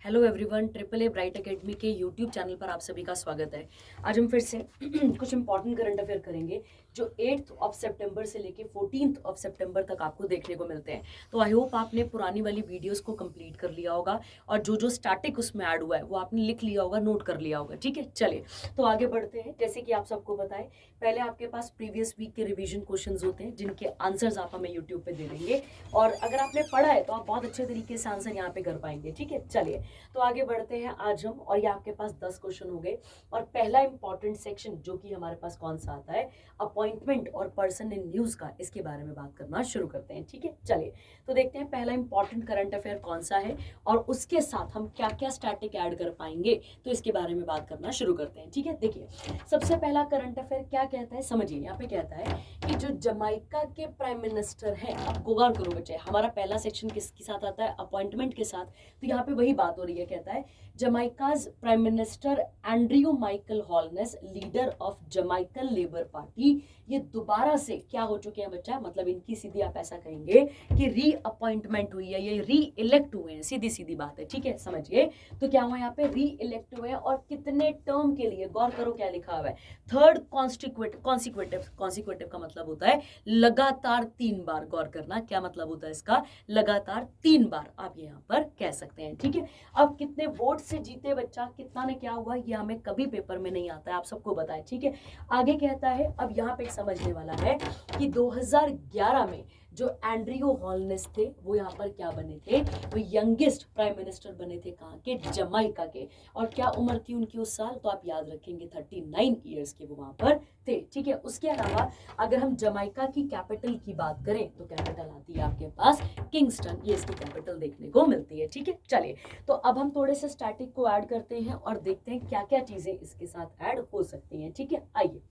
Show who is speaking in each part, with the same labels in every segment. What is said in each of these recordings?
Speaker 1: Hello everyone, triple a bright academy के YouTube channel पर आप सभी का स्वागत है। आज हम फिर से कुछ इंपॉर्टेंट करंट अफेयर करेंगे जो 8th ऑफ सितंबर से लेके 14th ऑफ सितंबर तक आपको देखने को मिलते हैं। तो आई होप आपने पुरानी वाली वीडियोस को कंप्लीट कर लिया होगा और जो जो स्टैटिक उसमें ऐड हुआ है वो आपने लिख लिया होगा, नोट कर लिया होगा। ठीक है, चलिए तो आगे बढ़ते हैं। जैसे कि आप सबको पता है, पहले आपके पास प्रीवियस वीक के रिविजन क्वेश्चंस होते हैं जिनके आंसर्स आप हमें यूट्यूब पे दे देंगे और अगर आपने पढ़ा है तो आप बहुत अच्छे तरीके से आंसर यहाँ पे कर पाएंगे। ठीक है, चलिए तो आगे बढ़ते हैं आज हम। और ये आपके पास 10 क्वेश्चन हो गए और पहला इंपॉर्टेंट सेक्शन जो कि हमारे पास कौन सा आता है, अपॉइंटमेंट और पर्सन इन न्यूज का, इसके बारे में बात करना शुरू करते हैं। ठीक है, चलिए तो देखते हैं पहला इंपॉर्टेंट करंट अफेयर कौन सा है और उसके साथ हम क्या क्या स्टैटिक ऐड कर पाएंगे, तो इसके बारे में बात करना शुरू करते हैं। ठीक है, देखिए सबसे पहला करंट अफेयर क्या कहता है, समझिए। यहाँ पे कहता है कि जो जमाइका के प्राइम मिनिस्टर हैं, अब गौर करो बच्चे, हमारा पहला सेक्शन किसके साथ आता है, अपॉइंटमेंट के साथ। तो यहाँ पे वही बात हो रही है। कहता है Jamaica's prime minister Andrew Michael Holness, leader of Jamaican Labour party, ये दोबारा से क्या हो चुके हैं बच्चा, मतलब इनकी सीधी आप ऐसा कहेंगे कि री अपॉइंटमेंट हुई है, ये री इलेक्ट हुए हैं, सीधी सीधी बात है। ठीक है, समझिए। तो क्या हुआ यहाँ पे, री इलेक्ट हुए हैं और कितने टर्म के लिए, गौर करो क्या लिखा हुआ है, थर्ड कॉन्सिक्वेटिव का मतलब होता है लगातार 3 बार। गौर करना क्या मतलब होता है इसका, लगातार 3 बार आप यहाँ पर कह सकते हैं। ठीक है, अब कितने वोट से जीते बच्चा, कितना ने क्या हुआ, ये हमें कभी पेपर में नहीं आता है, आप सबको बताएं। ठीक है, आगे कहता है, अब यहाँ पे समझने वाला है कि 2011 में जो एंड्रयू हॉलनेस थे वो यहाँ पर क्या बने थे, वो यंगेस्ट प्राइम मिनिस्टर बने थे, कहाँ के, जमाइका के। और क्या उम्र थी उनकी उस साल, तो आप याद रखेंगे 39 ईयर्स के वो वहां पर थे। ठीक है, उसके अलावा अगर हम जमाइका की कैपिटल की बात करें तो कैपिटल आती है आपके पास किंगस्टन, ये इसकी कैपिटल देखने को मिलती है। ठीक है, चलिए तो अब हम थोड़े से स्टैटिक को ऐड करते हैं और देखते हैं क्या क्या चीजें इसके साथ ऐड हो सकती हैं। ठीक है, आइए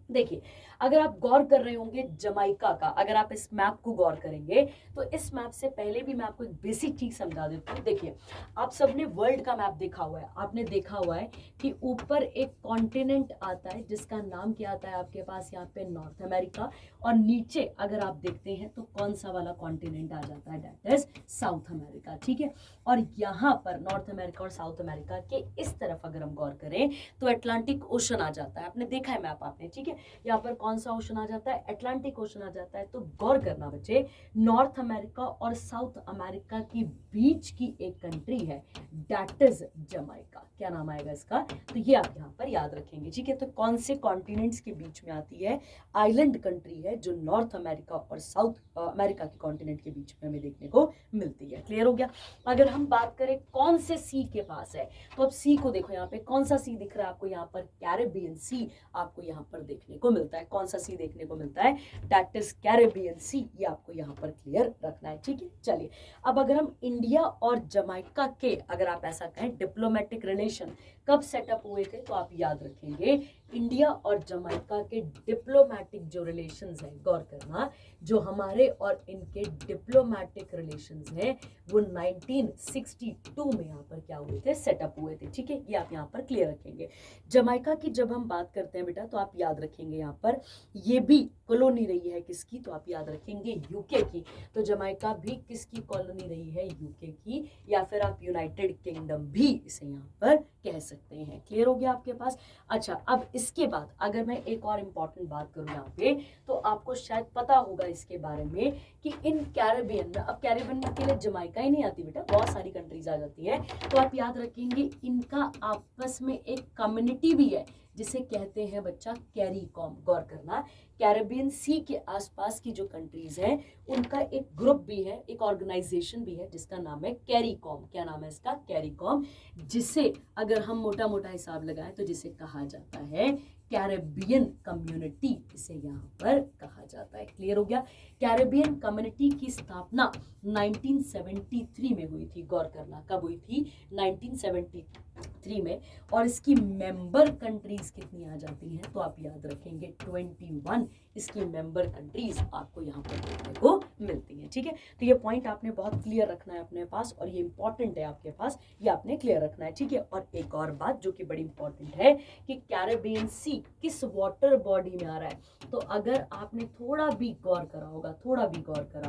Speaker 1: देखिए, अगर आप गौर कर रहे होंगे जमाइका का, अगर आप इस मैप को गौर करेंगे तो इस मैप से पहले भी मैं आपको एक बेसिक चीज समझा देता हूँ। देखिए, आप सबने वर्ल्ड का मैप देखा हुआ है, आपने देखा हुआ है कि ऊपर एक कॉन्टिनेंट आता है जिसका नाम क्या आता है आपके पास यहाँ पे, नॉर्थ अमेरिका, और नीचे अगर आप देखते हैं तो कौन सा वाला कॉन्टिनेंट आ जाता है, दैट इज साउथ अमेरिका। ठीक है, और यहाँ पर नॉर्थ अमेरिका और साउथ अमेरिका के इस तरफ अगर हम गौर करें तो अटलांटिक ओशन आ जाता है, आपने देखा है मैप आपने। ठीक है, यहाँ पर कौन सा ओशन आ जाता है, अटलांटिक ओशन आ जाता है। तो गौर करना बच्चे, नॉर्थ अमेरिका और साउथ अमेरिका के बीच की एक कंट्री है, दैट इज जमाइका। क्या नाम आएगा इसका, तो ये आप यहाँ पर याद रखेंगे। ठीक है, तो कौन से कॉन्टिनेंट्स के बीच में आती है, आइलैंड कंट्री है जो नॉर्थ अमेरिका और साउथ अमेरिका के कॉन्टिनेंट के बीच में हमें देखने को मिलती है। क्लियर हो गया। अगर हम बात करें कौन से सी के पास है, तो अब सी को देखो, यहाँ पे कौन सा सी दिख रहा है आपको, यहाँ पर कैरेबियन सी आपको यहाँ पर देखने को मिलता है। कौन सा सी देखने को मिलता है, दैट इज कैरेबियन सी, ये आपको यहाँ पर क्लियर रखना है। ठीक है, चलिए अब अगर हम इंडिया और जमाइका के, अगर आप ऐसा कहें, डिप्लोमेटिक रिलेशन कब सेटअप हुए थे, तो आप याद रखेंगे इंडिया और जमाइका के डिप्लोमेटिक जो रिलेशंस हैं, गौर करना, जो हमारे और इनके डिप्लोमेटिक रिलेशंस हैं वो 1962 में यहाँ पर क्या हुए थे, सेटअप हुए थे। ठीक है, ये आप यहाँ पर क्लियर रखेंगे। जमाइका की जब हम बात करते हैं बेटा, तो आप याद रखेंगे यहाँ पर ये भी कॉलोनी रही है किसकी, तो आप याद रखेंगे यूके की। तो जमाइका भी किसकी कॉलोनी रही है, यूके की, या फिर आप यूनाइटेड किंगडम भी इसे यहाँ पर कह सकते हैं। क्लियर हो गया आपके पास। अच्छा, अब इसके बाद अगर मैं एक और इंपॉर्टेंट बात करूँ यहाँ पे, तो आपको शायद पता होगा इसके बारे में कि इन कैरेबियन में, अब कैरेबियन के लिए जमाइका ही नहीं आती बेटा, बहुत सारी कंट्रीज आ जाती है। तो आप याद रखेंगे इनका आपस में एक कम्युनिटी भी है जिसे कहते हैं बच्चा कैरीकॉम। गौर करना, कैरेबियन सी के आसपास की जो कंट्रीज हैं उनका एक ग्रुप भी है, एक ऑर्गेनाइजेशन भी है जिसका नाम है कैरीकॉम। क्या नाम है इसका, कैरीकॉम, जिसे अगर हम मोटा मोटा हिसाब लगाएं तो जिसे कहा जाता है कैरेबियन कम्युनिटी, इसे यहाँ पर कहा जाता है। क्लियर हो गया। कैरेबियन कम्युनिटी की स्थापना 1973 में हुई थी। गौर करना, कब हुई थी, 1973 में। और इसकी मेंबर कंट्रीज कितनी आ जाती हैं, तो आप याद रखेंगे 21 इसकी मेंबर कंट्रीज आपको यहाँ पर देखने को मिलती हैं। ठीक है, तो ये पॉइंट आपने बहुत क्लियर रखना है अपने पास और ये इंपॉर्टेंट है आपके पास, ये आपने क्लियर रखना है। ठीक है, और एक और बात जो कि बड़ी इंपॉर्टेंट है कि कैरेबियन सी किस वाटर बॉडी में आ रहा है। तो अगर आपने थोड़ा भी गौर करा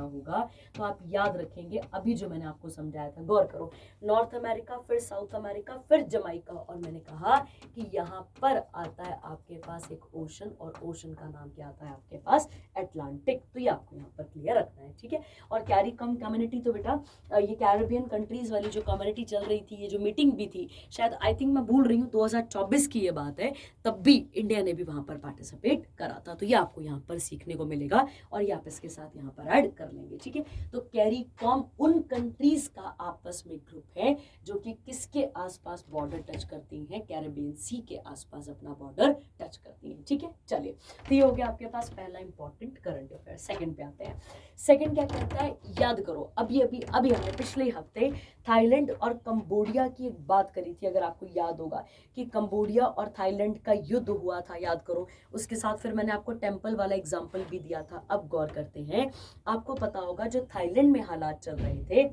Speaker 1: होगा तो आप याद रखेंगे अभी जो मैंने आपको समझाया था। गौर करो, नॉर्थ अमेरिका, फिर साउथ अमेरिका, फिर जमाइका, और मैंने कहा कि यहाँ पर आता है आपके पास एक ओशन, और ओशन का नाम क्या आता है आपके पास, अटलांटिक। तो ये आपको यहाँ पर क्लियर रखना है। ठीक है, और कैरिकम कम्युनिटी, तो बेटा ये कैरेबियन कंट्रीज वाली जो कम्युनिटी चल रही थी, ये जो मीटिंग भी थी, शायद आई थिंक मैं भूल रही हूँ 2024 की ये बात है, तब भी इंडिया ने भी वहां पर पार्टिसिपेट करा था। तो ये आपको यहाँ पर सीखने को मिलेगा और ये आप इसके साथ यहाँ पर ऐड कर लेंगे। ठीक है, तो कैरिकॉम उन कंट्रीज का आपस में ग्रुप है जो कि किसके आसपास बॉर्डर टच करती हैं, कैरेबियन सी के आसपास अपना बॉर्डर टच करती हैं। ठीक है, चलिए, तो ये हो गया आपके पास पहला इंपॉर्टेंट करंट अफेयर। सेकंड पे आते हैं। सेकंड क्या कहता है, याद करो, अभी हमने पिछले हफ्ते थाईलैंड और कंबोडिया की एक बात करी थी, अगर आपको याद होगा कि कंबोडिया और थाईलैंड का युद्ध हुआ था, याद करो। उसके साथ फिर मैंने आपको टेम्पल वाला एग्जाम्पल भी दिया था। अब गौर करते हैं, आपको पता होगा जो थाईलैंड में हालात चल रहे थे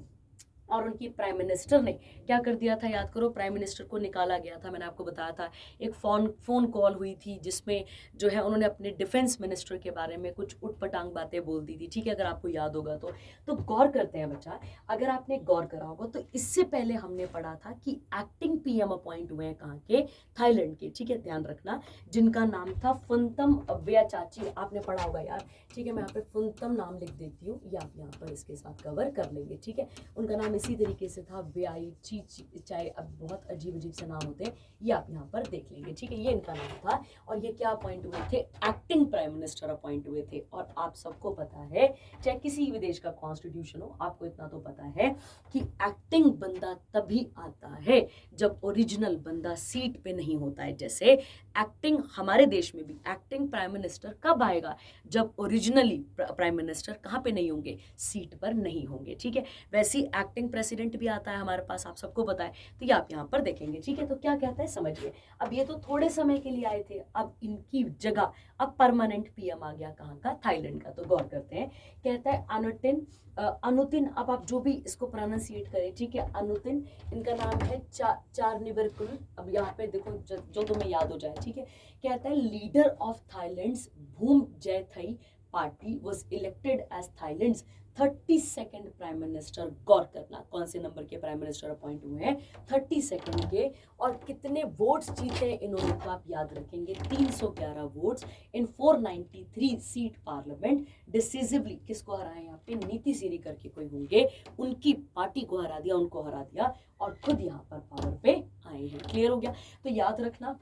Speaker 1: और उनकी प्राइम मिनिस्टर ने क्या कर दिया था, याद करो, प्राइम मिनिस्टर को निकाला गया था। मैंने आपको बताया था एक फोन कॉल हुई थी जिसमें जो है उन्होंने अपने डिफेंस मिनिस्टर के बारे में कुछ उटपटांग बातें बोल दी थी। ठीक है, अगर आपको याद होगा तो गौर करते हैं बच्चा, अगर आपने गौर करा होगा तो इससे पहले हमने पढ़ा था कि एक्टिंग पीएम अपॉइंट हुए हैं कहाँ के, थाईलैंड के। ठीक है, ध्यान रखना, जिनका नाम था फुनतम अव्याचाची, आपने पढ़ा होगा यार। ठीक है, मैं यहाँ पे फुनतम नाम लिख देती हूँ, ये आप यहाँ पर इसके साथ कवर कर लेंगे। ठीक है, उनका नाम इसी तरीके से था, व्याई ची चाहे, अब बहुत अजीब से नाम होते हैं, ये आप यहाँ पर देख लेंगे। ठीक है, ये इनका नाम था और ये क्या अपॉइंट हुए थे, एक्टिंग प्राइम मिनिस्टर अपॉइंट हुए थे। और आप सबको पता है, चाहे किसी भी देश का कॉन्स्टिट्यूशन हो, आपको इतना तो पता है कि एक्टिंग बंदा तभी आता है जब ओरिजिनल बंदा सीट पे नहीं होता है। जैसे एक्टिंग हमारे देश में भी एक्टिंग प्राइम मिनिस्टर कब आएगा, जब ओरिजिनली प्राइम मिनिस्टर कहाँ पे नहीं होंगे, सीट पर नहीं होंगे। ठीक है, वैसे ही एक्टिंग प्रेसिडेंट भी आता है हमारे पास, आप सबको पता है, तो ये आप यहाँ पर देखेंगे। ठीक है, तो क्या कहता है समझिए, अब ये तो थोड़े समय के लिए आए थे, अब इनकी जगह अब परमानेंट पीएम आ गया, कहाँ का, थाईलैंड का। तो गौर करते हैं, कहता है अनुतिन, अब आप जो भी इसको प्रोनाउंसिएट करें। ठीक है, अनुतिन, इनका नाम है चारनिवरकुल। अब यहाँ पे देखो जो तुम्हें याद हो जाए। ठीक है, कहता है leader of Thailand's Bhumjaithai party was elected as Thailand's 32nd prime minister. गौर करना, कौन से नंबर के प्राइम मिनिस्टर अपॉइंट हुए हैं, 32nd के। और कितने वोट्स जीते इन्होंने, तो आप याद रखेंगे 311 votes in 493 seat parliament. Decisively किसको हराया, यहाँ पे नीति सीरी करके कोई होंगे, उनकी पार्टी को हरा दिया, उनको हरा दिया और खुद यहाँ पर पावर पे आए हैं। क्लियर हो गया, तो याद रखना,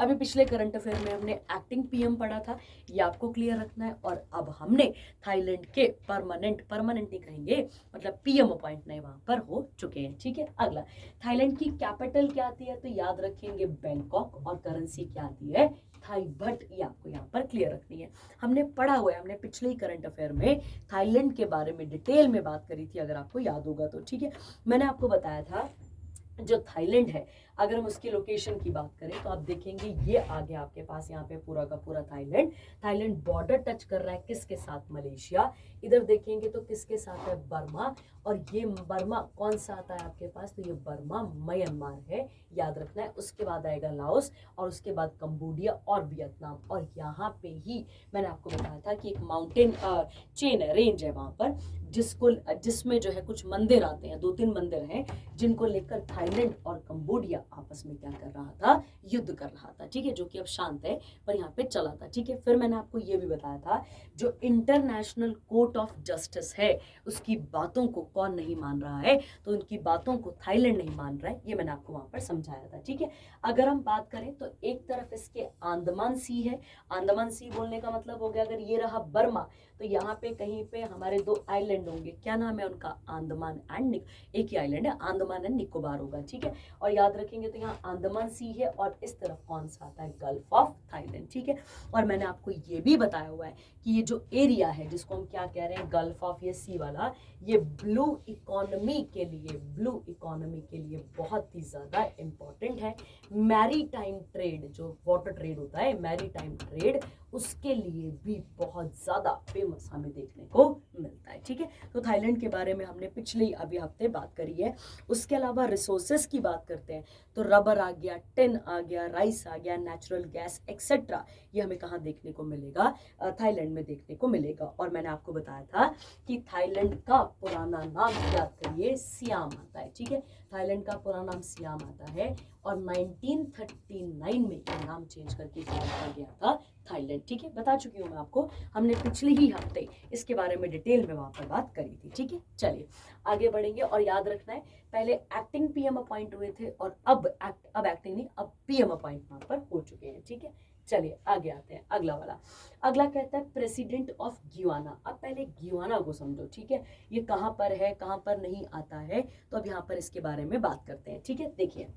Speaker 1: अभी पिछले करंट अफेयर में हमने एक्टिंग पीएम पढ़ा था, ये आपको क्लियर रखना है। और अब हमने थाईलैंड के परमानेंट नहीं कहेंगे, मतलब पीएम अपॉइंट नहीं वहां पर हो चुके हैं। ठीक है, अगला, थाईलैंड की कैपिटल क्या आती है, तो याद रखेंगे बैंकॉक, और करेंसी क्या आती है, थाई बट। ये आपको यहाँ पर क्लियर रखनी है, हमने पढ़ा हुआ है, हमने पिछले ही करंट अफेयर में थाईलैंड के बारे में डिटेल में बात करी थी, अगर आपको याद होगा तो। ठीक है, मैंने आपको बताया था जो थाईलैंड है, अगर हम उसकी लोकेशन की बात करें तो आप देखेंगे ये आ गया आपके पास यहाँ पे पूरा का पूरा थाईलैंड बॉर्डर टच कर रहा है किसके साथ, मलेशिया। इधर देखेंगे तो किसके साथ है, बर्मा। और ये बर्मा कौन सा आता है आपके पास, तो ये बर्मा म्यांमार है, याद रखना है। उसके बाद आएगा लाओस, और उसके बाद कंबोडिया और वियतनाम। और यहाँ पे ही मैंने आपको बताया था कि एक माउंटेन चेन है, रेंज है वहां पर, जिसमें जो है कुछ मंदिर आते हैं, 2-3 मंदिर हैं, जिनको लेकर थाईलैंड और कंबोडिया आपस में क्या कर रहा था, युद्ध कर रहा था। ठीक है, जो कि अब शांत है, पर यहाँ पे चला था। ठीक है, फिर मैंने आपको ये भी बताया था, जो इंटरनेशनल कोर्ट ऑफ जस्टिस है, उसकी बातों को कौन नहीं मान रहा है, तो उनकी बातों को थाईलैंड नहीं मान रहा है, ये मैंने आपको वहां पर समझाया था। ठीक है, अगर हम बात करें तो एक तरफ इसके अंडमान सी है, अंडमान सी बोलने का मतलब हो गया, अगर ये रहा बर्मा, तो यहाँ पे कहीं पे हमारे 2 आइलैंड होंगे, क्या नाम है उनका, अंडमान एंड एक ही आइलैंड है, अंडमान एंड निकोबार होगा। ठीक है, और याद रखेंगे तो यहाँ अंडमान सी है, और इस तरफ कौन सा आता है, गल्फ ऑफ थाईलैंड। ठीक है, और मैंने आपको ये भी बताया हुआ है कि ये जो एरिया है जिसको हम क्या कह रहे हैं, गल्फ ऑफ, ये सी वाला, ये ब्लू इकोनॉमी के लिए बहुत ही ज्यादा इंपॉर्टेंट है। मैरीटाइम ट्रेड, जो वाटर ट्रेड होता है, मैरीटाइम ट्रेड, उसके लिए भी बहुत ज़्यादा फेमस हमें देखने को मिलता है। ठीक है, तो थाईलैंड के बारे में हमने पिछले अभी हफ्ते बात करी है। उसके अलावा रिसोर्सेज की बात करते हैं तो रबर आ गया, टिन आ गया, राइस आ गया, नेचुरल गैस एक्सेट्रा, ये हमें कहाँ देखने को मिलेगा? थाईलैंड में देखने को मिलेगा। और मैंने आपको बताया था कि थाईलैंड का पुराना नाम याद करिए सियाम आता है। ठीक है, थाईलैंड का पुराना नाम सियाम आता है और 1939 में ये नाम चेंज करके क्या रखा गया था? थाईलैंड। ठीक है, बता चुकी हूँ मैं आपको, हमने पिछले ही हफ्ते इसके बारे में डिटेल में वहां पर बात करी थी। ठीक है, चलिए आगे बढ़ेंगे और याद रखना है पहले एक्टिंग पीएम अपॉइंट हुए थे और अब एक्टिंग नहीं, अब पीएम अपॉइंट वहां पर हो चुके हैं। ठीक है, चलिए आगे आते हैं। अगला वाला, अगला कहता है प्रेसिडेंट ऑफ ग्युआना। अब पहले ग्युआना को समझो। ठीक है, ये कहाँ पर है, कहाँ पर नहीं आता है, तो अब यहाँ पर इसके बारे में बात करते हैं। ठीक है, देखिए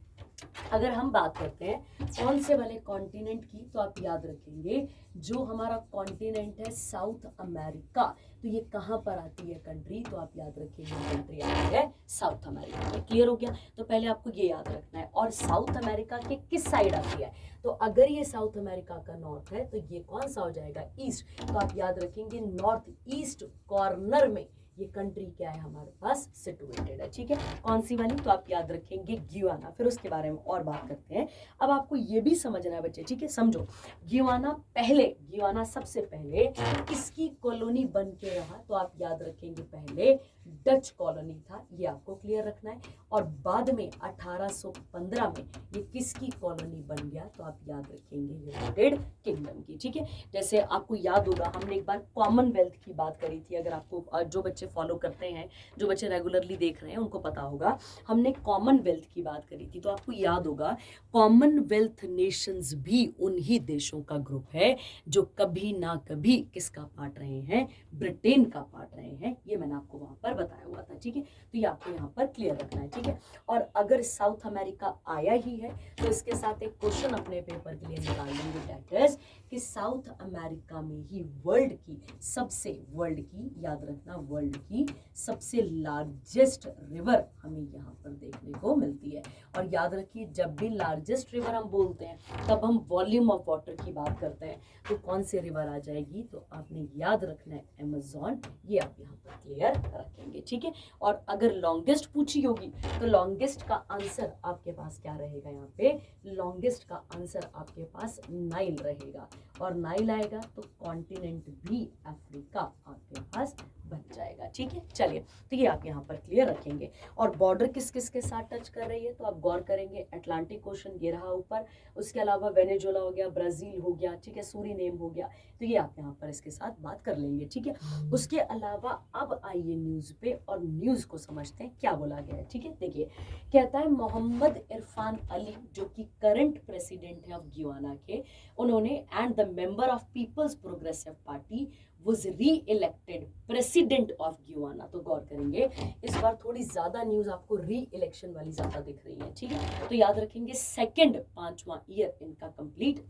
Speaker 1: अगर हम बात करते हैं कौन से वाले कॉन्टिनेंट की, तो आप याद रखेंगे जो हमारा कॉन्टिनेंट है साउथ अमेरिका, तो ये कहाँ पर आती है कंट्री? तो आप याद रखेंगे कंट्री आती है साउथ अमेरिका में। क्लियर हो गया? तो पहले आपको ये याद रखना है। और साउथ अमेरिका के किस साइड आती है? तो अगर ये साउथ अमेरिका का नॉर्थ है तो ये कौन सा हो जाएगा? ईस्ट। तो आप याद रखेंगे नॉर्थ ईस्ट कॉर्नर में ये कंट्री क्या है हमारे पास सिचुएटेड है। ठीक है, कौन सी वाली? तो आप याद रखेंगे ग्युआना। फिर उसके बारे में और बात करते हैं। अब आपको ये भी समझना है बच्चे। ठीक है, समझो ग्युआना सबसे पहले किसकी कॉलोनी बन के रहा? तो आप याद रखेंगे पहले डच कॉलोनी था, ये आपको क्लियर रखना है। और बाद में 1815 में ये किसकी कॉलोनी बन गया? तो आप याद रखेंगे यूनाइटेड किंगडम की। ठीक है, जैसे आपको याद होगा हमने एक बार कॉमनवेल्थ की बात करी थी। अगर आपको जो बच्चे फॉलो करते हैं, जो बच्चे रेगुलरली देख रहे हैं उनको पता होगा, हमने कॉमनवेल्थ की बात करी थी। तो आपको याद होगा कॉमनवेल्थ नेशंस भी उन्हीं देशों का ग्रुप है जो कभी ना कभी किसका पार्ट रहे हैं? ब्रिटेन का पार्ट रहे हैं। ये मैंने आपको वहां पर बताया हुआ था। ठीक है, तो ये आपको यहाँ पर क्लियर रखना है। ठीक है, और अगर साउथ अमेरिका आया ही है तो इसके साथ एक क्वेश्चन अपने पेपर के लिए निकाल लेंगे, दैट इज कि साउथ अमेरिका में ही वर्ल्ड की याद रखना, वर्ल्ड की सबसे लार्जेस्ट रिवर हमें यहाँ पर देखने को मिलती है। और याद रखिए जब भी लार्जेस्ट रिवर हम बोलते हैं तब हम वॉल्यूम ऑफ वाटर की बात करते हैं। तो कौन सी रिवर आ जाएगी? तो आपने याद रखना है अमेज़न। ये आप यहाँ पर क्लियर रखेंगे। ठीक है, और अगर लॉन्गेस्ट पूछी होगी तो लॉन्गेस्ट का आंसर आपके पास क्या रहेगा? यहाँ पे लॉन्गेस्ट का आंसर आपके पास नाइल रहेगा। और नाइल आएगा तो कॉन्टिनेंट भी अफ्रीका आपके पास बन जाएगा। ठीक है, चलिए तो ये आप यहाँ पर क्लियर रखेंगे। और बॉर्डर किस किस के साथ टच कर रही है? तो आप गौर करेंगे अटलांटिक ओशन ये रहा ऊपर, उसके अलावा वेनेजुएला हो गया, ब्राजील हो गया, ठीक है, सूरीनेम हो गया, तो ये आप यहाँ पर इसके साथ बात कर लेंगे। ठीक है, उसके अलावा अब आइए न्यूज पे और न्यूज को समझते हैं क्या बोला गया है। ठीक है, देखिए कहता है मोहम्मद इरफान अली जो कि करंट प्रेसिडेंट है ऑफ ग्युआना के, उन्होंने and the member of people's progressive party was re-elected president of Guyana. तो गौर करेंगे इस बार थोड़ी ज्यादा न्यूज आपको री इलेक्शन वाली ज्यादा दिख रही है। ठीक है, तो याद रखेंगे सेकंड 5वां ईयर इनका कंप्लीट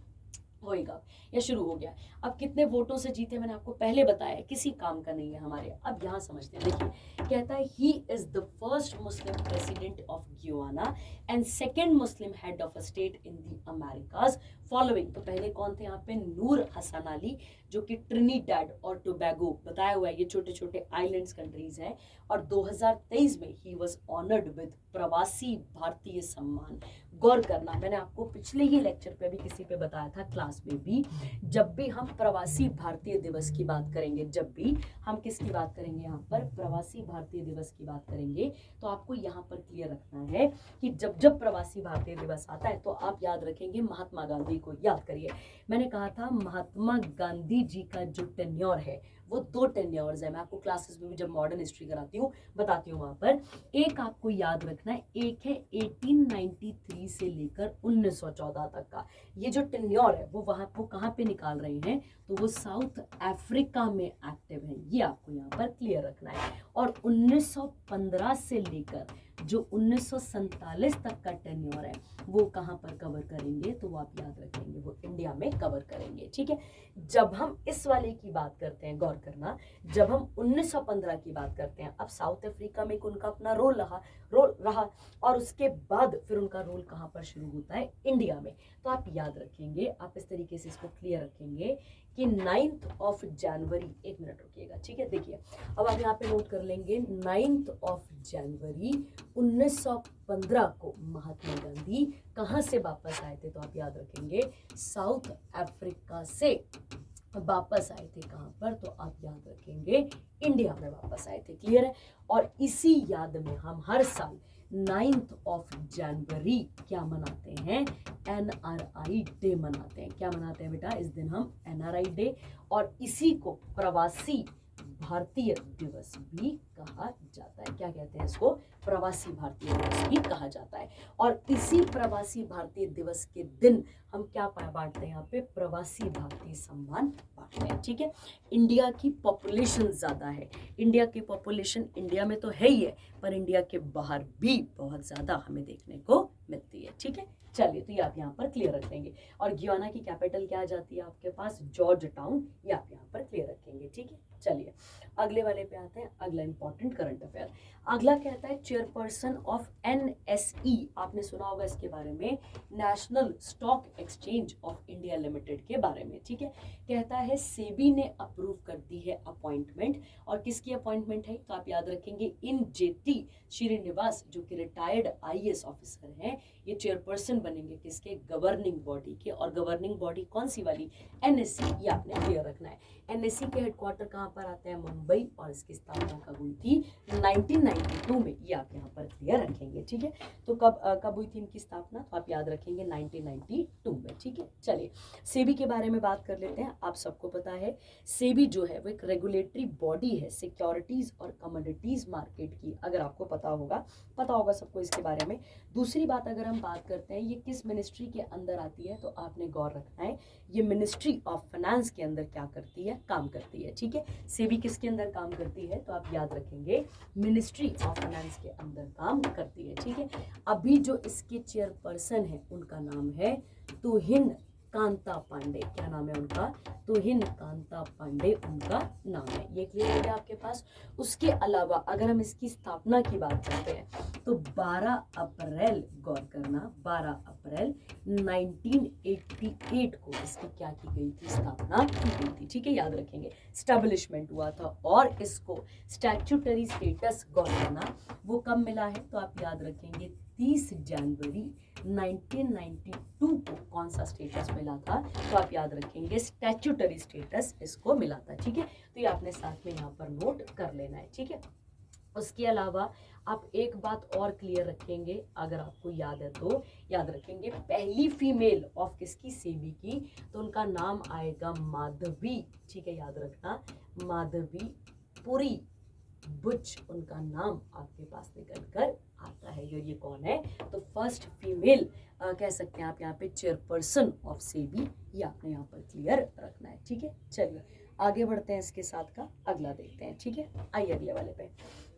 Speaker 1: होएगा या शुरू हो गया। अब कितने वोटों से जीते मैंने आपको पहले बताया, किसी काम का नहीं है हमारे। अब यहाँ समझते हैं, देखिए कहता है he is the first Muslim president of Guyana and second Muslim head of a state in the Americas following. तो पहले कौन थे यहाँ पे? नूर हसन अली जो कि ट्रिनिडैड और टोबैगो बताया हुआ है, ये छोटे छोटे आइलैंड्स कंट्रीज हैं। और 2023 में ही वॉज ऑनर्ड विद प्रवासी भारतीय सम्मान। गौर करना, मैंने आपको पिछले ही लेक्चर पे भी किसी पे बताया था, क्लास में भी, जब भी हम प्रवासी भारतीय दिवस की बात करेंगे, जब भी हम किसकी बात करेंगे यहाँ पर प्रवासी भारतीय दिवस की बात करेंगे, तो आपको यहाँ पर क्लियर रखना है कि जब जब प्रवासी भारतीय दिवस आता है तो आप याद रखेंगे महात्मा गांधी को याद करिए। मैंने कहा था महात्मा गांधी जी का जो टेन्योर है वो 2 टेन्योर्स है। मैं आपको क्लासेस में भी जब मॉडर्न हिस्ट्री कराती हूँ बताती हूँ वहां पर। एक आपको याद रखना है, एक है 1893 से लेकर 1914 तक का। ये जो टेन्योर है वो वहां को कहाँ पे निकाल रहे हैं? तो वो साउथ अफ्रीका में एक्टिव है, ये आपको यहाँ पर क्लियर रखना है। और 1915 से लेकर जो 1947 तक का टेन्योर है वो कहाँ पर कवर करेंगे? तो वो आप याद रखेंगे वो इंडिया में कवर करेंगे। ठीक है, जब हम इस वाले की बात करते हैं, गौर करना, जब हम 1915 की बात करते हैं, अब साउथ अफ्रीका में उनका अपना रोल रहा, रोल रहा। और उसके बाद फिर उनका रोल कहाँ पर शुरू होता है, इंडिया में। तो आप याद रखेंगे, आप इस तरीके से इसको क्लियर रखेंगे कि 9 जनवरी, 1 मिनट रुकिएगा, ठीक है। देखिए अब आप यहाँ पे नोट कर लेंगे 9 जनवरी 1915 को महात्मा गांधी कहाँ से वापस आए थे, तो आप याद रखेंगे साउथ अफ्रीका से वापस आए थे। कहाँ पर, तो आप याद रखेंगे इंडिया में वापस आए थे। क्लियर है। और इसी याद में हम हर साल 9 जनवरी क्या मनाते हैं, NRI डे मनाते हैं। क्या मनाते हैं बेटा, इस दिन हम NRI डे और इसी को प्रवासी भारतीय दिवस भी कहा जाता है। क्या कहते हैं इसको, प्रवासी भारतीय दिवस भी कहा जाता है। और इसी प्रवासी भारतीय दिवस के दिन हम क्या बांटते हैं, यहाँ पे प्रवासी भारतीय सम्मान बांटते हैं। ठीक है। इंडिया की पॉपुलेशन ज्यादा है, इंडिया की पॉपुलेशन इंडिया में तो है ही है, पर इंडिया के बाहर भी बहुत ज्यादा हमें देखने को मिलती है। ठीक है। चलिए, तो ये आप यहाँ पर क्लियर रख लेंगे। और गियाना की कैपिटल क्या आ जाती है आपके पास, जॉर्ज टाउन, ये आप यहाँ पर क्लियर रखेंगे। ठीक है। चलिए अगले वाले पे आते हैं। अगला इंपॉर्टेंट करंट अफेयर, अगला कहता है चेयरपर्सन ऑफ NSE, आपने सुना होगा इसके बारे में, national stock exchange of India limited के बारे में। ठीक है। कहता है सेबी ने अप्रूव कर दी है अपॉइंटमेंट, और किसकी अपॉइंटमेंट है, तो आप याद रखेंगे इन जेटी श्रीनिवास, जो कि रिटायर्ड IAS ऑफिसर हैं, ये चेयरपर्सन बनेंगे किसके, गवर्निंग बॉडी के। और गवर्निंग बॉडी कौन सी वाली, NSE, ये आपने क्लियर रखना है। NSE के हेडक्वार्टर कहाँ पर आते हैं, मुंबई, और इसकी स्थापना कब हुई थी, 1992 में, ये आप यहाँ पर क्लियर रखेंगे। ठीक है। तो कब हुई थी इनकी स्थापना, तो आप याद रखेंगे 1992 में। ठीक है। चलिए सेबी के बारे में बात कर लेते हैं। आप सबको पता है सेबी जो है वो एक रेगुलेटरी बॉडी है सिक्योरिटीज और कमोडिटीज मार्केट की, अगर आपको पता होगा सबको इसके बारे में। दूसरी बात अगर हम बात करते हैं ये किस मिनिस्ट्री के अंदर आती है, तो आपने गौर रखना है ये मिनिस्ट्री ऑफ फाइनेंस के अंदर क्या करती है, काम करती है। ठीक है। सेबी किसके अंदर काम करती है, तो आप याद रखेंगे मिनिस्ट्री ऑफ फाइनेंस के अंदर काम करती है। ठीक है। अभी जो इसके चेयरपर्सन है उनका नाम है तुहिन कांता पांडे। क्या नाम है उनका, तुहिन कांता पांडे उनका नाम है। ये क्लियर हो गया आपके पास। उसके अलावा अगर हम इसकी स्थापना की बात करते हैं तो 12 अप्रैल, गौर करना, 12 अप्रैल 1988 को इसकी क्या की गई थी, स्थापना की गई थी। ठीक है। याद रखेंगे स्टैब्लिशमेंट हुआ था, और इसको स्टैट्यूटरी स्टेटस, गौर करना, वो कब मिला है, तो आप याद रखेंगे 30 जनवरी 1992 को कौन सा स्टेटस मिला था, तो आप याद रखेंगे स्टैट्यूटरी स्टेटस इसको मिला था। ठीक है। तो ये आपने साथ में यहाँ पर नोट कर लेना है। ठीक है। उसके अलावा आप एक बात और क्लियर रखेंगे, अगर आपको याद है तो याद रखेंगे पहली फीमेल ऑफ किसकी, सेबी की, तो उनका नाम आएगा माधवी। ठीक है। याद रखना माधवी पुरी बुच, उनका नाम आपके पास निकल कर आता है। ये कौन है, तो फर्स्ट फीमेल कह सकते हैं आप यहाँ पे चेयरपर्सन ऑफ सेबी, ये आपने यहाँ पर क्लियर रखना है। ठीक है। चलिए आगे बढ़ते हैं, इसके साथ का अगला देखते हैं। ठीक है। आइए अगले वाले पे।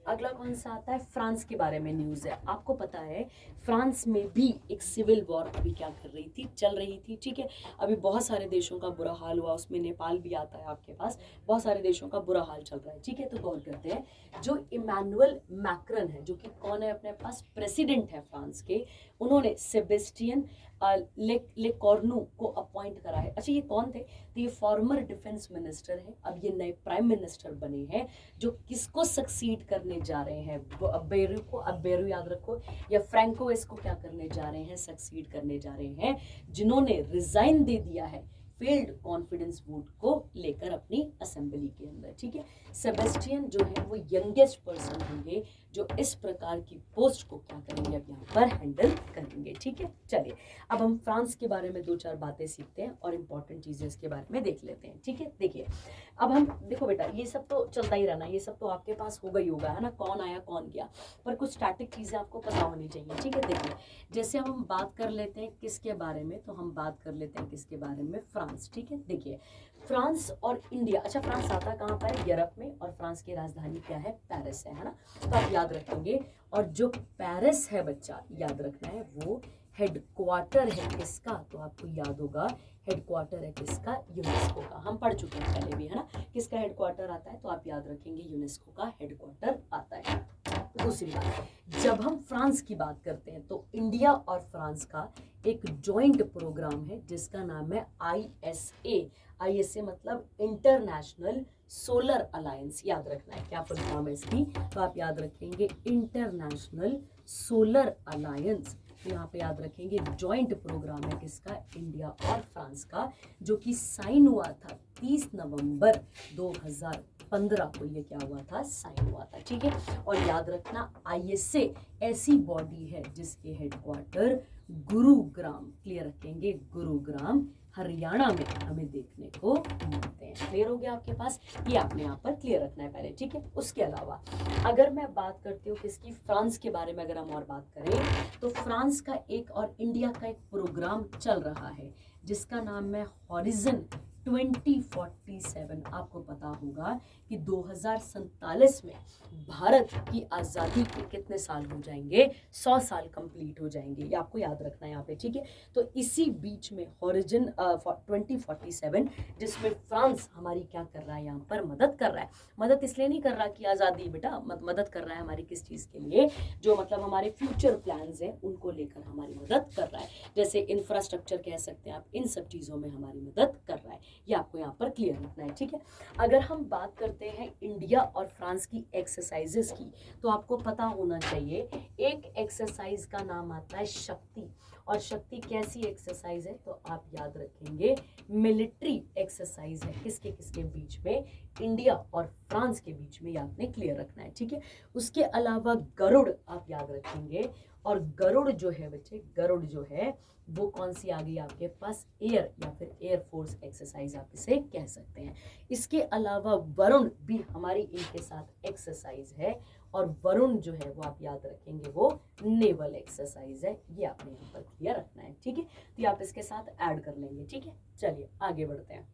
Speaker 1: अगला कौन सा आता है, फ्रांस के बारे में न्यूज़ है। आपको पता है फ्रांस में भी एक सिविल वॉर अभी क्या कर रही थी, चल रही थी। ठीक है। अभी बहुत सारे देशों का बुरा हाल हुआ, उसमें नेपाल भी आता है आपके पास, बहुत सारे देशों का बुरा हाल चल रहा है। ठीक है। तो गौर करते हैं जो इमैनुअल मैक्रन है, जो कि कौन है अपने पास, प्रेसिडेंट है फ्रांस के, उन्होंने सेबेस्टियन लेकॉर्नू को अपॉइंट करा है। अच्छा ये कौन थे, तो ये फॉर्मर डिफेंस मिनिस्टर है, अब ये नए प्राइम मिनिस्टर बने हैं, जो किसको सक्सीड करने जा रहे हैं, बेरू को, अब बेरू याद रखो, या फ्रैंको इसको क्या करने जा रहे हैं, सक्सीड करने जा रहे हैं, जिन्होंने रिजाइन दे दिया है फेल्ड कॉन्फिडेंस वोट को लेकर अपनी असेंबली के अंदर। ठीक है। सेबेस्टियन जो है वो यंगेस्ट पर्सन होंगे जो इस प्रकार की पोस्ट को क्या करेंगे, अब यहाँ पर हैंडल करेंगे। ठीक है। चलिए अब हम फ्रांस के बारे में 2-4 बातें सीखते हैं और इंपॉर्टेंट चीजें इसके बारे में देख लेते हैं। ठीक है। देखिए अब हम देखो बेटा, ये सब तो चलता ही रहना, ये सब तो आपके पास होगा ही होगा, है ना, कौन आया कौन गया, पर कुछ स्टैटिक चीजें आपको पता होनी चाहिए। ठीक है। देखिए जैसे अब हम बात कर लेते हैं किसके बारे में, तो हम बात कर लेते हैं किसके बारे में, फ्रांस। ठीक है। देखिए फ्रांस और इंडिया, अच्छा फ्रांस आता कहाँ पर है, यूरोप में, और फ्रांस की राजधानी क्या है, पेरिस है ना, तो आप याद रखेंगे। और जो पेरिस है बच्चा, याद रखना है, वो हेडक्वार्टर है किसका, तो आपको याद होगा हेडक्वार्टर है किसका, यूनेस्को का, हम पढ़ चुके हैं पहले भी, है ना, किसका हेडक्वार्टर आता है, तो आप याद रखेंगे यूनेस्को का हेडक्वार्टर आता है। दूसरी बात, जब हम फ्रांस की बात करते हैं तो इंडिया और फ्रांस का एक जॉइंट प्रोग्राम है जिसका नाम है ISA। ISA मतलब इंटरनेशनल सोलर अलायंस, याद रखना है क्या फुल फॉर्म है इसकी, तो आप याद रखेंगे इंटरनेशनल सोलर अलायंस। यहाँ पे याद रखेंगे जॉइंट प्रोग्राम है किसका, इंडिया और फ्रांस का, जो कि साइन हुआ था 30 नवंबर 2015 को। ये क्या हुआ था, साइन हुआ था, ठीक है। और याद रखना ISA ऐसी बॉडी है जिसके हेडक्वार्टर गुरुग्राम, क्लियर रखेंगे, गुरुग्राम हरियाणा में हमें देखने को मिलते हैं। क्लियर हो गया आपके पास, ये आपने यहाँ पर क्लियर रखना है पहले, ठीक है। उसके अलावा अगर मैं बात करती हूँ किसकी, फ्रांस के बारे में अगर हम और बात करें तो फ्रांस का एक और इंडिया का एक प्रोग्राम चल रहा है जिसका नाम है हॉरिजन 2047। आपको पता होगा कि 2047 में भारत की आज़ादी के कितने साल हो जाएंगे, 100 साल कंप्लीट हो जाएंगे, ये आपको याद रखना है यहाँ पे, ठीक है। तो इसी बीच में हॉरिजन 2047 जिसमें फ्रांस हमारी क्या कर रहा है, यहाँ पर मदद कर रहा है। मदद इसलिए नहीं कर रहा कि आज़ादी बेटा, मदद कर रहा है हमारी किस चीज़ के लिए, जो मतलब हमारे फ्यूचर प्लान्स हैं उनको लेकर हमारी मदद कर रहा है, जैसे इंफ्रास्ट्रक्चर कह सकते हैं आप, इन सब चीज़ों में हमारी मदद कर रहा है, ये आपको यहाँ पर क्लियर रखना है, ठीक है। अगर हम बात करते हैं इंडिया और फ्रांस की एक्सरसाइजेस की, तो आपको पता होना चाहिए एक एक्सरसाइज का नाम आता है शक्ति। और शक्ति कैसी एक्सरसाइज है, तो आप याद रखेंगे मिलिट्री एक्सरसाइज है, किसके किसके बीच में, इंडिया और फ्रांस के बीच में, ये आपने क्लियर रखना है, ठीक है। उसके अलावा गरुड़ आप याद रखेंगे, और गरुड़ जो है बच्चे, गरुड़ जो है वो कौन सी आ गई आपके पास, एयर या फिर एयरफोर्स एक्सरसाइज आप इसे कह सकते हैं। इसके अलावा वरुण भी हमारी इनके साथ एक्सरसाइज है, और वरुण जो है वो आप याद रखेंगे वो नेवल एक्सरसाइज है, ये आपने यहाँ पर क्लियर रखना है, ठीक है। तो ये आप इसके साथ ऐड कर लेंगे, ठीक है। चलिए आगे बढ़ते हैं,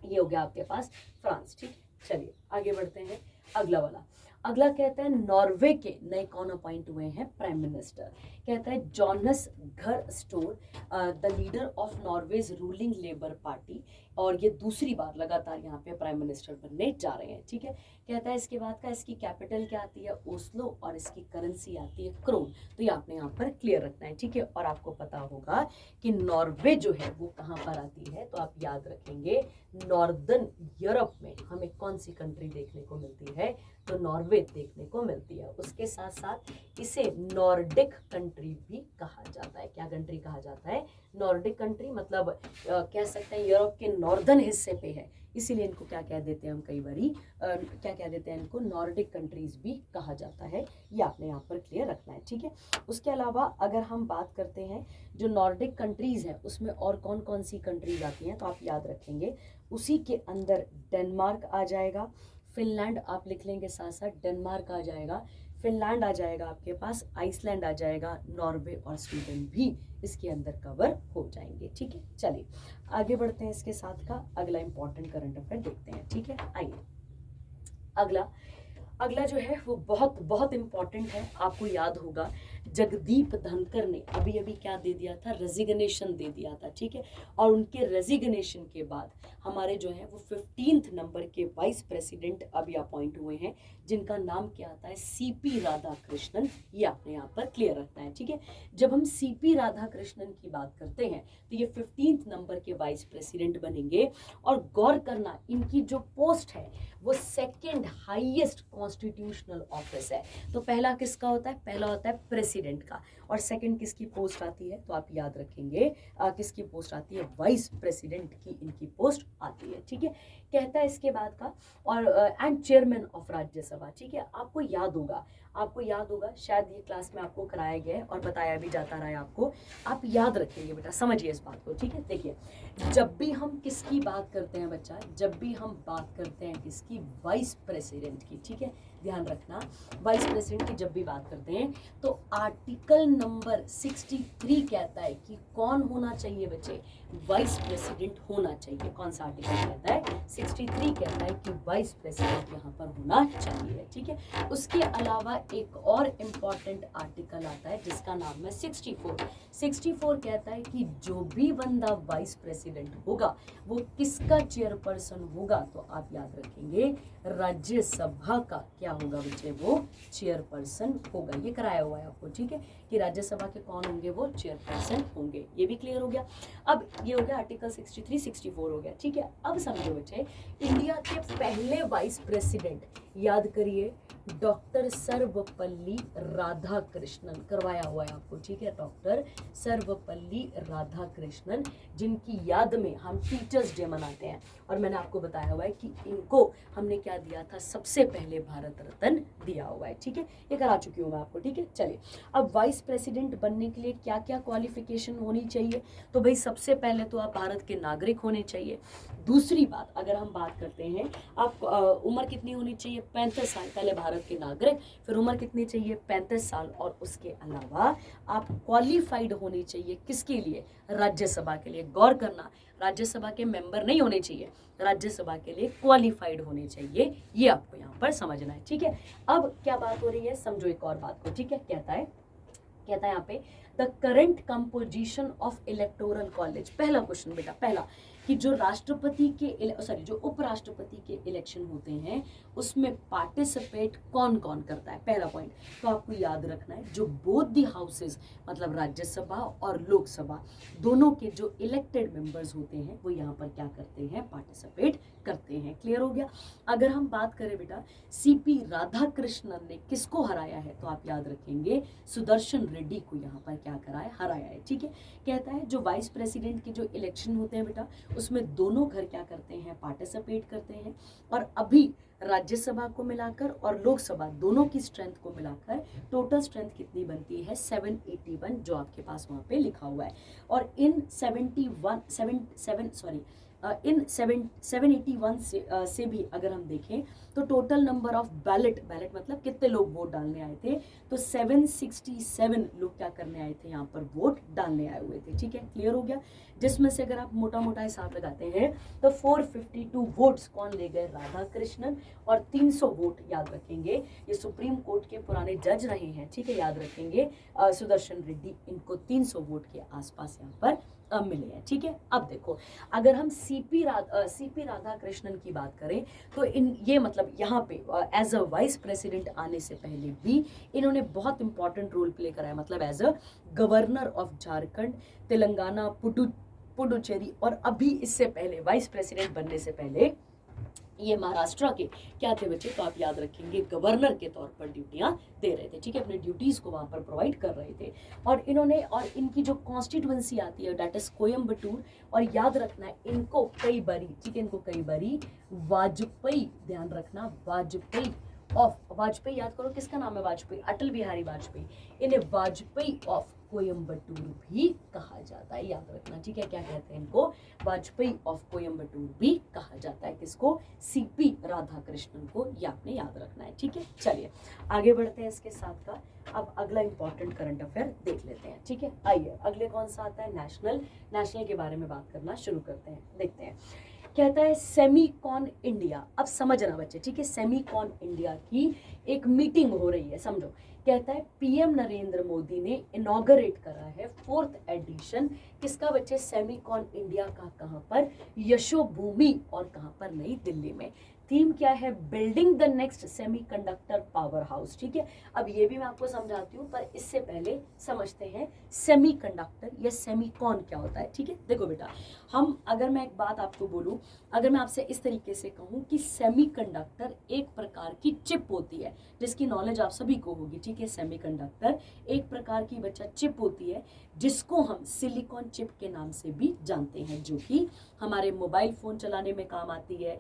Speaker 1: ये हो गया आपके पास फ्रांस, ठीक है। चलिए आगे बढ़ते हैं, अगला वाला, अगला कहता है नॉर्वे के नए कौन अपॉइंट हुए हैं प्राइम मिनिस्टर, कहता है जॉनस घर store, the leader of Norway's ruling labour party, और ये दूसरी बार लगातार यहाँ पे प्राइम मिनिस्टर बनने जा रहे हैं, ठीक है। कहता है इसके बाद का, इसकी कैपिटल क्या आती है, ओस्लो, और इसकी करेंसी आती है क्रोन, तो ये आपने यहाँ पर क्लियर रखना है, ठीक है। और आपको पता होगा कि नॉर्वे जो है वो कहाँ पर आती है, तो आप याद रखेंगे नॉर्दर्न यूरोप में हमें कौन सी कंट्री देखने को मिलती है, तो नॉर्वे देखने को मिलती है। उसके साथ साथ इसे नॉर्डिक कंट्री भी कहा जाता है, क्या कंट्री कहा जाता है, नॉर्डिक कंट्री, मतलब कह सकते हैं यूरोप के नॉर्दर्न हिस्से पे है, इसीलिए इनको क्या कह देते हैं हम कई बारी, क्या कह देते हैं इनको, नॉर्डिक कंट्रीज भी कहा जाता है, ये आपने यहाँ पर क्लियर रखना है, ठीक है। उसके अलावा अगर हम बात करते हैं जो नॉर्डिक कंट्रीज हैं उसमें और कौन कौन सी कंट्रीज आती हैं, तो आप याद रखेंगे उसी के अंदर डेनमार्क आ जाएगा, फिनलैंड आप लिख लेंगे साथ साथ, डेनमार्क आ जाएगा, फिनलैंड आ जाएगा आपके पास, आइसलैंड आ जाएगा, नॉर्वे और स्वीडन भी इसके अंदर कवर हो जाएंगे, ठीक है। चलिए आगे बढ़ते हैं, इसके साथ का अगला इंपॉर्टेंट करंट अफेयर देखते हैं, ठीक है। आइए अगला जो है वो बहुत बहुत इंपॉर्टेंट है, आपको याद होगा जगदीप धनखड़ ने अभी अभी क्या दे दिया था, रेजिग्नेशन दे दिया था, ठीक है। और उनके रेजिग्नेशन के बाद हमारे जो है वो 15th नंबर के वाइस प्रेसिडेंट अभी अपॉइंट हुए हैं, जिनका नाम क्या आता है, CP राधाकृष्णन, ये आपने यहाँ पर क्लियर रखना है, ठीक है। जब हम CP राधाकृष्णन की बात करते हैं तो ये 15th नंबर के वाइस प्रेसिडेंट बनेंगे, और गौर करना इनकी जो पोस्ट है वो सेकेंड हाईएस्ट कॉन्स्टिट्यूशनल ऑफिस है। तो पहला किसका होता है, पहला होता है प्रेसिडेंट का, और सेकंड किसकी पोस्ट आती है, तो आप याद रखेंगे किसकी पोस्ट आती है, वाइस प्रेसिडेंट की इनकी पोस्ट आती है, ठीक है। कहता है इसके बाद का, और एंड चेयरमैन ऑफ राज्यसभा, ठीक है। आपको याद होगा शायद ये क्लास में आपको कराया गया है और बताया भी जाता रहा है आपको, आप याद रखेंगे बेटा, समझिए इस बात को, ठीक है। देखिए जब भी हम किसकी बात करते हैं बच्चा, जब भी हम बात करते हैं किसकी, वाइस प्रेसिडेंट की, ठीक है, ध्यान रखना, वाइस प्रेसिडेंट की जब भी बात करते हैं तो आर्टिकल नंबर 63 कहता है कि कौन होना चाहिए बच्चे, वाइस प्रेसिडेंट होना चाहिए। कौन सा आर्टिकल कहता है, 63 कहता है कि वाइस प्रेसिडेंट यहाँ पर होना चाहिए, ठीक है। उसके अलावा एक और इम्पॉर्टेंट आर्टिकल आता है जिसका नाम है 64 कहता है कि जो भी बंदा वाइस प्रेसिडेंट होगा वो किसका चेयरपर्सन होगा, तो आप याद रखेंगे राज्यसभा का क्या होगा बच्चे, वो चेयरपर्सन होगा। ये कराया हुआ है आपको, ठीक है, कि राज्यसभा के कौन होंगे, वो चेयरपर्सन होंगे। ये भी क्लियर हो गया। अब ये हो गया आर्टिकल 63, 64 हो गया, ठीक है। अब समझो बच्चे, इंडिया के पहले वाइस प्रेसिडेंट याद करिए, डॉक्टर सर्वपल्ली राधाकृष्णन, करवाया हुआ है आपको, ठीक है, डॉक्टर सर्वपल्ली राधाकृष्णन, जिनकी याद में हम टीचर्स डे मनाते हैं। और मैंने आपको बताया हुआ है कि इनको हमने क्या दिया था, सबसे पहले भारत रत्न दिया हुआ है, ठीक है, ये करा चुकी हूँ मैं आपको, ठीक है। चलिए, अब वाइस प्रेसिडेंट बनने के लिए क्या क्या क्वालिफिकेशन होनी चाहिए, तो भाई सबसे पहले तो आप भारत के नागरिक होने चाहिए। दूसरी बात, अगर हम बात करते हैं, आप उम्र कितनी होनी चाहिए, 35 साल, पहले भारत के नागरिक, फिर उम्र कितनी चाहिए, 35 साल, और उसके अलावा आप क्वालिफाइड होनी चाहिए, किसके लिए, राज्यसभा के लिए। गौर करना, राज्यसभा के मेंबर नहीं होने चाहिए, राज्यसभा के लिए क्वालिफाइड होने चाहिए, ये आपको यहाँ पर समझना है, ठीक है। अब क्या बात हो रही है, समझो एक और बात को, ठीक है। कहता है यहाँ पे the current composition of electoral college. पहला क्वेश्चन बेटा, पहला, कि जो राष्ट्रपति के जो उपराष्ट्रपति के इलेक्शन होते हैं उसमें पार्टिसिपेट कौन कौन करता है, पहला पॉइंट। तो आपको याद रखना है, जो बोथ दी हाउसेस, मतलब राज्यसभा और लोकसभा, दोनों के जो इलेक्टेड मेंबर्स होते हैं वो यहाँ पर क्या करते हैं, पार्टिसिपेट करते हैं। क्लियर हो गया। अगर हम बात करें बेटा, सीपी राधाकृष्णन ने किसको हराया है, तो आप याद रखेंगे सुदर्शन रेड्डी को यहाँ पर क्या कराया, हराया है, ठीक है। कहता है जो वाइस प्रेसिडेंट के जो इलेक्शन होते हैं बेटा, उसमें दोनों घर क्या करते हैं, पार्टिसिपेट करते हैं। और अभी राज्यसभा को मिलाकर और लोकसभा दोनों की स्ट्रेंथ को मिलाकर टोटल स्ट्रेंथ कितनी बनती है, 781, जो आपके पास वहां पे लिखा हुआ है। और इन 781 से भी अगर हम देखें तो टोटल नंबर ऑफ बैलेट मतलब कितने लोग वोट डालने आए थे, तो 767 लोग क्या करने आए थे, यहाँ पर वोट डालने आए हुए थे, ठीक है। क्लियर हो गया। जिसमें से अगर आप मोटा मोटा हिसाब लगाते हैं तो 452 वोट्स कौन ले गए, राधाकृष्णन, और 300 वोट याद रखेंगे, ये सुप्रीम कोर्ट के पुराने जज रहे हैं, ठीक है, याद रखेंगे, सुदर्शन रेड्डी, इनको 300 वोट के आसपास यहाँ पर मिले हैं, ठीक है। अब देखो, अगर हम सीपी राधाकृष्णन की बात करें तो ये मतलब यहाँ पे एज अ वाइस प्रेसिडेंट आने से पहले भी इन्होंने बहुत इंपॉर्टेंट रोल प्ले करा है, मतलब as a governor of Jharkhand, Telangana, Puducherry, और अभी इससे पहले वाइस प्रेसिडेंट बनने से पहले ये महाराष्ट्र के क्या थे बच्चे, तो आप याद रखेंगे गवर्नर के तौर पर ड्यूटियां दे रहे थे, ठीक है, अपने ड्यूटीज को वहां पर प्रोवाइड कर रहे थे। और इन्होंने, और इनकी जो कॉन्स्टिट्यूएंसी आती है दैट इज कोयम्बटूर, और याद रखना है इनको कई बारी, ठीक है, इनको कई बारी वाजपेयी, ध्यान रखना, वाजपेयी याद करो, किसका नाम है वाजपेयी, अटल बिहारी वाजपेयी, इन्हें वाजपेयी ऑफ कोयम्बटूर भी कहा जाता है, याद रखना, ठीक है। क्या कहते हैं इनको, वाजपेयी ऑफ कोयम्बटूर भी कहा जाता है, किसको, सीपी राधाकृष्णन को, ये आपने याद रखना है, ठीक है। चलिए आगे बढ़ते हैं इसके साथ का। अब अगला इंपॉर्टेंट करंट अफेयर देख लेते हैं, ठीक है। आइए अगले कौन सा आता है, नेशनल के बारे में बात करना शुरू करते हैं, देखते हैं। कहता है सेमीकॉन इंडिया, अब समझना बच्चे, ठीक है, सेमीकॉन इंडिया की एक मीटिंग हो रही है, समझो। कहता है पीएम नरेंद्र मोदी ने इनॉग्रेट करा है 4th एडिशन, किसका बच्चे, सेमीकॉन इंडिया का, कहां पर, यशोभूमि, और कहां पर, नई दिल्ली में। थीम क्या है, building the next semiconductor power house, ठीक है। अब ये भी मैं आपको समझाती हूँ, पर इससे पहले समझते हैं सेमीकंडक्टर या सेमीकॉन क्या होता है, ठीक है। देखो बेटा, अगर मैं एक बात आपको बोलूं, अगर मैं आपसे इस तरीके से कहूं कि सेमीकंडक्टर एक प्रकार की चिप होती है, जिसकी नॉलेज आप सभी को होगी, ठीक है। सेमीकंडक्टर एक प्रकार की बच्चा चिप होती है, जिसको हम सिलिकॉन चिप के नाम से भी जानते हैं, जो कि हमारे मोबाइल फोन चलाने में काम आती है।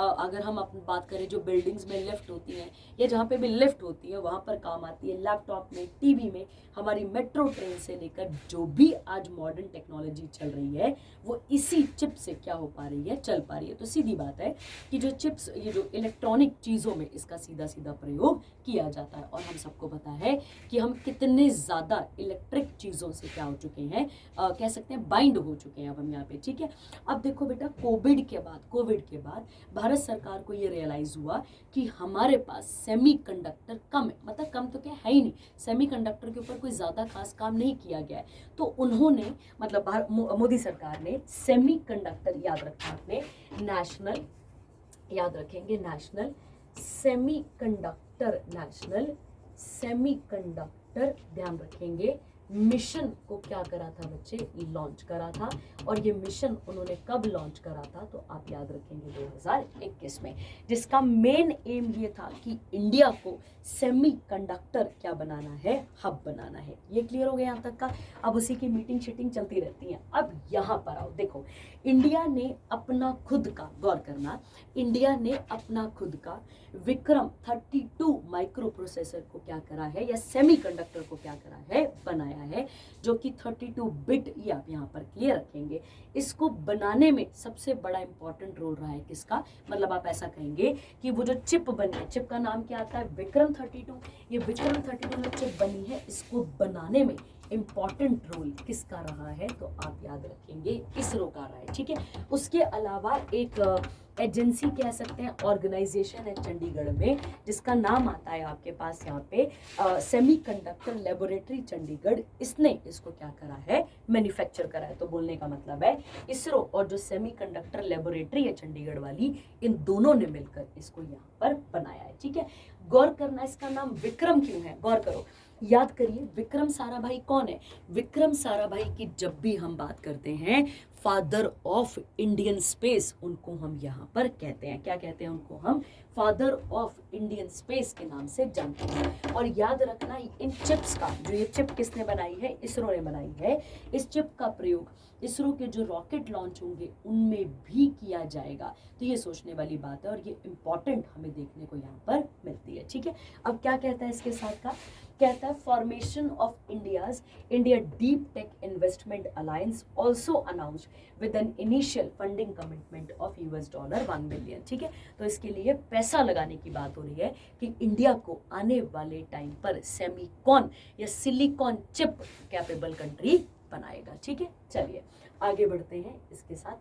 Speaker 1: अगर हम अपनी बात करें, जो बिल्डिंग्स में लिफ्ट होती हैं या जहाँ पे भी लिफ्ट होती है वहाँ पर काम आती है, लैपटॉप में, टीवी में, हमारी मेट्रो ट्रेन से लेकर जो भी आज मॉडर्न टेक्नोलॉजी चल रही है वो इसी चिप से क्या हो पा रही है, चल पा रही है। तो सीधी बात है कि जो चिप्स, ये जो इलेक्ट्रॉनिक चीज़ों में इसका सीधा सीधा प्रयोग किया जाता है। और हम सबको पता है कि हम कितने ज़्यादा इलेक्ट्रिक चीज़ों से क्या हो चुके हैं, कह सकते हैं बाइंड हो चुके हैं अब हम यहाँ पे, ठीक है। अब देखो बेटा, कोविड के बाद भारत सरकार को ये रियलाइज हुआ कि हमारे पास सेमीकंडक्टर कम है, मतलब कम तो क्या है ही नहीं, सेमीकंडक्टर के ऊपर कोई ज़्यादा खास काम नहीं किया गया है। तो उन्होंने, मतलब मोदी सरकार ने सेमीकंडक्टर, याद रखना आपने, नेशनल, याद रखेंगे, नेशनल सेमीकंडक्टर नेशनल सेमीकंडक्टर, ध्यान रखेंगे, मिशन को क्या करा था बच्चे, लॉन्च करा था। और ये मिशन उन्होंने कब लॉन्च करा था, तो आप याद रखेंगे 2021 में, जिसका मेन एम ये था कि इंडिया को सेमीकंडक्टर क्या बनाना है, हब बनाना है। ये क्लियर हो गया यहाँ तक का। अब उसी की मीटिंग शीटिंग चलती रहती है। अब यहाँ पर आओ, देखो इंडिया ने अपना खुद का, गौर करना, इंडिया ने अपना खुद का विक्रम 32 माइक्रो प्रोसेसर को क्या करा है, या सेमीकंडक्टर को क्या करा है, बनाया है, जो कि 32 बिट, ये आप यहाँ पर क्लियर रखेंगे। इसको बनाने में सबसे बड़ा इंपॉर्टेंट रोल रहा है किसका, मतलब आप ऐसा कहेंगे कि वो जो चिप बनी है, चिप का नाम क्या आता है, विक्रम 32। ये विक्रम 32 जो चिप बनी है, इसको बनाने में इंपॉर्टेंट रोल किसका रहा है, तो आप याद रखेंगे इसरो का रहा है। ठीक है, उसके अलावा एक एजेंसी कह सकते हैं, ऑर्गेनाइजेशन है चंडीगढ़ में, जिसका नाम आता है आपके पास यहाँ पे सेमीकंडक्टर लेबोरेटरी चंडीगढ़। इसने इसको क्या करा है, मैन्युफैक्चर करा है। तो बोलने का मतलब है इसरो और जो सेमीकंडक्टर लेबोरेटरी है चंडीगढ़ वाली, इन दोनों ने मिलकर इसको यहाँ पर बनाया है। ठीक है, गौर करना, इसका नाम विक्रम क्यों है, गौर करो, याद करिए विक्रम साराभाई कौन है। विक्रम साराभाई की जब भी हम बात करते हैं, फादर ऑफ इंडियन स्पेस, उनको हम यहाँ पर कहते हैं, क्या कहते हैं उनको हम, फादर ऑफ इंडियन स्पेस के नाम से जानते हैं। और याद रखना, इन चिप्स का, जो ये चिप किसने बनाई है, इसरो ने बनाई है, इस चिप का प्रयोग इसरो के जो रॉकेट लॉन्च होंगे उनमें भी किया जाएगा। तो ये सोचने वाली बात है और ये इंपॉर्टेंट हमें देखने को यहाँ पर मिलती है। ठीक है, अब क्या कहता है इसके साथ का, कहता है formation of India deep tech investment alliance also announced with an initial funding commitment of $1 billion. ठीक है, तो इसके लिए पैसा लगाने की बात हो रही है कि इंडिया को आने वाले टाइम पर सेमीकॉन या सिलिकॉन चिप कैपेबल कंट्री बनाएगा। ठीक है, चलिए आगे बढ़ते हैं इसके साथ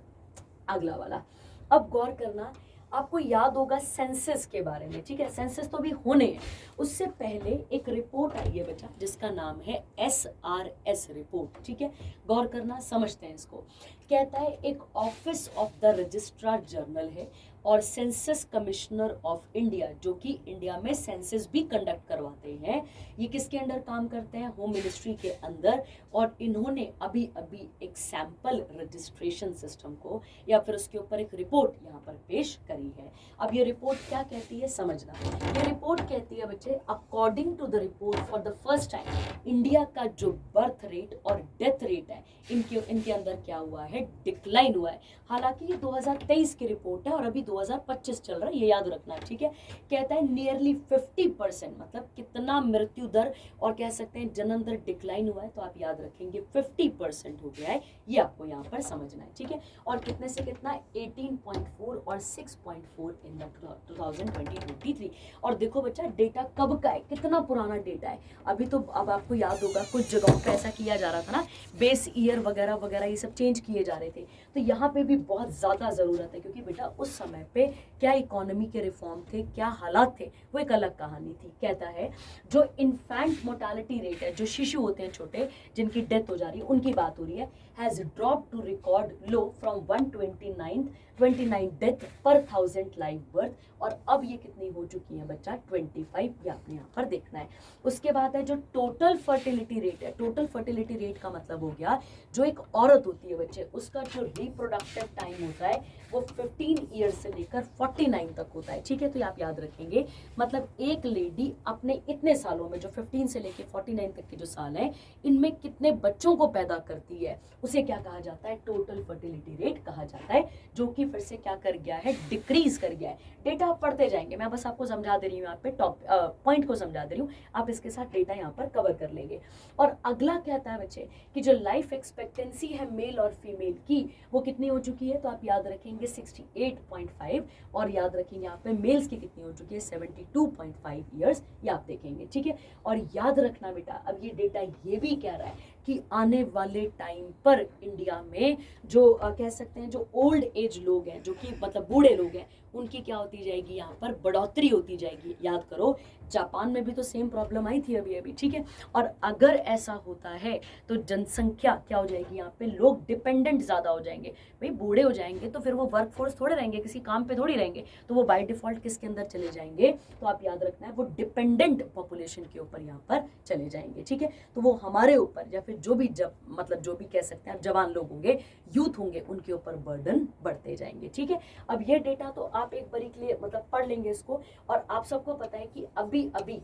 Speaker 1: अगला वाला। अब गौर करना, आपको याद होगा सेंसस के बारे में। ठीक है, सेंसस तो भी होने हैं, उससे पहले एक रिपोर्ट आई है बच्चा, जिसका नाम है SRS रिपोर्ट। ठीक है, गौर करना, समझते हैं इसको। कहता है एक office of the registrar general है और सेंसस कमिश्नर ऑफ इंडिया, जो कि इंडिया में सेंसस भी कंडक्ट करवाते हैं। ये किसके अंडर काम करते हैं, होम मिनिस्ट्री के अंदर। और इन्होंने अभी अभी एक सैंपल रजिस्ट्रेशन सिस्टम को, या फिर उसके ऊपर एक रिपोर्ट यहाँ पर पेश करी है। अब ये रिपोर्ट क्या कहती है, समझना। ये रिपोर्ट कहती है बच्चे, according to the report for the first time India का जो बर्थ रेट और डेथ रेट है, इनके अंदर क्या हुआ है, डिक्लाइन हुआ है। हालांकि ये 2023 की रिपोर्ट है और अभी 2025 चल रहा है, ये याद रखना। ठीक है, कहता है नियरली 50%, मतलब कितना मृत्यु दर और कह सकते हैं जन्म दर डिक्लाइन हुआ है, तो आप याद रखेंगे 50% हो गया है, ये आपको यहाँ पर समझना है। ठीक है, और कितने से कितना, 18.4 और 6.4 इन 2023। और देखो बच्चा, डेटा कब का है, कितना पुराना डेटा है। अभी तो, अब आपको याद होगा कुछ जगहों पे ऐसा किया जा रहा था ना, बेस ईयर वगैरह वगैरह ये सब चेंज किए जा रहे थे। तो यहाँ पे भी बहुत ज़्यादा ज़रूरत है, क्योंकि बेटा उस समय पे क्या इकोनॉमी के रिफॉर्म थे, क्या हालात थे, वो एक अलग कहानी थी। कहता है जो इन्फेंट मोर्टालिटी रेट है, जो शिशु होते हैं छोटे जिनकी डेथ हो जा रही है, उनकी बात हो रही है, has drop to record low from 129 death per 1000 live birth, और अब ये कितनी हो चुकी है बच्चा, 25, ये आपने यहाँ पर देखना है। उसके बाद है जो टोटल फर्टिलिटी रेट है। टोटल फर्टिलिटी रेट का मतलब हो गया, जो एक औरत होती है बच्चे, उसका जो रिप्रोडक्टिव टाइम होता है वो 15 ईयर से लेकर 49 तक होता है। ठीक है, तो आप याद रखेंगे, मतलब एक लेडी अपने इतने सालों में, जो 15 से लेकर 49 तक के जो साल हैं, इनमें कितने बच्चों को पैदा करती है, उसे क्या कहा जाता है, टोटल फर्टिलिटी रेट कहा जाता है, जो कि फिर से क्या कर गया है, डिक्रीज कर गया है। डेटा आप पढ़ते जाएंगे, मैं बस आपको समझा दे रही हूँ, यहाँ पे टॉप पॉइंट को समझा दे रही हूँ, आप इसके साथ डेटा यहाँ पर कवर कर लेंगे। और अगला कहता है बच्चे कि जो लाइफ एक्सपेक्टेंसी है मेल और फीमेल की, वो कितनी हो चुकी है, तो आप याद रखेंगे 68.5, और याद रखेंगे यहाँ पे मेल्स की कितनी हो चुकी है, 72.5 ईयर्स, ये आप देखेंगे। ठीक है, और याद रखना बेटा, अब ये डेटा ये भी कह रहा है कि आने वाले टाइम पर इंडिया में जो कह सकते हैं जो ओल्ड एज लोग हैं, जो कि मतलब बूढ़े लोग हैं, उनकी क्या होती जाएगी, यहाँ पर बढ़ोतरी होती जाएगी। याद करो जापान में भी तो सेम प्रॉब्लम आई थी अभी अभी, ठीक है। और अगर ऐसा होता है तो जनसंख्या क्या हो जाएगी, यहाँ पे लोग डिपेंडेंट ज़्यादा हो जाएंगे। भाई बूढ़े हो जाएंगे तो फिर वो वर्क फोर्स थोड़े रहेंगे, किसी काम पे थोड़ी रहेंगे, तो वो बाय डिफॉल्ट किसके अंदर चले जाएंगे, तो आप याद रखना है वो डिपेंडेंट पॉपुलेशन के ऊपर यहाँ पर चले जाएंगे, ठीक है। तो वो हमारे ऊपर या फिर जो भी जब मतलब जो भी कह सकते हैं जवान लोग होंगे, यूथ होंगे, उनके ऊपर बर्डन बढ़ते जाएंगे, ठीक है। अब ये डेटा तो आप एक बारी के लिए मतलब पढ़ लेंगे इसको। और आप सबको पता है कि अभी अभी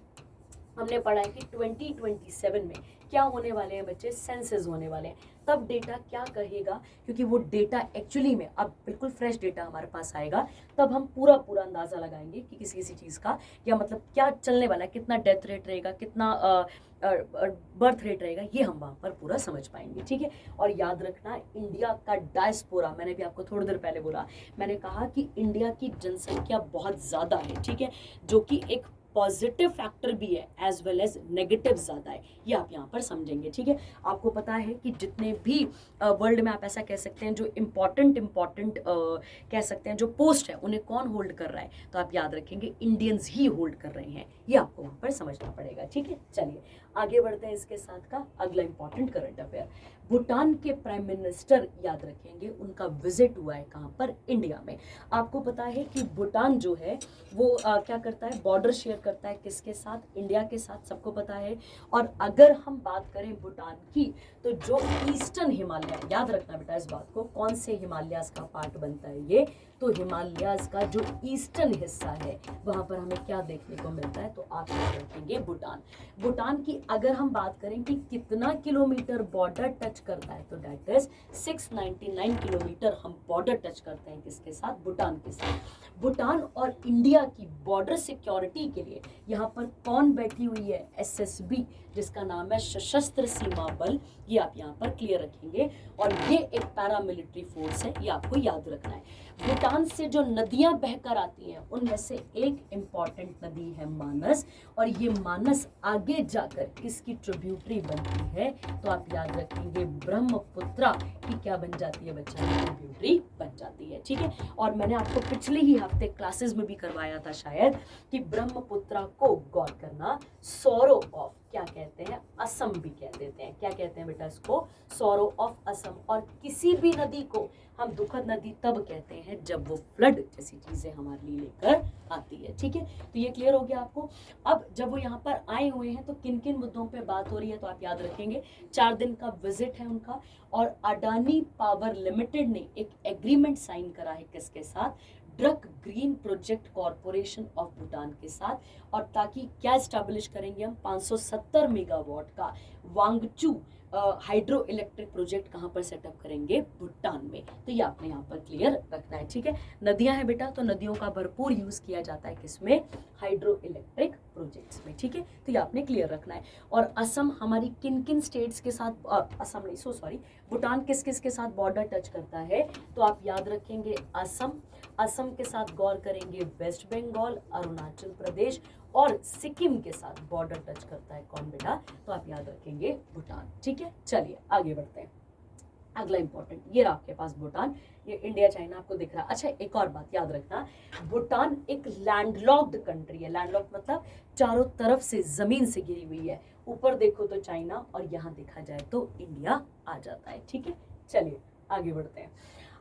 Speaker 1: हमने पढ़ा है कि 2027 में क्या होने वाले हैं बच्चे, सेंसस होने वाले हैं। तब डेटा क्या कहेगा, क्योंकि वो डेटा एक्चुअली में अब बिल्कुल फ्रेश डेटा हमारे पास आएगा, तब हम पूरा पूरा अंदाजा लगाएंगे कि किसी किसी चीज़ का या मतलब क्या चलने वाला है, कितना डेथ रेट रहेगा, कितना बर्थ रेट रहेगा, ये हम वहाँ पर पूरा समझ पाएंगे, ठीक है। और याद रखना इंडिया का डायस्पोरा, मैंने भी आपको थोड़ी देर पहले बोला, मैंने कहा कि इंडिया की जनसंख्या बहुत ज़्यादा है, ठीक है, जो कि एक पॉजिटिव फैक्टर भी है एज वेल एज नेगेटिव ज़्यादा है, ये आप यहाँ पर समझेंगे, ठीक है। आपको पता है कि जितने भी वर्ल्ड में आप ऐसा कह सकते हैं जो इम्पॉर्टेंट कह सकते हैं जो पोस्ट है, उन्हें कौन होल्ड कर रहा है, तो आप याद रखेंगे इंडियंस ही होल्ड कर रहे हैं, ये आपको वहाँ पर समझना पड़ेगा, ठीक है। चलिए आगे बढ़ते हैं इसके साथ का अगला इंपॉर्टेंट करंट अफेयर। भूटान के प्राइम मिनिस्टर याद रखेंगे उनका विजिट हुआ है कहाँ पर, इंडिया में। आपको पता है कि भूटान जो है वो क्या करता है, बॉर्डर शेयर करता है किसके साथ, इंडिया के साथ, सबको पता है। और अगर हम बात करें भूटान की, तो जो ईस्टर्न हिमालय, याद रखना बेटा इस बात को, कौन से हिमालयाज का पार्ट बनता है ये, तो हिमालयाज का जो ईस्टर्न हिस्सा है वहां पर हमें क्या देखने को मिलता है, तो आप याद रखेंगे भूटान। भूटान की अगर हम बात करें कि कितना किलोमीटर बॉर्डर टच करता है, तो दैट इज 699 किलोमीटर हम बॉर्डर टच करते हैं किसके साथ, भूटान के साथ। भूटान और इंडिया की बॉर्डर सिक्योरिटी के लिए यहाँ पर कौन बैठी हुई है, एसएसबी, जिसका नाम है सशस्त्र सीमा बल, ये आप यहाँ पर क्लियर रखेंगे। और ये एक पैरामिलिट्री फोर्स है, ये आपको याद रखना है। भूटान से जो नदियां बहकर आती हैं उनमें से एक इंपॉर्टेंट नदी है मानस, और ये मानस आगे जाकर किसकी ट्रिब्यूटरी बनती है, तो आप याद रखेंगे ब्रह्मपुत्रा की क्या बन जाती है बच्चा, ट्रिब्यूटरी बन जाती है, ठीक है। और मैंने आपको पिछले ही हफ्ते क्लासेस में भी करवाया था शायद कि ब्रह्मपुत्रा को गौर करना, सौरो ऑफ क्या कहते हैं, असम भी कह देते हैं, क्या कहते हैं बेटा इसको, सौरो ऑफ असम। और किसी भी नदी को हम दुखद नदी तब कहते हैं जब वो फ्लड जैसी चीजें हमारे लिए लेकर आती है, ठीक है। तो ये क्लियर हो गया आपको। अब जब वो यहाँ पर आए हुए हैं तो किन किन मुद्दों पे बात हो रही है, तो आप याद रखेंगे 4 दिन का विजिट है उनका। और अडानी पावर लिमिटेड ने एक एग्रीमेंट साइन करा है किसके साथ, drug green project corporation of Bhutan के साथ। और ताकि क्या स्टैब्लिश करेंगे हम, 570 मेगावाट का वांगचू हाइड्रो इलेक्ट्रिक प्रोजेक्ट कहाँ पर सेटअप करेंगे, भूटान में। तो ये आपने यहाँ पर क्लियर रखना है, ठीक है। नदियां हैं बेटा, तो नदियों का भरपूर यूज किया जाता है किसमें, हाइड्रो इलेक्ट्रिक प्रोजेक्ट्स में, ठीक है। तो ये आपने क्लियर रखना है। और असम हमारी किन किन स्टेट्स के साथ, असम नहीं सॉरी, भूटान किस किस के साथ बॉर्डर टच करता है, तो आप याद रखेंगे असम के साथ गौर करेंगे वेस्ट बंगाल, अरुणाचल प्रदेश, और सिक्किम के साथ बॉर्डर टच करता है कौन बेटा, तो आप याद रखेंगे भूटान, ठीक है। चलिए आगे बढ़ते हैं। अगला इंपॉर्टेंट, ये रहा आपके पास भूटान, ये इंडिया चाइना आपको दिख रहा है। अच्छा एक और बात याद रखना, भूटान एक लैंडलॉक्ड कंट्री है। लैंडलॉक्ड मतलब चारों तरफ से जमीन से घिरी हुई है, ऊपर देखो तो चाइना और यहाँ देखा जाए तो इंडिया आ जाता है, ठीक है। चलिए आगे बढ़ते हैं।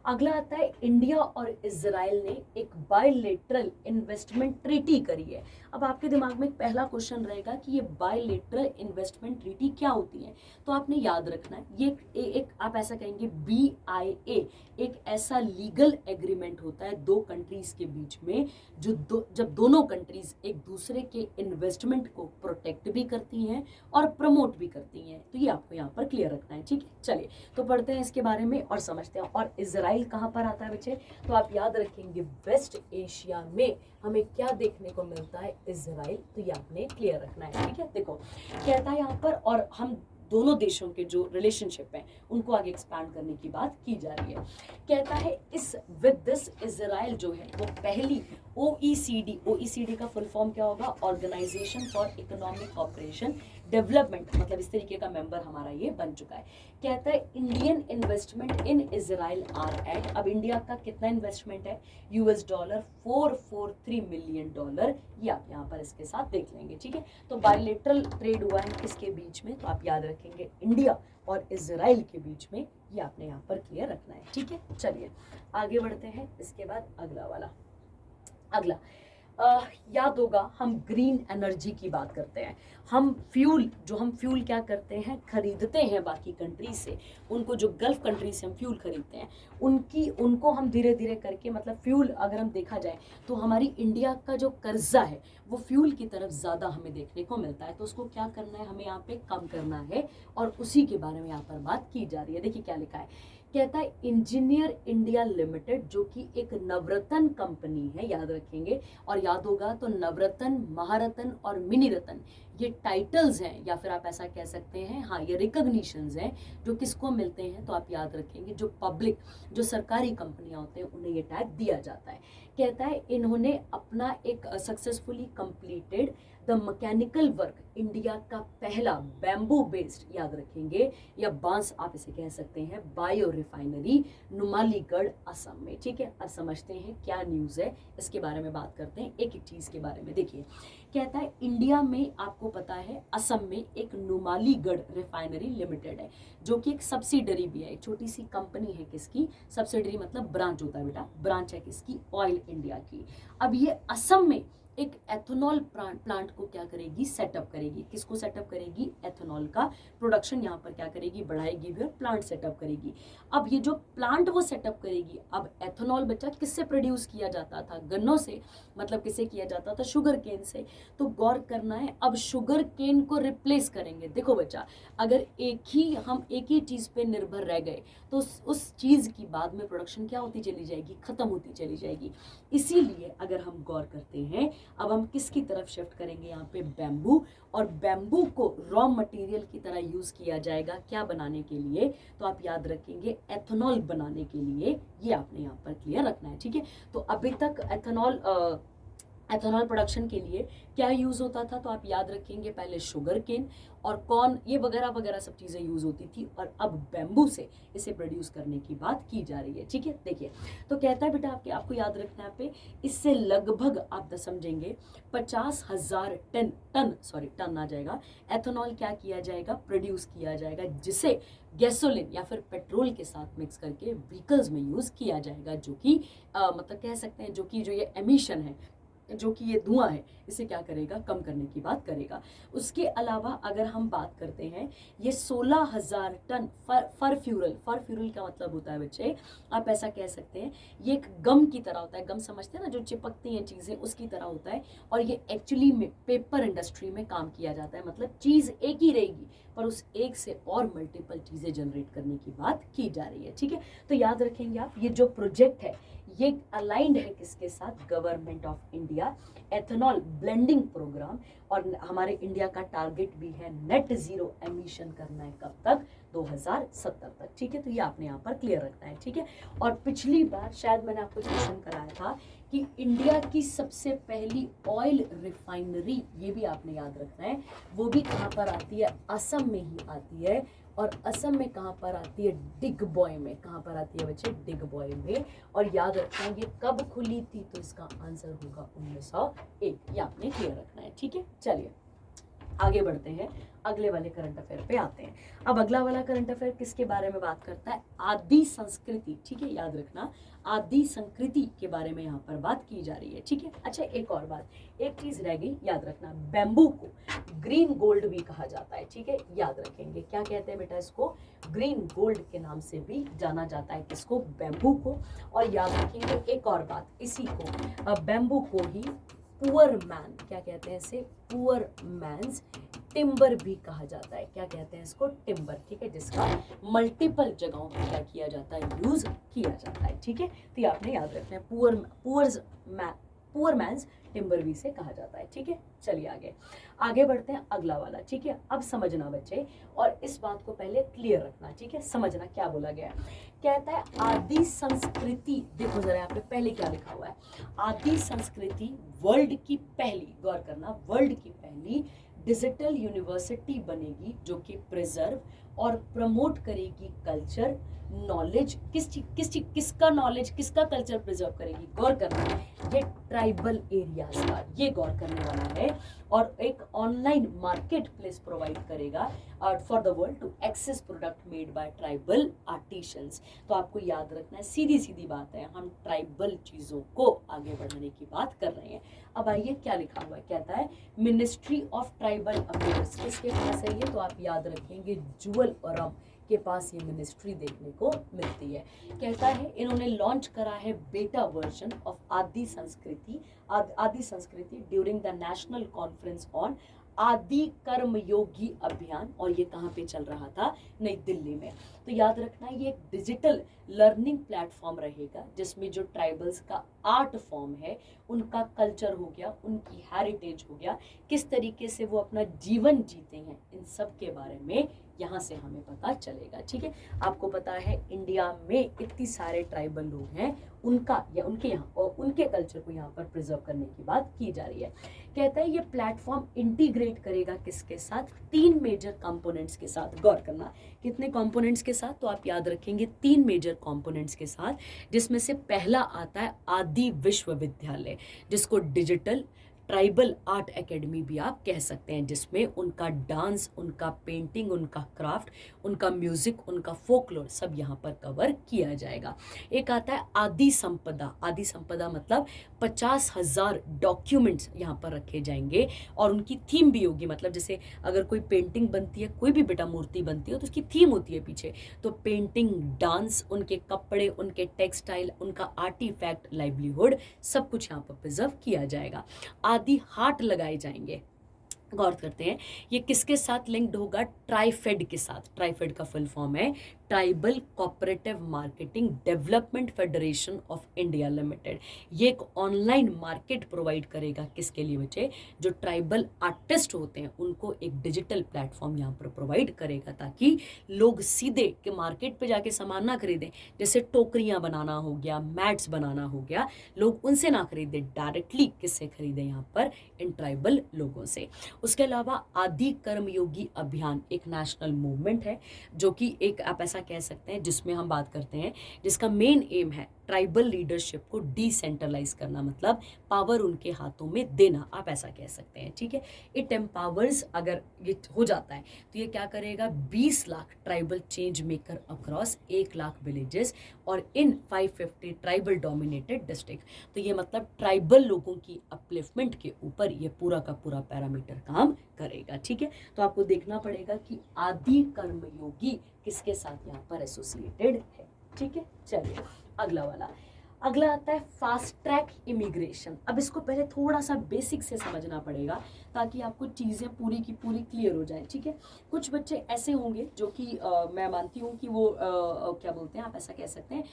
Speaker 1: अगला आता है, इंडिया और इजराइल ने एक बायलेटरल इन्वेस्टमेंट ट्रीटी करी है। अब आपके दिमाग में एक पहला क्वेश्चन रहेगा कि ये बायलेटरल इन्वेस्टमेंट ट्रीटी क्या होती है, तो आपने याद रखना है ये एक आप ऐसा कहेंगे BIA, एक ऐसा लीगल एग्रीमेंट होता है दो कंट्रीज के बीच में, जो जब दोनों कंट्रीज एक दूसरे के इन्वेस्टमेंट को प्रोटेक्ट भी करती हैं और प्रमोट भी करती हैं। तो ये आपको यहाँ पर क्लियर रखना है, ठीक है। चलिए तो पढ़ते हैं इसके बारे में और समझते हैं। और इजराइल कहाँ पर आता है बच्चे, तो आप याद रखेंगे वेस्ट एशिया में हमें क्या देखने को मिलता है, इजराइल। तो ये आपने क्लियर रखना है, ठीक है। देखो कहता है यहाँ पर, और हम दोनों देशों के जो रिलेशनशिप है उनको आगे एक्सपैंड करने की बात की जा रही है। कहता है इस विद दिस इजराइल जो है वो पहली OECD का फुल फॉर्म क्या होगा? Organisation for economic cooperation development, मतलब इस तरीके का मेंबर हमारा ये बन चुका है। कहता है Indian investment in Israel are at, अब इंडिया का कितना इन्वेस्टमेंट है? $443 मिलियन, ये आप यहाँ पर इसके साथ देख लेंगे, ठीक है। तो बायलेटरल ट्रेड हुआ है किसके बीच में? तो आप याद रखेंगे इंडिया और इजराइल के बीच में, ये आपने यहाँ पर क्लियर रखना है, ठीक है। चलिए आगे बढ़ते हैं। इसके बाद अगला याद होगा हम ग्रीन एनर्जी की बात करते हैं। हम फ्यूल क्या करते हैं? खरीदते हैं बाकी कंट्री से, उनको जो गल्फ कंट्री से हम फ्यूल खरीदते हैं उनको हम धीरे धीरे करके, मतलब फ्यूल अगर हम देखा जाए तो हमारी इंडिया का जो कर्जा है वो फ्यूल की तरफ ज़्यादा हमें देखने को मिलता है। तो उसको क्या करना है? हमें यहाँ पे कम करना है, और उसी के बारे में यहाँ पर बात की जा रही है। देखिए क्या लिखा है, कहता है इंजीनियर इंडिया लिमिटेड, जो कि एक नवरत्न कंपनी है, याद रखेंगे। और याद होगा तो नवरत्न, महारत्न और मिनी रत्न ये टाइटल्स हैं, या फिर आप ऐसा कह सकते हैं, हाँ ये रिकॉग्निशंस हैं जो किसको मिलते हैं? तो आप याद रखेंगे जो सरकारी कंपनियां होते हैं उन्हें ये टैग दिया जाता है। कहता है इन्होंने अपना एक successfully completed the mechanical work, India का पहला बैम्बू बेस्ड, याद रखेंगे, या बांस आप इसे कह सकते हैं, बायो रिफाइनरी नुमालीगढ़ असम में, ठीक है। अब समझते हैं क्या न्यूज़ है, इसके बारे में बात करते हैं एक एक चीज़ के बारे में। देखिए कहता है इंडिया में, आपको पता है असम में एक नुमालीगढ़ रिफाइनरी लिमिटेड है, जो कि एक सब्सिडरी भी है, एक छोटी सी कंपनी है। किसकी? सब्सिडरी मतलब ब्रांच होता है बेटा, ब्रांच है किसकी? ऑयल इंडिया की। अब ये असम में एक एथेनॉल प्लांट को क्या करेगी? सेटअप करेगी। किसको सेटअप करेगी? एथेनॉल का प्रोडक्शन यहाँ पर क्या करेगी? बढ़ाएगी भी, और प्लांट सेटअप करेगी। अब ये जो प्लांट वो सेटअप करेगी, अब एथेनॉल बच्चा किससे प्रोड्यूस किया जाता था? गन्नों से, मतलब किससे किया जाता था? शुगर केन से। तो गौर करना है, अब शुगर केन को रिप्लेस करेंगे। देखो बच्चा, अगर हम एक ही चीज़ पे निर्भर रह गए तो उस चीज़ की बाद में प्रोडक्शन क्या होती चली जाएगी? खत्म होती चली जाएगी। इसीलिए अगर हम गौर करते हैं, अब हम किसकी तरफ शिफ्ट करेंगे? यहाँ पे बैम्बू, और बैम्बू को रॉ मटेरियल की तरह यूज़ किया जाएगा। क्या बनाने के लिए? तो आप याद रखेंगे एथेनॉल बनाने के लिए, ये आपने यहाँ पर क्लियर रखना है, ठीक है। तो अभी तक एथेनॉल प्रोडक्शन के लिए क्या यूज़ होता था? तो आप याद रखेंगे पहले शुगर केन और कॉर्न, ये वगैरह वगैरह सब चीज़ें यूज़ होती थी, और अब बैम्बू से इसे प्रोड्यूस करने की बात की जा रही है, ठीक है। देखिए तो कहता है बेटा आपको याद रखना है पे, इससे लगभग आप समझेंगे 50,000 टन आ जाएगा एथेनॉल, क्या किया जाएगा? प्रोड्यूस किया जाएगा, जिसे गैसोलिन या फिर पेट्रोल के साथ मिक्स करके व्हीकल्स में यूज़ किया जाएगा, जो कि मतलब कह सकते हैं जो ये एमिशन है, जो कि ये धुआं है, इसे क्या करेगा? कम करने की बात करेगा। उसके अलावा अगर हम बात करते हैं, ये 16,000 टन फर फ्यूरल का मतलब होता है बच्चे, आप ऐसा कह सकते हैं, ये एक गम की तरह होता है। गम समझते हैं ना, जो चिपकती हैं चीज़ें, उसकी तरह होता है। और ये एक्चुअली में पेपर इंडस्ट्री में काम किया जाता है, मतलब चीज़ एक ही रहेगी पर उस एक से और मल्टीपल चीज़ें जनरेट करने की बात की जा रही है, ठीक है। तो याद रखेंगे आप, ये जो प्रोजेक्ट है ये अलाइंड है किसके साथ? Government of India ethanol blending programme, और हमारे इंडिया का टारगेट भी है नेट जीरो एमिशन करना है, कब तक? 2070 तक, ठीक है। तो ये आपने यहाँ पर क्लियर रखना है, ठीक है। और पिछली बार शायद मैंने आपको क्वेश्चन कराया था कि इंडिया की सबसे पहली ऑयल रिफाइनरी, ये भी आपने याद रखना है, वो भी कहाँ पर आती है? असम में ही आती है। और असम में कहाँ पर आती है? डिगबॉय में। कहाँ पर आती है बच्चे? डिगबॉय में। और याद रखेंगे कब खुली थी? तो इसका आंसर होगा 1901, ये आपने क्लियर रखना है, ठीक है। चलिए आगे बढ़ते हैं, अगले वाले करंट अफेयर पे आते हैं। अब अगला वाला करंट अफेयर किसके बारे में बात करता है? आदि संस्कृति, ठीक है, याद रखना आदि संस्कृति के बारे में यहाँ पर बात की जा रही है, ठीक है। अच्छा एक और बात, एक चीज रह गई, याद रखना, बैम्बू को ग्रीन गोल्ड भी कहा जाता है, ठीक है, याद रखेंगे। क्या कहते हैं बेटा? इसको ग्रीन गोल्ड के नाम से भी जाना जाता है, किसको? बैम्बू को। और याद रखेंगे एक और बात, इसी को बैम्बू को ही पुअर मैन, क्या कहते हैं इसे? पुअर मैन्स टिम्बर भी कहा जाता है। क्या कहते हैं इसको? टिम्बर, ठीक है, जिसका मल्टीपल जगहों पर क्या किया जाता है? यूज किया जाता है, ठीक है। तो ये आपने याद रखना है, पुअर मैन्स टिम्बरवी से कहा जाता है। ठीक है, चलिए आगे आगे बढ़ते हैं, अगला वाला। ठीक है, अब समझना बच्चे, और इस बात को पहले क्लियर रखना। ठीक है, समझना क्या बोला गया है। कहता है आदि संस्कृति, देखो जरा यहाँ पे पहले क्या लिखा हुआ है, आदि संस्कृति वर्ल्ड की पहली, गौर करना, वर्ल्ड की पहली डिजिटल यूनिवर्सिटी बनेगी जो कि प्रिजर्व और प्रमोट करेगी कल्चर, नॉलेज, किसका नॉलेज, किसका कल्चर प्रिजर्व करेगी, गौर करना, ये ट्राइबल एरियाज का, ये गौर करने वाला है, और एक ऑनलाइन मार्केट प्लेस प्रोवाइड करेगा for the world to access product made by tribal artisans. तो आपको याद रखना है, सीधी सीधी बात है, हम ट्राइबल चीज़ों को आगे बढ़ाने की बात कर रहे हैं। अब आइए क्या लिखा हुआ है, कहता है मिनिस्ट्री ऑफ ट्राइबल अफेयर्स, किसके पास है ये, तो आप याद रखेंगे जुअल ओराम के पास ये मिनिस्ट्री देखने को मिलती है। कहता है इन्होंने लॉन्च करा है बेटा वर्जन ऑफ आदि संस्कृति during the national conference on आदि कर्म योगी अभियान, और ये कहाँ पे चल रहा था, नई दिल्ली में। तो याद रखना ये एक डिजिटल लर्निंग प्लेटफॉर्म रहेगा जिसमें जो ट्राइबल्स का आर्ट फॉर्म है, उनका कल्चर हो गया, उनकी हेरिटेज हो गया, किस तरीके से वो अपना जीवन जीते हैं, इन सब के बारे में यहाँ से हमें पता चलेगा। ठीक है, आपको पता है इंडिया में इतनी सारे ट्राइबल लोग हैं, उनका या उनके यहाँ और उनके कल्चर को यहाँ पर प्रिजर्व करने की बात की जा रही है। कहता है ये प्लेटफॉर्म इंटीग्रेट करेगा किसके साथ, 3 मेजर कंपोनेंट्स के साथ, गौर करना कितने कंपोनेंट्स के साथ, तो आप याद रखेंगे 3 मेजर कंपोनेंट्स के साथ, जिसमें से पहला आता है आदि विश्वविद्यालय, जिसको डिजिटल ट्राइबल आर्ट एकेडमी भी आप कह सकते हैं, जिसमें उनका डांस, उनका पेंटिंग, उनका क्राफ्ट, उनका म्यूजिक, उनका फोकलोर सब यहाँ पर कवर किया जाएगा। एक आता है आदि संपदा मतलब 50,000 डॉक्यूमेंट्स यहाँ पर रखे जाएंगे, और उनकी थीम भी होगी, मतलब जैसे अगर कोई पेंटिंग बनती है, कोई भी बेटा मूर्ति बनती है, तो उसकी थीम होती है पीछे, तो पेंटिंग, डांस, उनके कपड़े, उनके टेक्सटाइल, उनका आर्टिफैक्ट, लाइवलीहुड, सब कुछ यहाँ पर प्रिजर्व किया जाएगा। आदि हाट लगाए जाएंगे, गौर करते हैं ये किसके साथ लिंक्ड होगा, ट्राइफेड के साथ। ट्राइफेड का फुल फॉर्म है tribal cooperative marketing development federation of India limited. ये एक ऑनलाइन मार्केट प्रोवाइड करेगा किसके लिए बच्चे, जो ट्राइबल आर्टिस्ट होते हैं उनको एक डिजिटल प्लेटफॉर्म यहाँ पर प्रोवाइड करेगा, ताकि लोग सीधे के मार्केट पे जाके सामान ना खरीदें, जैसे टोकरियाँ बनाना हो गया, मैट्स बनाना हो गया, लोग उनसे ना खरीदे, डायरेक्टली किससे खरीदें, यहाँ पर इन ट्राइबल लोगों से। उसके अलावा आदि कर्मयोगी अभियान एक नेशनल मूवमेंट है, जो कि एक आप ऐसा कह सकते हैं जिसमें हम बात करते हैं, जिसका मेन एम है ट्राइबल लीडरशिप को डिसेंट्रलाइज करना, मतलब पावर उनके हाथों में देना, आप ऐसा कह सकते हैं। ठीक है, इट एम्पावर्स, अगर ये हो जाता है तो ये क्या करेगा, 20 lakh tribal change maker across 1 lakh villages और इन 550 ट्राइबल डोमिनेटेड डिस्ट्रिक्ट। तो ये मतलब ट्राइबल लोगों की अपलिफ्टमेंट के ऊपर ये पूरा का पूरा पैरामीटर काम करेगा। ठीक है, तो आपको देखना पड़ेगा कि आदि कर्मयोगी किसके साथ यहाँ पर एसोसिएटेड है। ठीक है, चलिए अगला वाला, अगला आता है फास्ट ट्रैक इमिग्रेशन। अब इसको पहले थोड़ा सा बेसिक से समझना पड़ेगा ताकि आपको चीज़ें पूरी की पूरी क्लियर हो जाए। ठीक है, कुछ बच्चे ऐसे होंगे जो कि मैं मानती हूँ कि वो क्या बोलते हैं, आप ऐसा कह सकते हैं,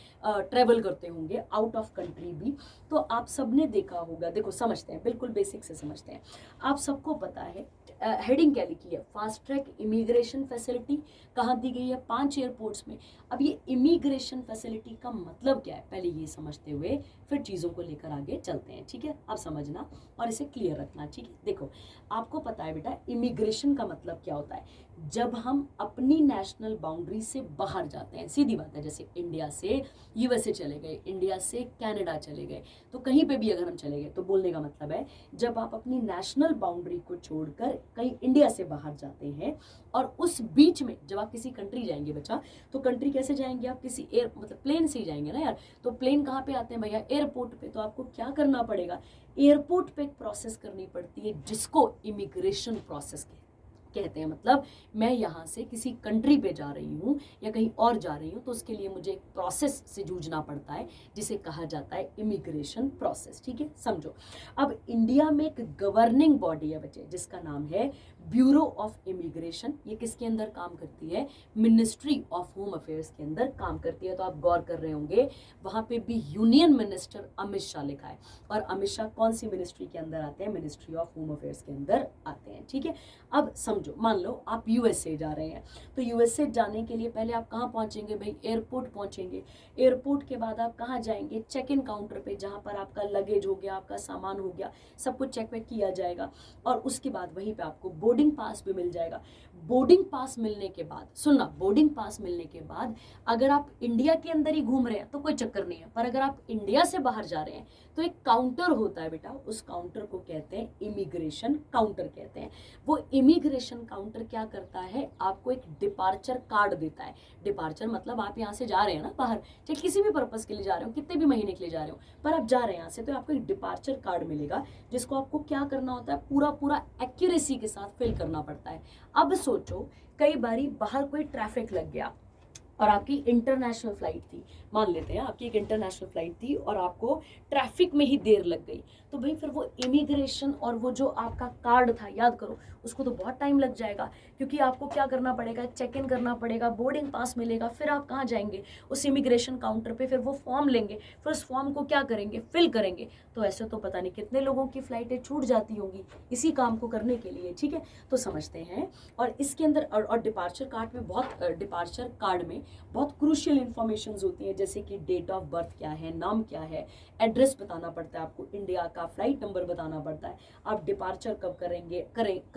Speaker 1: ट्रेवल करते होंगे आउट ऑफ कंट्री भी। तो आप सबने देखा होगा, देखो समझते हैं, बिल्कुल बेसिक से समझते हैं। आप सबको पता है हेडिंग क्या लिखी है, फास्ट ट्रैक इमिग्रेशन फैसिलिटी कहाँ दी गई है, 5 एयरपोर्ट्स में। अब ये इमिग्रेशन फैसिलिटी का मतलब क्या है, पहले ये समझते हुए फिर चीज़ों को लेकर आगे चलते हैं। ठीक है, अब समझना और इसे क्लियर रखना। ठीक है, देखो आपको पता है बेटा इमिग्रेशन का मतलब क्या होता है, जब हम अपनी नेशनल बाउंड्री से बाहर जाते हैं, सीधी बात है, जैसे इंडिया से यूएसए चले गए, इंडिया से कनाडा चले गए, तो कहीं पे भी अगर हम चले गए, तो बोलने का मतलब है जब आप अपनी नेशनल बाउंड्री को छोड़कर कहीं इंडिया से बाहर जाते हैं, और उस बीच में जब आप किसी कंट्री जाएंगे बच्चा, तो कंट्री कैसे जाएंगे आप, किसी एयर मतलब प्लेन से ही जाएंगे ना यार। तो प्लेन कहाँ पे आते हैं भैया, एयरपोर्ट पे। तो आपको क्या करना पड़ेगा, एयरपोर्ट पे एक प्रोसेस करनी पड़ती है जिसको इमिग्रेशन प्रोसेस कहते हैं। मतलब मैं यहाँ से किसी कंट्री पे जा रही हूँ या कहीं और जा रही हूँ तो उसके लिए मुझे एक प्रोसेस से जूझना पड़ता है जिसे कहा जाता है इमिग्रेशन प्रोसेस। ठीक है, समझो। अब इंडिया में एक गवर्निंग बॉडी है बच्चे जिसका नाम है ब्यूरो ऑफ इमिग्रेशन। ये किसके अंदर काम करती है? मिनिस्ट्री ऑफ होम अफेयर्स के अंदर काम करती है। तो आप गौर कर रहे होंगे वहां पे भी यूनियन मिनिस्टर अमित शाह लिखा है। और अमित शाह कौन सी मिनिस्ट्री के अंदर आते हैं? मिनिस्ट्री ऑफ होम अफेयर्स के अंदर आते हैं। ठीक है, अब समझो, मान लो आप यूएसए जा रहे हैं तो यूएसए जाने के लिए पहले आप कहाँ पहुंचेंगे भाई? एयरपोर्ट पहुंचेंगे। एयरपोर्ट के बाद आप कहाँ जाएंगे? चेक इन काउंटर पे, जहां पर आपका लगेज हो गया, आपका सामान हो गया, सब कुछ चेक वेक किया जाएगा। और उसके बाद वहीं पे आपको बोर्डिंग पास भी मिल जाएगा। बोर्डिंग पास मिलने के बाद, सुनना, बोर्डिंग पास मिलने के बाद अगर आप इंडिया के अंदर ही घूम रहे हैं तो कोई चक्कर नहीं है, पर अगर आप इंडिया से बाहर जा रहे हैं तो एक काउंटर होता है बेटा, उस काउंटर को कहते हैं इमिग्रेशन काउंटर कहते हैं। वो इमिग्रेशन काउंटर क्या करता है? आपको एक डिपार्चर कार्ड देता है। डिपार्चर मतलब आप यहाँ से जा रहे हैं ना बाहर, चाहे किसी भी पर्पज के लिए जा रहे हो, कितने भी महीने के लिए जा रहे हो, पर आप जा रहे हैं यहाँ से, तो आपको एक डिपार्चर कार्ड मिलेगा जिसको आपको क्या करना होता है? पूरा पूरा एक्यूरेसी के साथ फिल करना पड़ता है। अब सोचो, कई बारी बाहर कोई ट्रैफिक लग गया और आपकी इंटरनेशनल फ्लाइट थी, मान लेते हैं आपकी एक इंटरनेशनल फ्लाइट थी और आपको ट्रैफिक में ही देर लग गई, तो भाई फिर वो इमिग्रेशन और वो जो आपका कार्ड था, याद करो, उसको तो बहुत टाइम लग जाएगा, क्योंकि आपको क्या करना पड़ेगा? चेक इन करना पड़ेगा, बोर्डिंग पास मिलेगा, फिर आप कहाँ जाएंगे? उस इमिग्रेशन काउंटर पे, फिर वो फॉर्म लेंगे, फिर उस फॉर्म को क्या करेंगे? फिल करेंगे। तो ऐसे तो पता नहीं कितने लोगों की फ्लाइटें छूट जाती होंगी इसी काम को करने के लिए। ठीक है, तो समझते हैं। और इसके अंदर और डिपार्चर कार्ड में बहुत क्रूशियल इंफॉर्मेशन होती है, जैसे कि डेट ऑफ बर्थ क्या है, नाम क्या है, एड्रेस बताना पड़ता है आपको, इंडिया का फ्लाइट नंबर बताना पड़ता है, आप डिपार्चर कब कर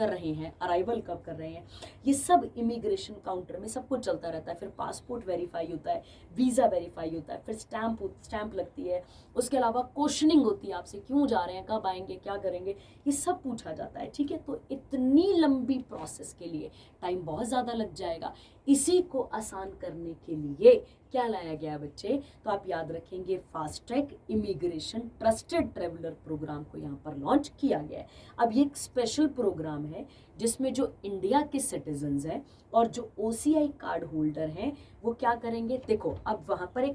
Speaker 1: रहे हैं, अराइवल कब कर रहे हैं, ये सब इमिग्रेशन काउंटर में सब कुछ चलता रहता है। फिर पासपोर्ट वेरीफाई होता है, वीज़ा वेरीफाई होता है, फिर स्टैंप लगती है, उसके अलावा क्वेश्चनिंग होती है आपसे, क्यों जा रहे हैं, कब आएंगे, क्या करेंगे, ये सब पूछा जाता है। ठीक है, तो इतनी लंबी प्रोसेस के लिए टाइम बहुत ज़्यादा लग जाएगा। इसी को आसान करने के लिए क्या लाया गया बच्चे? तो आप याद रखेंगे, fast track immigration trusted traveller programme को यहाँ पर लॉन्च किया गया है। अब ये एक स्पेशल प्रोग्राम है जिसमें जो इंडिया के सिटीजन्स हैं और जो ओसीआई कार्ड होल्डर हैं वो क्या करेंगे? देखो, अब वहाँ पर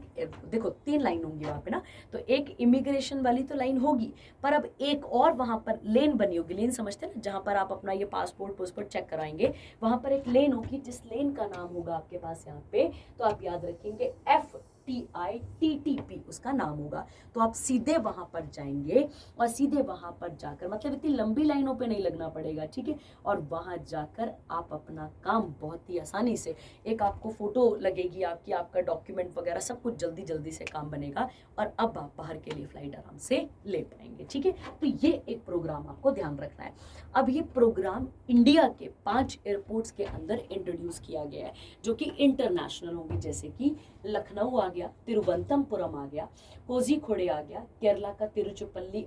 Speaker 1: देखो 3 लाइन होंगी वहाँ पे ना, तो एक इमिग्रेशन वाली तो लाइन होगी, पर अब एक और वहाँ पर लेन बनी होगी। लेन समझते हैं ना, जहाँ पर आप अपना ये पासपोर्ट चेक कराएंगे, वहाँ पर एक लेन होगी, जिस लेन का नाम होगा आपके पास यहाँ पे, तो आप याद रखेंगे FTITTP उसका नाम होगा। तो आप सीधे वहां पर जाएंगे और सीधे वहां पर जाकर, मतलब इतनी लंबी लाइनों पे नहीं लगना पड़ेगा। ठीक है, और वहां जाकर आप अपना काम बहुत ही आसानी से, एक आपको फोटो लगेगी आपकी, आपका डॉक्यूमेंट वगैरह सब कुछ जल्दी जल्दी से काम बनेगा और अब आप बाहर के लिए फ्लाइट आराम से ले पाएंगे। ठीक है, तो ये एक प्रोग्राम आपको ध्यान रखना है। अब ये प्रोग्राम इंडिया के 5 एयरपोर्ट्स के अंदर इंट्रोड्यूस किया गया है जो कि इंटरनेशनल होंगे, जैसे कि लखनऊ आ गया, तिरुवनंतपुरम आ गया, कोझीकोड आ गया, केरला का तिरुचिरापल्ली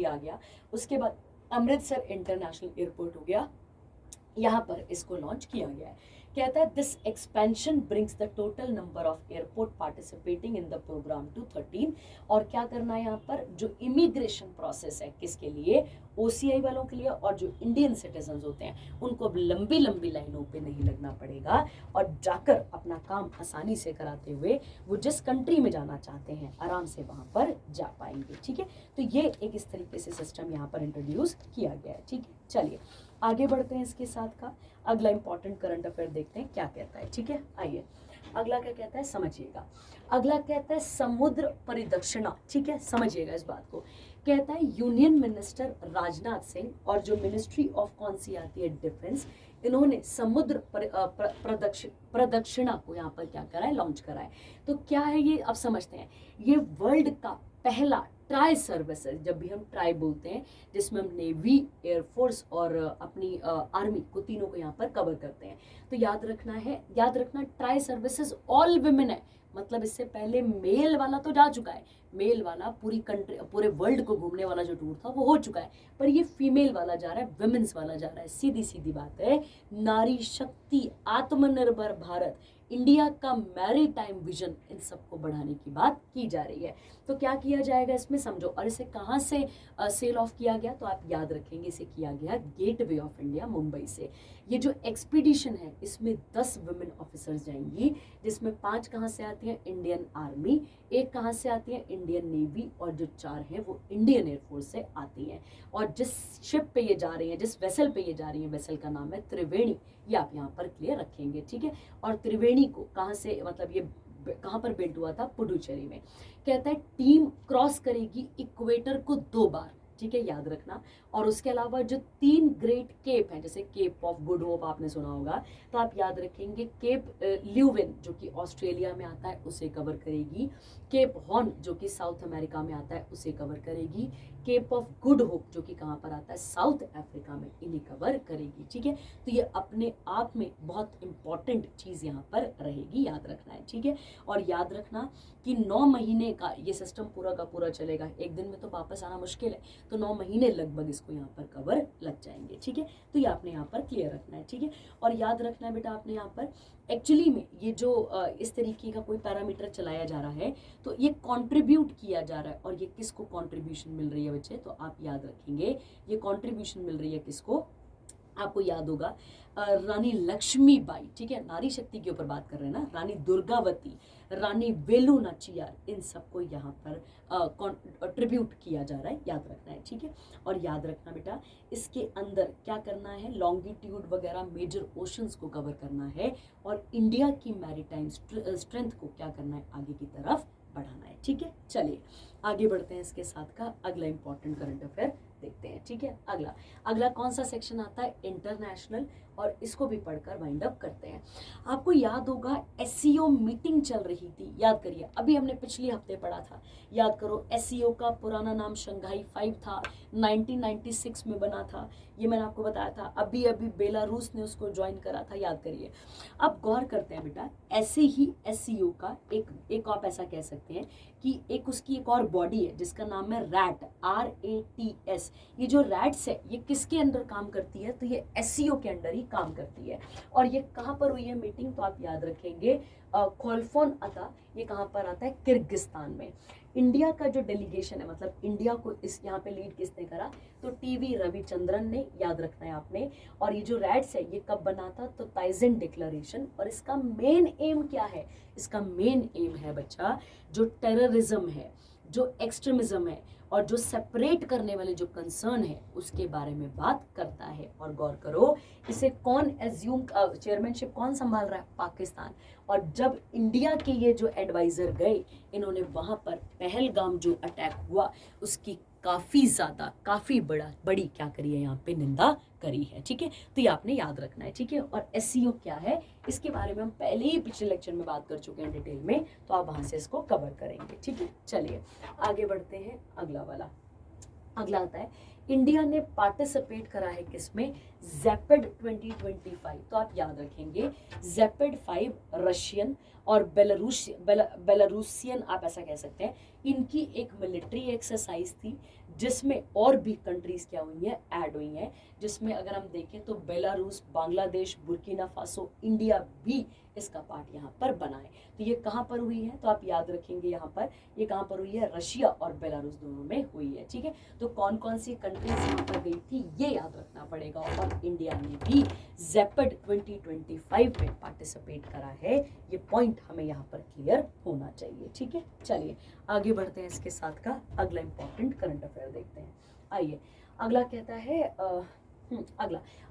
Speaker 1: आ गया, उसके बाद अमृतसर इंटरनेशनल एयरपोर्ट हो गया, यहाँ पर इसको लॉन्च किया गया है। कहता है this expansion brings the total number of airport participating in the programme to 13। और क्या करना है यहाँ पर? जो इमिग्रेशन प्रोसेस है किसके लिए? ओसीआई वालों के लिए, और जो इंडियन सिटीजन्स होते हैं उनको अब लंबी लंबी लाइनों पे नहीं लगना पड़ेगा और जाकर अपना काम आसानी से कराते हुए वो जिस कंट्री में जाना चाहते हैं आराम से वहाँ पर जा पाएंगे। ठीक है, तो ये एक इस तरीके से सिस्टम यहाँ पर इंट्रोड्यूस किया गया है। ठीक है, चलिए आगे बढ़ते हैं। इसके साथ का अगला इंपॉर्टेंट करंट अफेयर देखते हैं क्या कहता है। ठीक है, आइए अगला क्या कहता है, समझिएगा। अगला कहता है समुद्र परिदक्षिणा। ठीक है, समझिएगा इस बात को। कहता है यूनियन मिनिस्टर राजनाथ सिंह और जो मिनिस्ट्री ऑफ कौन सी आती है, डिफेंस, इन्होंने समुद्र प्रदक्षिणा को यहाँ पर क्या करा है, लॉन्च करा है। तो क्या है ये, अब समझते हैं। ये वर्ल्ड का पहला ट्राई सर्विसेज, जब भी हम ट्राई बोलते हैं, जिसमें हम नेवी, एयरफोर्स और अपनी आर्मी को, तीनों को यहाँ पर कवर करते हैं। तो याद रखना ट्राई सर्विसेज ऑल विमेन है, मतलब इससे पहले मेल वाला तो जा चुका है, मेल वाला पूरे वर्ल्ड को घूमने वाला जो टूर था वो हो चुका है, पर ये फीमेल वाला जा रहा है, विमेंस वाला जा रहा है। सीधी सीधी बात है, नारी शक्ति, आत्मनिर्भर भारत, इंडिया का मैरीटाइम विजन, इन सबको बढ़ाने की बात की जा रही है। तो क्या किया जाएगा इसमें समझो, और इसे कहाँ से सेल ऑफ किया गया, तो आप याद रखेंगे इसे किया गया गेटवे ऑफ इंडिया मुंबई से। ये जो एक्सपीडिशन है इसमें 10 वुमेन ऑफिसर्स जाएंगी, जिसमें 5 कहाँ से आती हैं, इंडियन आर्मी, 1 कहाँ से आती है, इंडियन नेवी, और जो 4 हैं वो इंडियन एयरफोर्स से आती हैं। और जिस शिप पे ये जा रही हैं, जिस वेसल पे ये जा रही हैं, वेसल का नाम है त्रिवेणी, ये आप यहाँ पर क्लियर रखेंगे, ठीक है। और त्रिवेणी को कहाँ से, मतलब ये कहाँ पर बिल्ड हुआ था, पुडुचेरी में। कहता है टीम क्रॉस करेगी इक्वेटर को 2 बार, ठीक है, याद रखना। और उसके अलावा जो 3 ग्रेट केप हैं, जैसे केप ऑफ गुड होप आपने सुना होगा, तो आप याद रखेंगे केप ल्यूविन जो कि ऑस्ट्रेलिया में आता है उसे कवर करेगी, केप हॉर्न जो कि साउथ अमेरिका में आता है उसे कवर करेगी, केप ऑफ गुड होप जो कि कहाँ पर आता है, साउथ अफ्रीका में, इन्हें कवर करेगी, ठीक है। तो ये अपने आप में बहुत इंपॉर्टेंट चीज़ यहाँ पर रहेगी, याद रखना है, ठीक है। और याद रखना कि 9 महीने का ये सिस्टम पूरा का पूरा चलेगा, एक दिन में तो वापस आना मुश्किल है, तो 9 महीने लगभग इसको यहाँ पर कवर लग जाएंगे, ठीक है। तो ये आपने यहाँ पर क्लियर रखना है, ठीक है। और याद रखना है बेटा आपने यहाँ पर एक्चुअली में ये जो इस तरीके का कोई पैरामीटर चलाया जा रहा है, तो ये कंट्रीब्यूट किया जा रहा है, और ये किसको कंट्रीब्यूशन मिल रही है बच्चे, तो आप याद रखेंगे ये कंट्रीब्यूशन मिल रही है किसको, आपको याद होगा रानी लक्ष्मीबाई, ठीक है, नारी शक्ति के ऊपर बात कर रहे हैं ना, रानी दुर्गावती, रानी वेलु नाचियार, इन सबको यहाँ पर कंट्रीब्यूट किया जा रहा है, याद रखना है, ठीक है। और याद रखना बेटा इसके अंदर क्या करना है, लॉन्गिट्यूड वगैरह मेजर ओशंस को कवर करना है, और इंडिया की मैरीटाइम स्ट्रेंथ को क्या करना है, आगे की तरफ बढ़ाना है, ठीक है। चलिए आगे बढ़ते हैं, इसके साथ का अगला इंपॉर्टेंट करंट अफेयर देखते हैं, ठीक है। अगला कौन सा सेक्शन आता है, इंटरनेशनल, और इसको भी पढ़कर वाइंड अप करते हैं। आपको याद होगा एससीओ मीटिंग चल रही थी, याद करिए, अभी हमने पिछले हफ्ते पढ़ा था, याद करो। एससीओ का पुराना नाम शंघाई 5 था, 1996 में बना था, ये मैंने आपको बताया था। अभी अभी बेलारूस ने उसको ज्वाइन करा था, याद करिए। अब गौर करते हैं बेटा, ऐसे ही एससीओ का एक आप ऐसा कह सकते हैं कि एक उसकी एक और बॉडी है जिसका नाम है रैट, RATS। ये जो रैट्स है ये किसके अंडर काम करती है, तो ये एससीओ के अंडर ही काम करती है। और ये कहाँ पर हुई है मीटिंग, तो आप याद रखेंगे खोलफोन अता, ये कहाँ पर आता है, किर्गिस्तान में। इंडिया का जो डेलीगेशन है, मतलब इंडिया को इस यहाँ पे लीड किसने करा, तो टीवी रविचंद्रन ने, याद रखना है आपने। और ये जो रैट्स है ये कब बना था, तो ताइजेन डिक्लेरेशन। और इसका मेन एम क्या है, इसका मेन एम है बच्चा, जो टेररिज्म है, जो एक्सट्रीमिज्म है, और जो सेपरेट करने वाले जो कंसर्न है उसके बारे में बात करता है। और गौर करो इसे कौन एज्यूम, चेयरमैनशिप कौन संभाल रहा है, पाकिस्तान। और जब इंडिया के ये जो एडवाइजर गए, इन्होंने वहां पर पहलगाम जो अटैक हुआ उसकी काफी बड़ी क्या करी है, यहाँ पे निंदा करी है, ठीक है। तो ये आपने याद रखना है, ठीक है। और एससीओ क्या है इसके बारे में हम पहले ही पिछले लेक्चर में बात कर चुके हैं डिटेल में, तो आप वहां से इसको कवर करेंगे, ठीक है। चलिए आगे बढ़ते हैं, अगला आता है इंडिया ने पार्टिसिपेट करा है किसमें, ज़ेपेड 2025। तो आप याद रखेंगे ज़ेपेड 5 रशियन और बेलारूसियन आप ऐसा कह सकते हैं, इनकी एक मिलिट्री एक्सरसाइज थी जिसमें और भी कंट्रीज क्या हुई हैं, ऐड हुई हैं। जिसमें अगर हम देखें तो Belarus, Bangladesh, Burkina Faso, India भी इसका पार्ट यहाँ पर बना है। तो ये कहाँ पर हुई है, तो आप याद रखेंगे यहाँ पर ये कहाँ पर हुई है, रशिया और बेलारूस दोनों में हुई है, ठीक है। तो कौन कौन सी कंट्रीज यहाँ पर गई थी ये याद रखना पड़ेगा। और इंडिया ने भी ज़ेपेड 2025 में पार्टिसिपेट करा है, ये पॉइंट हमें यहाँ पर क्लियर होना चाहिए, ठीक है। चलिए आगे बढ़ते हैं, इसके साथ का अगला इंपॉर्टेंट करंट अफेयर देखते हैं। आइए अगला कहता है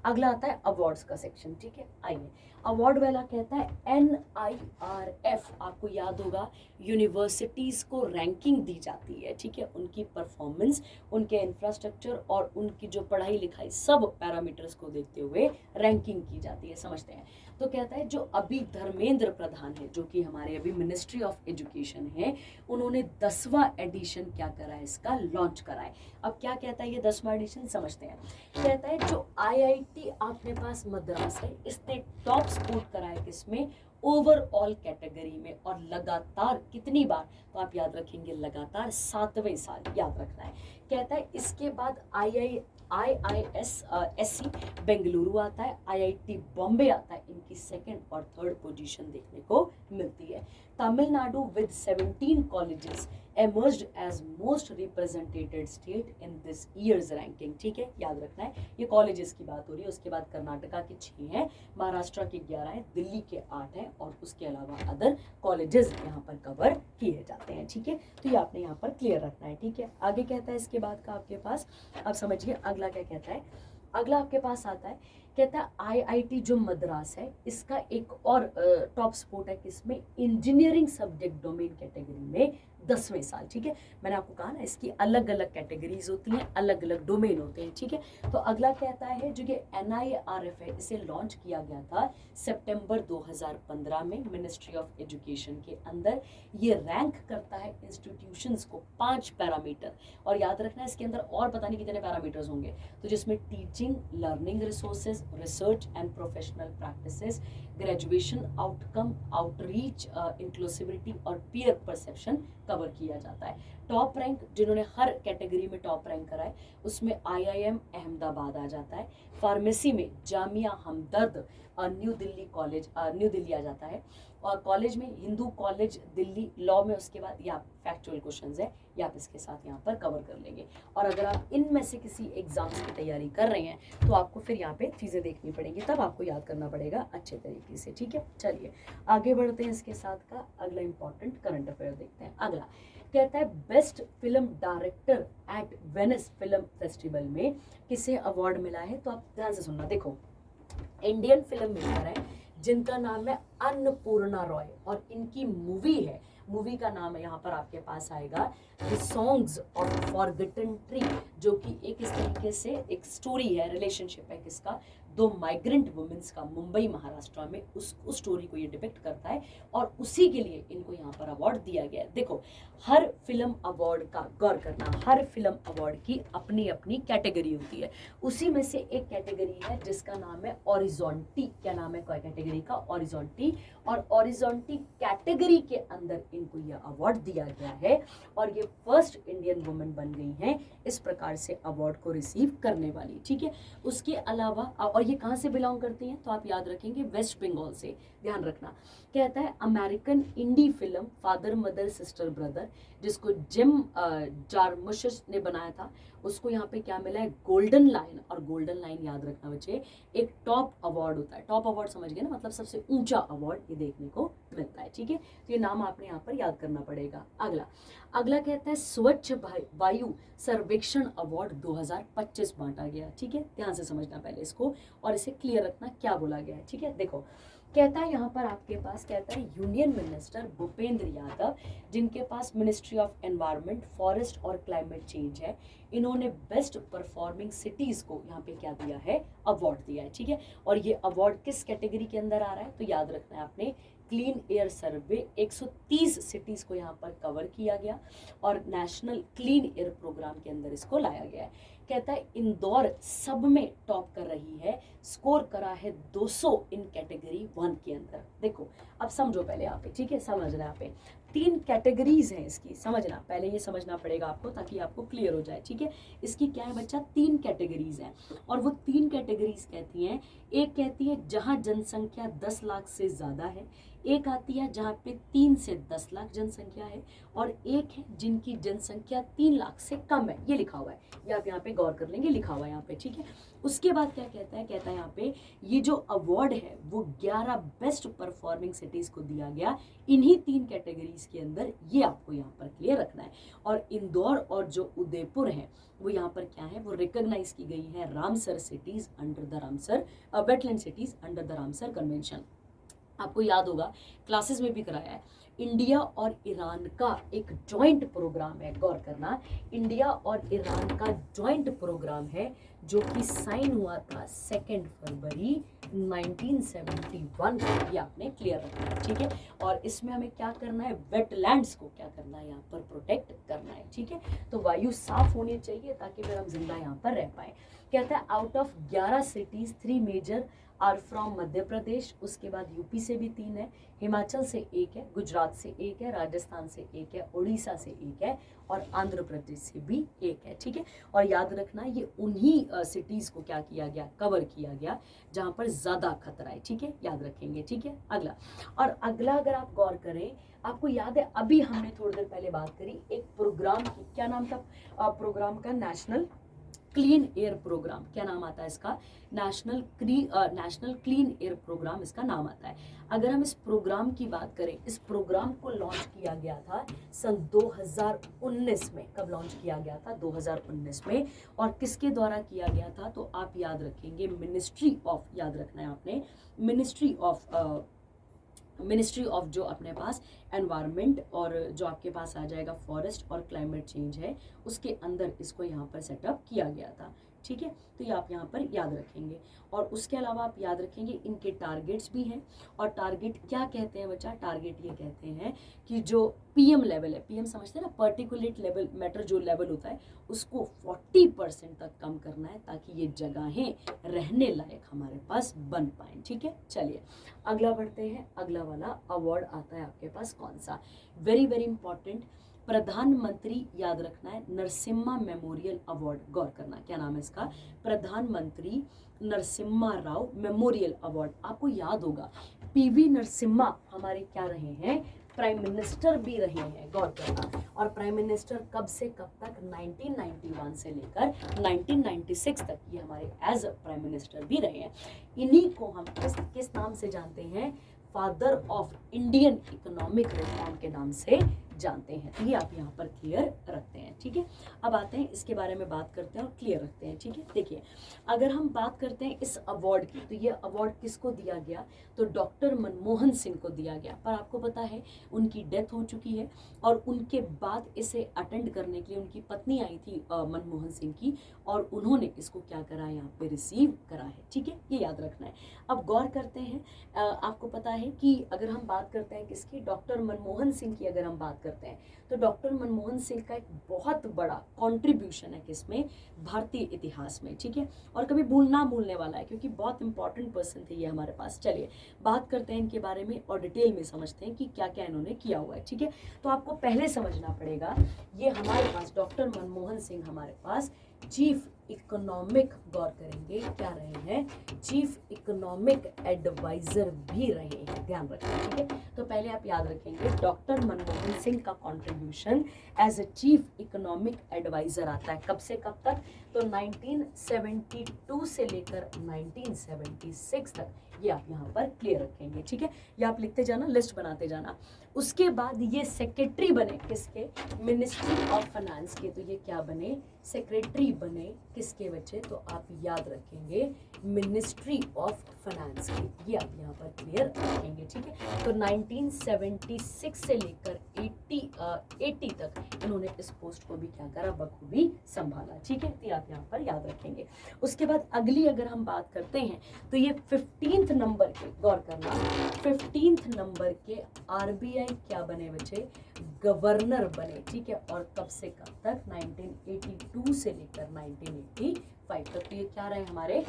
Speaker 1: अगला आता है अवार्ड्स का सेक्शन, ठीक है। आइए अवार्ड वाला कहता है NIRF, आपको याद होगा यूनिवर्सिटीज़ को रैंकिंग दी जाती है, ठीक है। उनकी परफॉर्मेंस, उनके इंफ्रास्ट्रक्चर और उनकी जो पढ़ाई लिखाई सब पैरामीटर्स को देखते हुए रैंकिंग की जाती है, समझते हैं। तो कहता है जो अभी धर्मेंद्र प्रधान है, जो कि हमारे अभी मिनिस्ट्री ऑफ एजुकेशन है, उन्होंने 10वां एडिशन क्या करा है, इसका लॉन्च करा है। अब क्या कहता है ये 10वां एडिशन, समझते हैं। कहता है जो IIT अपने पास मद्रास है, इसने टॉप स्कोर करा है किसमें, ओवरऑल कैटेगरी में। और लगातार कितनी बार, तो आप याद रखेंगे लगातार 7वें साल, याद रखना है। कहता है इसके बाद IISc बेंगलुरु आता है, IIT बॉम्बे आता है, इनकी सेकंड और थर्ड पोजीशन देखने को मिलती है। Tamil Nadu with 17 colleges emerged as most represented state in this year's ranking। ठीक है, याद रखना है, ये कॉलेजेस की बात हो रही है। उसके बाद कर्नाटका के 6 हैं, महाराष्ट्र के 11 हैं, दिल्ली के 8 हैं और उसके अलावा अदर कॉलेजेस यहाँ पर कवर किए जाते हैं। ठीक है, तो ये आपने यहाँ पर क्लियर रखना है। ठीक है, आगे कहता है इसके बाद का आपके पास, अब समझिए अगला क्या कहता है। अगला आपके पास आता है, कहता है IIT जो मद्रास है इसका एक और टॉप स्पोर्ट है किसमें, इंजीनियरिंग सब्जेक्ट डोमेन कैटेगरी में 10वें साल। ठीक है, मैंने आपको कहा ना इसकी अलग अलग कैटेगरीज होती हैं, अलग अलग डोमेन होते हैं। ठीक है, तो अगला कहता है जो ये NIRF है इसे लॉन्च किया गया था सितंबर 2015 में मिनिस्ट्री ऑफ एजुकेशन के अंदर। ये रैंक करता है इंस्टीट्यूशंस को 5 पैरामीटर, और याद रखना है इसके अंदर और पता नहीं कितने पैरामीटर्स होंगे, तो जिसमें teaching, learning resources, research and professional practices, graduation outcome, outreach, inclusivity और पीयर परसेप्शन कवर किया जाता है। टॉप रैंक जिन्होंने हर कैटेगरी में टॉप रैंक करा है उसमें IIM अहमदाबाद आ जाता है, फार्मेसी में Jamia Hamdard New Delhi college New Delhi आ जाता है, और कॉलेज में हिंदू कॉलेज दिल्ली, लॉ में उसके बाद या फैक्चुअल क्वेश्चंस है या आप इसके साथ यहाँ पर कवर कर लेंगे। और अगर आप इनमें से किसी एग्जाम्स की तैयारी कर रहे हैं तो आपको फिर यहाँ पे चीज़ें देखनी पड़ेंगी, तब आपको याद करना पड़ेगा अच्छे तरीके से। ठीक है, चलिए आगे बढ़ते हैं। इसके साथ का अगला इंपॉर्टेंट करंट अफेयर देखते हैं। अगला कहता है best film director at Venice film festival में किसे अवार्ड मिला है, तो आप ध्यान से सुनना। देखो, इंडियन फिल्म मेकर है जिनका नाम है अन्नपूर्णा रॉय, और इनकी मूवी है, मूवी का नाम है यहाँ पर आपके पास आएगा the songs of forgotten tree, जो कि एक इस तरीके से एक स्टोरी है, रिलेशनशिप है किसका, 2 माइग्रेंट वुमेन्स का मुंबई महाराष्ट्र में, उस स्टोरी को ये डिपिक्ट करता है और उसी के लिए इनको यहाँ पर अवार्ड दिया गया है। देखो, हर फिल्म अवार्ड का गौर करना, हर फिल्म अवार्ड की अपनी अपनी कैटेगरी होती है, उसी में से एक कैटेगरी है जिसका नाम है ऑरिजोंटी। क्या नाम है कैटेगरी का, ऑरिजोंटी, और ऑरिजोंटी कैटेगरी के अंदर इनको यह अवार्ड दिया गया है और ये फर्स्ट इंडियन वुमेन बन गई हैं इस प्रकार से अवार्ड को रिसीव करने वाली। ठीक है, उसके अलावा, और ये कहाँ से बिलोंग करती हैं, तो आप याद रखेंगे वेस्ट बंगाल से, ध्यान रखना। कहता है American indie film father mother sister brother, जिसको जिम जारमुश ने बनाया था, उसको यहाँ पे क्या मिला है, गोल्डन लाइन। और गोल्डन लाइन याद रखना बच्चे एक टॉप अवार्ड होता है, टॉप अवार्ड समझ गए ना, मतलब सबसे ऊंचा अवार्ड ये देखने को मिलता है। ठीक है, तो ये नाम आपने यहाँ पर याद करना पड़ेगा। अगला कहता है स्वच्छ वायु सर्वेक्षण अवार्ड 2025 बांटा गया। ठीक है, ध्यान से समझना पहले इसको और इसे क्लियर रखना क्या बोला गया है। ठीक है, देखो कहता है यहाँ पर आपके पास, कहता है यूनियन मिनिस्टर भूपेंद्र यादव, जिनके पास मिनिस्ट्री ऑफ एनवायरनमेंट, फॉरेस्ट और क्लाइमेट चेंज है, इन्होंने बेस्ट परफॉर्मिंग सिटीज को यहाँ पे क्या दिया है, अवार्ड दिया है। ठीक है, और ये अवार्ड किस कैटेगरी के अंदर आ रहा है, तो याद रखना है आपने क्लीन एयर सर्वे, 130 सिटीज को यहाँ पर कवर किया गया और नेशनल क्लीन एयर प्रोग्राम के अंदर इसको लाया गया है। कहता है इंदौर सब में टॉप कर रही है, स्कोर करा है 200 इन कैटेगरी 1 के अंदर। देखो अब समझो पहले यहाँ पे, ठीक है, समझना यहाँ पे 3 कैटेगरीज हैं इसकी, समझना पहले, ये समझना पड़ेगा आपको ताकि आपको क्लियर हो जाए। ठीक है, इसकी क्या है बच्चा, 3 कैटेगरीज हैं और वो 3 कैटेगरीज कहती हैं, एक कहती है जहाँ जनसंख्या 10 लाख से ज़्यादा है, एक आती है जहाँ पे 3 से 10 लाख जनसंख्या है, और एक है जिनकी जनसंख्या 3 लाख से कम है। ये लिखा हुआ है, ये आप यहाँ पे गौर कर लेंगे, लिखा हुआ है यहाँ पे। ठीक है, उसके बाद क्या कहता है, कहता है यहाँ पे ये जो अवार्ड है वो 11 बेस्ट परफॉर्मिंग सिटीज को दिया गया इन्हीं 3 कैटेगरीज के अंदर, ये आपको यहाँ पर क्लियर रखना है। और इंदौर और जो उदयपुर है वो यहाँ पर क्या है, वो रिकॉग्नाइज की गई है Ramsar cities under the Ramsar wetland cities under the Ramsar convention. आपको याद होगा क्लासेस में भी कराया है, इंडिया और ईरान का एक जॉइंट प्रोग्राम है, गौर करना, इंडिया और ईरान का जॉइंट प्रोग्राम है जो कि साइन हुआ था 2 फरवरी 1971 को, ये आपने क्लियर रखना है। ठीक है, और इसमें हमें क्या करना है, वेटलैंड्स को क्या करना है, यहाँ पर प्रोटेक्ट करना है। ठीक है, तो वायु साफ होनी चाहिए ताकि फिर हम जिंदा यहाँ पर रह पाए। कहता है out of 11 cities 3 major are from Madhya Pradesh, उसके बाद यूपी से भी 3 है, हिमाचल से 1 है, गुजरात से 1 है, राजस्थान से 1 है, उड़ीसा से 1 है और आंध्र प्रदेश से भी 1 है। ठीक है, और याद रखना ये उन्हीं सिटीज़ को क्या किया गया, कवर किया गया जहाँ पर ज़्यादा खतरा है। ठीक है, याद रखेंगे। ठीक है, अगला, और अगला अगर आप गौर करें, आपको याद है अभी हमने थोड़ी देर पहले बात करी एक प्रोग्राम की, क्या नाम था प्रोग्राम का, नेशनल क्लीन एयर प्रोग्राम। क्या नाम आता है इसका, नेशनल क्लीन एयर प्रोग्राम इसका नाम आता है। अगर हम इस प्रोग्राम की बात करें, इस प्रोग्राम को लॉन्च किया गया था सन 2019 में। कब लॉन्च किया गया था, 2019 में, और किसके द्वारा किया गया था, तो आप याद रखेंगे मिनिस्ट्री ऑफ, याद रखना है आपने, मिनिस्ट्री ऑफ जो अपने पास एनवायरनमेंट और जो आपके पास आ जाएगा फॉरेस्ट और क्लाइमेट चेंज है, उसके अंदर इसको यहाँ पर सेटअप किया गया था। ठीक है, तो ये आप यहाँ पर याद रखेंगे। और उसके अलावा आप याद रखेंगे इनके टारगेट्स भी हैं। और टारगेट क्या कहते हैं बच्चा, टारगेट ये कहते हैं कि जो पीएम लेवल है, पीएम समझते हैं ना, पार्टिकुलेट लेवल मैटर जो लेवल होता है, उसको 40% तक कम करना है ताकि ये जगहें रहने लायक हमारे पास बन पाएँ। ठीक है, चलिए अगला बढ़ते हैं। अगला वाला अवार्ड आता है आपके पास कौन सा, वेरी वेरी इंपॉर्टेंट, प्रधानमंत्री, याद रखना है, नरसिम्हा मेमोरियल अवार्ड। गौर करना, क्या नाम है इसका, प्रधानमंत्री नरसिम्हा राव मेमोरियल अवार्ड। आपको याद होगा पीवी नरसिम्हा हमारे क्या रहे हैं, प्राइम मिनिस्टर भी रहे हैं। गौर करना, और प्राइम मिनिस्टर कब से कब तक, 1991 से लेकर 1996 तक ये हमारे एज प्राइम मिनिस्टर भी रहे हैं। इन्हीं को हम किस नाम से जानते हैं, father of Indian economic reform के नाम से जानते हैं। तो ये आप यहाँ पर क्लियर रखते हैं। ठीक है, अब आते हैं इसके बारे में बात करते हैं और क्लियर रखते हैं। ठीक है, देखिए अगर हम बात करते हैं इस अवार्ड की, तो ये अवार्ड किसको दिया गया, तो डॉक्टर मनमोहन सिंह को दिया गया। पर आपको पता है उनकी डेथ हो चुकी है, और उनके बाद इसे अटेंड करने के लिए उनकी पत्नी आई थी मनमोहन सिंह की, और उन्होंने इसको क्या करा, यहाँ पे रिसीव करा है। ठीक है, ये याद रखना है। अब गौर करते हैं, आपको पता है कि अगर हम बात करते हैं किसकी, डॉक्टर मनमोहन सिंह की अगर हम बात करते हैं, तो डॉक्टर मनमोहन सिंह का एक बहुत बड़ा कंट्रीब्यूशन है किसमें, भारतीय इतिहास में। ठीक है, और कभी भूलने वाला है क्योंकि बहुत इंपॉर्टेंट पर्सन थे ये हमारे पास। चलिए बात करते हैं इनके बारे में और डिटेल में समझते हैं कि क्या क्या इन्होंने किया हुआ है। ठीक है, तो आपको पहले समझना पड़ेगा, ये हमारे पास डॉक्टर मनमोहन सिंह हमारे पास चीफ इकोनॉमिक, गौर करेंगे क्या रहे हैं, चीफ इकोनॉमिक एडवाइजर भी रहे हैं। ध्यान रखें। ठीक है, तो पहले आप याद रखेंगे डॉक्टर मनमोहन सिंह का contribution as a chief economic adviser आता है कब से कब तक, तो 1972 से लेकर 1976 तक। ये आप यहाँ पर क्लियर रखेंगे। ठीक है, ये आप लिखते जाना, लिस्ट बनाते जाना। उसके बाद ये सेक्रेटरी बने किसके, मिनिस्ट्री ऑफ फाइनेंस के। तो ये क्या बने, सेक्रेटरी बने किसके बच्चे, तो आप याद रखेंगे मिनिस्ट्री ऑफ फाइनेंस की। ये आप यहाँ पर क्लियर रखेंगे। ठीक है, तो 1976 से लेकर 80 तक इन्होंने इस पोस्ट को भी क्या करा, बखूबी संभाला। ठीक है, तो आप यहाँ पर याद रखेंगे। उसके बाद अगली अगर हम बात करते हैं, तो ये 15th नंबर के, गौर करना, 15th नंबर के आरबीआई क्या बने बच्चे, गवर्नर बने। ठीक है, और कब से कब तक, 1982 से लेकर 1985 तक। तो ये क्या रहे हमारे,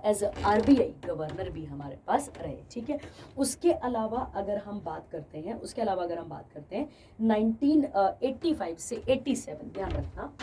Speaker 1: एज आरबीआई गवर्नर भी हमारे पास रहे। ठीक है, उसके अलावा अगर हम बात करते हैं, 1985 से 87, ध्यान रखना,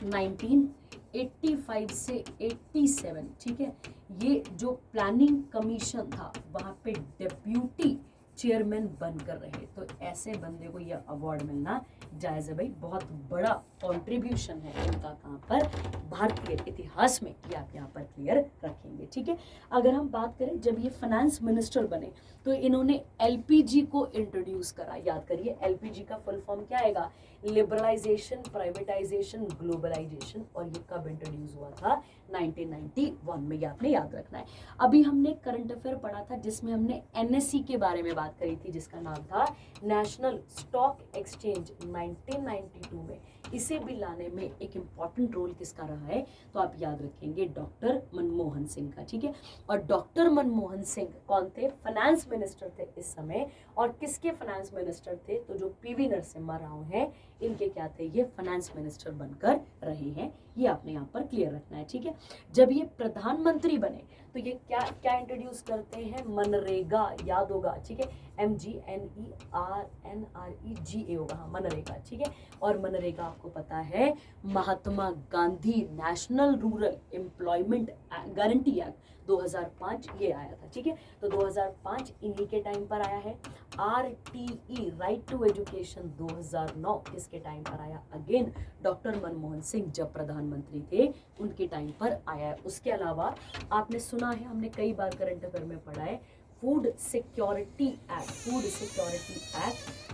Speaker 1: 1985 से 87। ठीक है, ये जो प्लानिंग कमीशन था वहाँ पे डेप्यूटी चेयरमैन बनकर रहे। तो ऐसे बंदे को यह अवार्ड मिलना जायज़ है भाई, बहुत बड़ा कंट्रीब्यूशन है इनका कहाँ पर, भारतीय इतिहास में। ये आप यहाँ पर क्लियर रखेंगे। ठीक है, अगर हम बात करें जब ये फाइनेंस मिनिस्टर बने तो इन्होंने एलपीजी को इंट्रोड्यूस करा। याद करिए एलपीजी का फुल फॉर्म क्या आएगा, लिबरलाइजेशन, प्राइवेटाइजेशन, ग्लोबलाइजेशन। और ये कब इंट्रोड्यूस हुआ था, 1991 में। ये आपने याद रखना है। अभी हमने करंट अफेयर पढ़ा था जिसमें हमने एनएससी के बारे में बात करी थी जिसका नाम था नेशनल स्टॉक एक्सचेंज। 1992 में इसे भी लाने में एक इम्पॉर्टेंट रोल किसका रहा है, तो आप याद रखेंगे डॉक्टर मनमोहन सिंह का, ठीक है। और डॉक्टर मनमोहन सिंह कौन थे, फाइनेंस मिनिस्टर थे इस समय। और किसके फाइनेंस मिनिस्टर थे, तो जो पीवी नरसिम्हा राव हैं इनके क्या थे, ये फाइनेंस मिनिस्टर बनकर रहे हैं। ये आपने यहाँ पर क्लियर रखना है, ठीक है। जब ये प्रधानमंत्री बने तो ये क्या क्या इंट्रोड्यूस करते हैं, मनरेगा, याद होगा, ठीक है। MGNERNREGA होगा, हाँ मनरेगा, ठीक है। और मनरेगा आपको पता है Mahatma Gandhi national rural employment guarantee act 2005 ये आया था, ठीक है। तो 2005 इन्हीं के टाइम पर आया है। RTE राइट टू एजुकेशन 2009 किसके टाइम पर आया, अगेन डॉक्टर मनमोहन सिंह जब प्रधानमंत्री थे उनके टाइम पर आया है। उसके अलावा आपने सुना है, हमने कई बार करंट अफेयर में पढ़ा है, फूड सिक्योरिटी एक्ट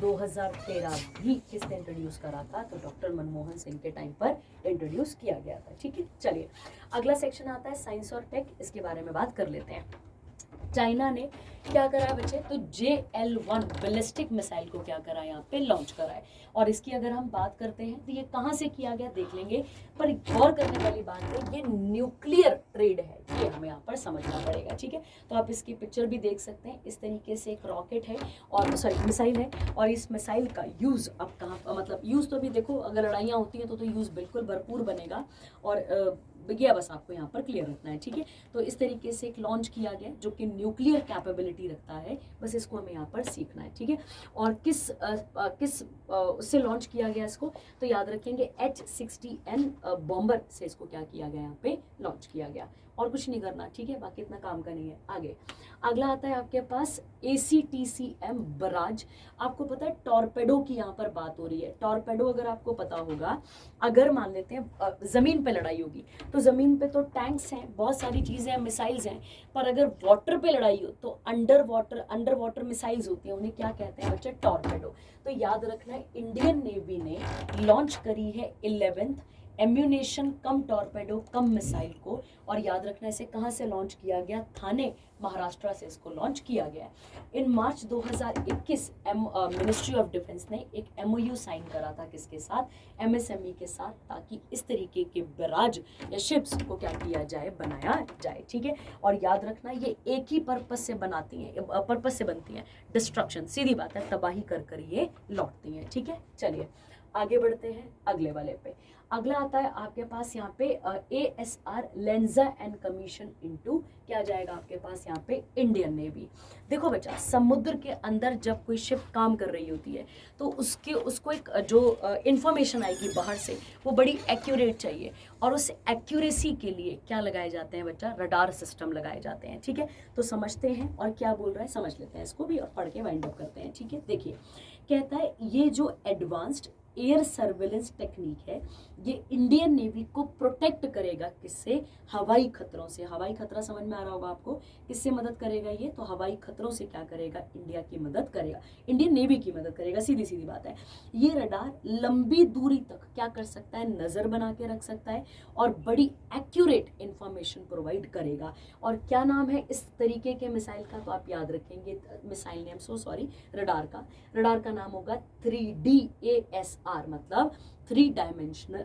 Speaker 1: 2013 भी किसने इंट्रोड्यूस करा था, तो डॉक्टर मनमोहन सिंह के टाइम पर इंट्रोड्यूस किया गया था, ठीक है। चलिए अगला सेक्शन आता है साइंस और टेक, इसके बारे में बात कर लेते हैं। चाइना ने क्या करा है बच्चे, तो JL-1 बैलिस्टिक मिसाइल को क्या करा, यहाँ पे लॉन्च करा है। और इसकी अगर हम बात करते हैं तो ये कहाँ से किया गया देख लेंगे, पर गौर करने वाली बात है ये न्यूक्लियर ट्रेड है, ये हमें यहाँ पर समझना पड़ेगा, ठीक है। तो आप इसकी पिक्चर भी देख सकते हैं, इस तरीके से एक रॉकेट है और सॉरी मिसाइल है, और इस मिसाइल का यूज़ अब कहाँ, मतलब यूज़ तो भी देखो अगर लड़ाइयाँ होती हैं तो यूज़ बिल्कुल भरपूर बनेगा, और ये बस आपको यहाँ पर क्लियर रखना है, ठीक है। तो इस तरीके से एक लॉन्च किया गया जो कि न्यूक्लियर कैपेबिलिटी रखता है, बस इसको हमें यहाँ पर सीखना है, ठीक है। और किस उससे लॉन्च किया गया इसको, तो याद रखेंगे H-60N बॉम्बर से इसको क्या किया गया, यहाँ पे लॉन्च किया गया। और कुछ नहीं करना, ठीक है, बाकी इतना काम का नहीं है। आगे अगला आता है आपके पास ACTCM बराज। आपको पता है टॉर्पेडो की यहाँ पर बात हो रही है। टॉर्पेडो अगर आपको पता होगा, अगर मान लेते हैं जमीन पे लड़ाई होगी तो जमीन पे तो टैंक्स हैं, बहुत सारी चीजें हैं, मिसाइल्स हैं, पर अगर वाटर पे लड़ाई हो तो अंडर वाटर मिसाइल्स होती हैं, उन्हें क्या कहते हैं बच्चे, टॉर्पेडो। तो याद रखना है इंडियन नेवी ने लॉन्च करी है 11th एम्यूनेशन कम टॉर्पेडो कम मिसाइल को, और याद रखना इसे कहाँ से लॉन्च किया गया, थाने महाराष्ट्र से इसको लॉन्च किया गया। इन मार्च 2021 मिनिस्ट्री ऑफ डिफेंस ने एक MOU साइन करा था किसके साथ, MSME के साथ, ताकि इस तरीके के बराज या शिप्स को क्या किया जाए, बनाया जाए, ठीक है। और याद रखना ये एक ही पर्पस से बनती हैं, डिस्ट्रक्शन, सीधी बात है, तबाही कर कर ये लौटती हैं, ठीक है। चलिए आगे बढ़ते हैं अगले वाले पे। अगला आता है आपके पास यहाँ पे ASR Lenja and commission into क्या जाएगा आपके पास यहाँ पे इंडियन नेवी। देखो बच्चा, समुद्र के अंदर जब कोई शिप काम कर रही होती है तो उसको एक जो इंफॉर्मेशन आएगी बाहर से वो बड़ी एक्यूरेट चाहिए, और उस एक्यूरेसी के लिए क्या लगाए जाते हैं बच्चा, रडार सिस्टम लगाए जाते हैं, ठीक है। तो समझते हैं और क्या बोल रहा है समझ लेते हैं इसको भी और पढ़ के वाइंड अप करते हैं, ठीक है। देखिए कहता है ये जो एडवांस्ड एयर सर्वेलेंस टेक्निक है ये इंडियन नेवी को प्रोटेक्ट करेगा, किससे, हवाई खतरों से। हवाई खतरा समझ में आ रहा होगा आपको, किससे मदद करेगा ये, तो हवाई खतरों से क्या करेगा, इंडिया की मदद करेगा, इंडियन नेवी की मदद करेगा, सीधी सीधी बात है। ये रडार लंबी दूरी तक क्या कर सकता है, नजर बना के रख सकता है और बड़ी एक्यूरेट इंफॉर्मेशन प्रोवाइड करेगा। और क्या नाम है इस तरीके के मिसाइल का, तो आप याद रखेंगे मिसाइल नेम, रडार का नाम होगा 3DASR, मतलब 3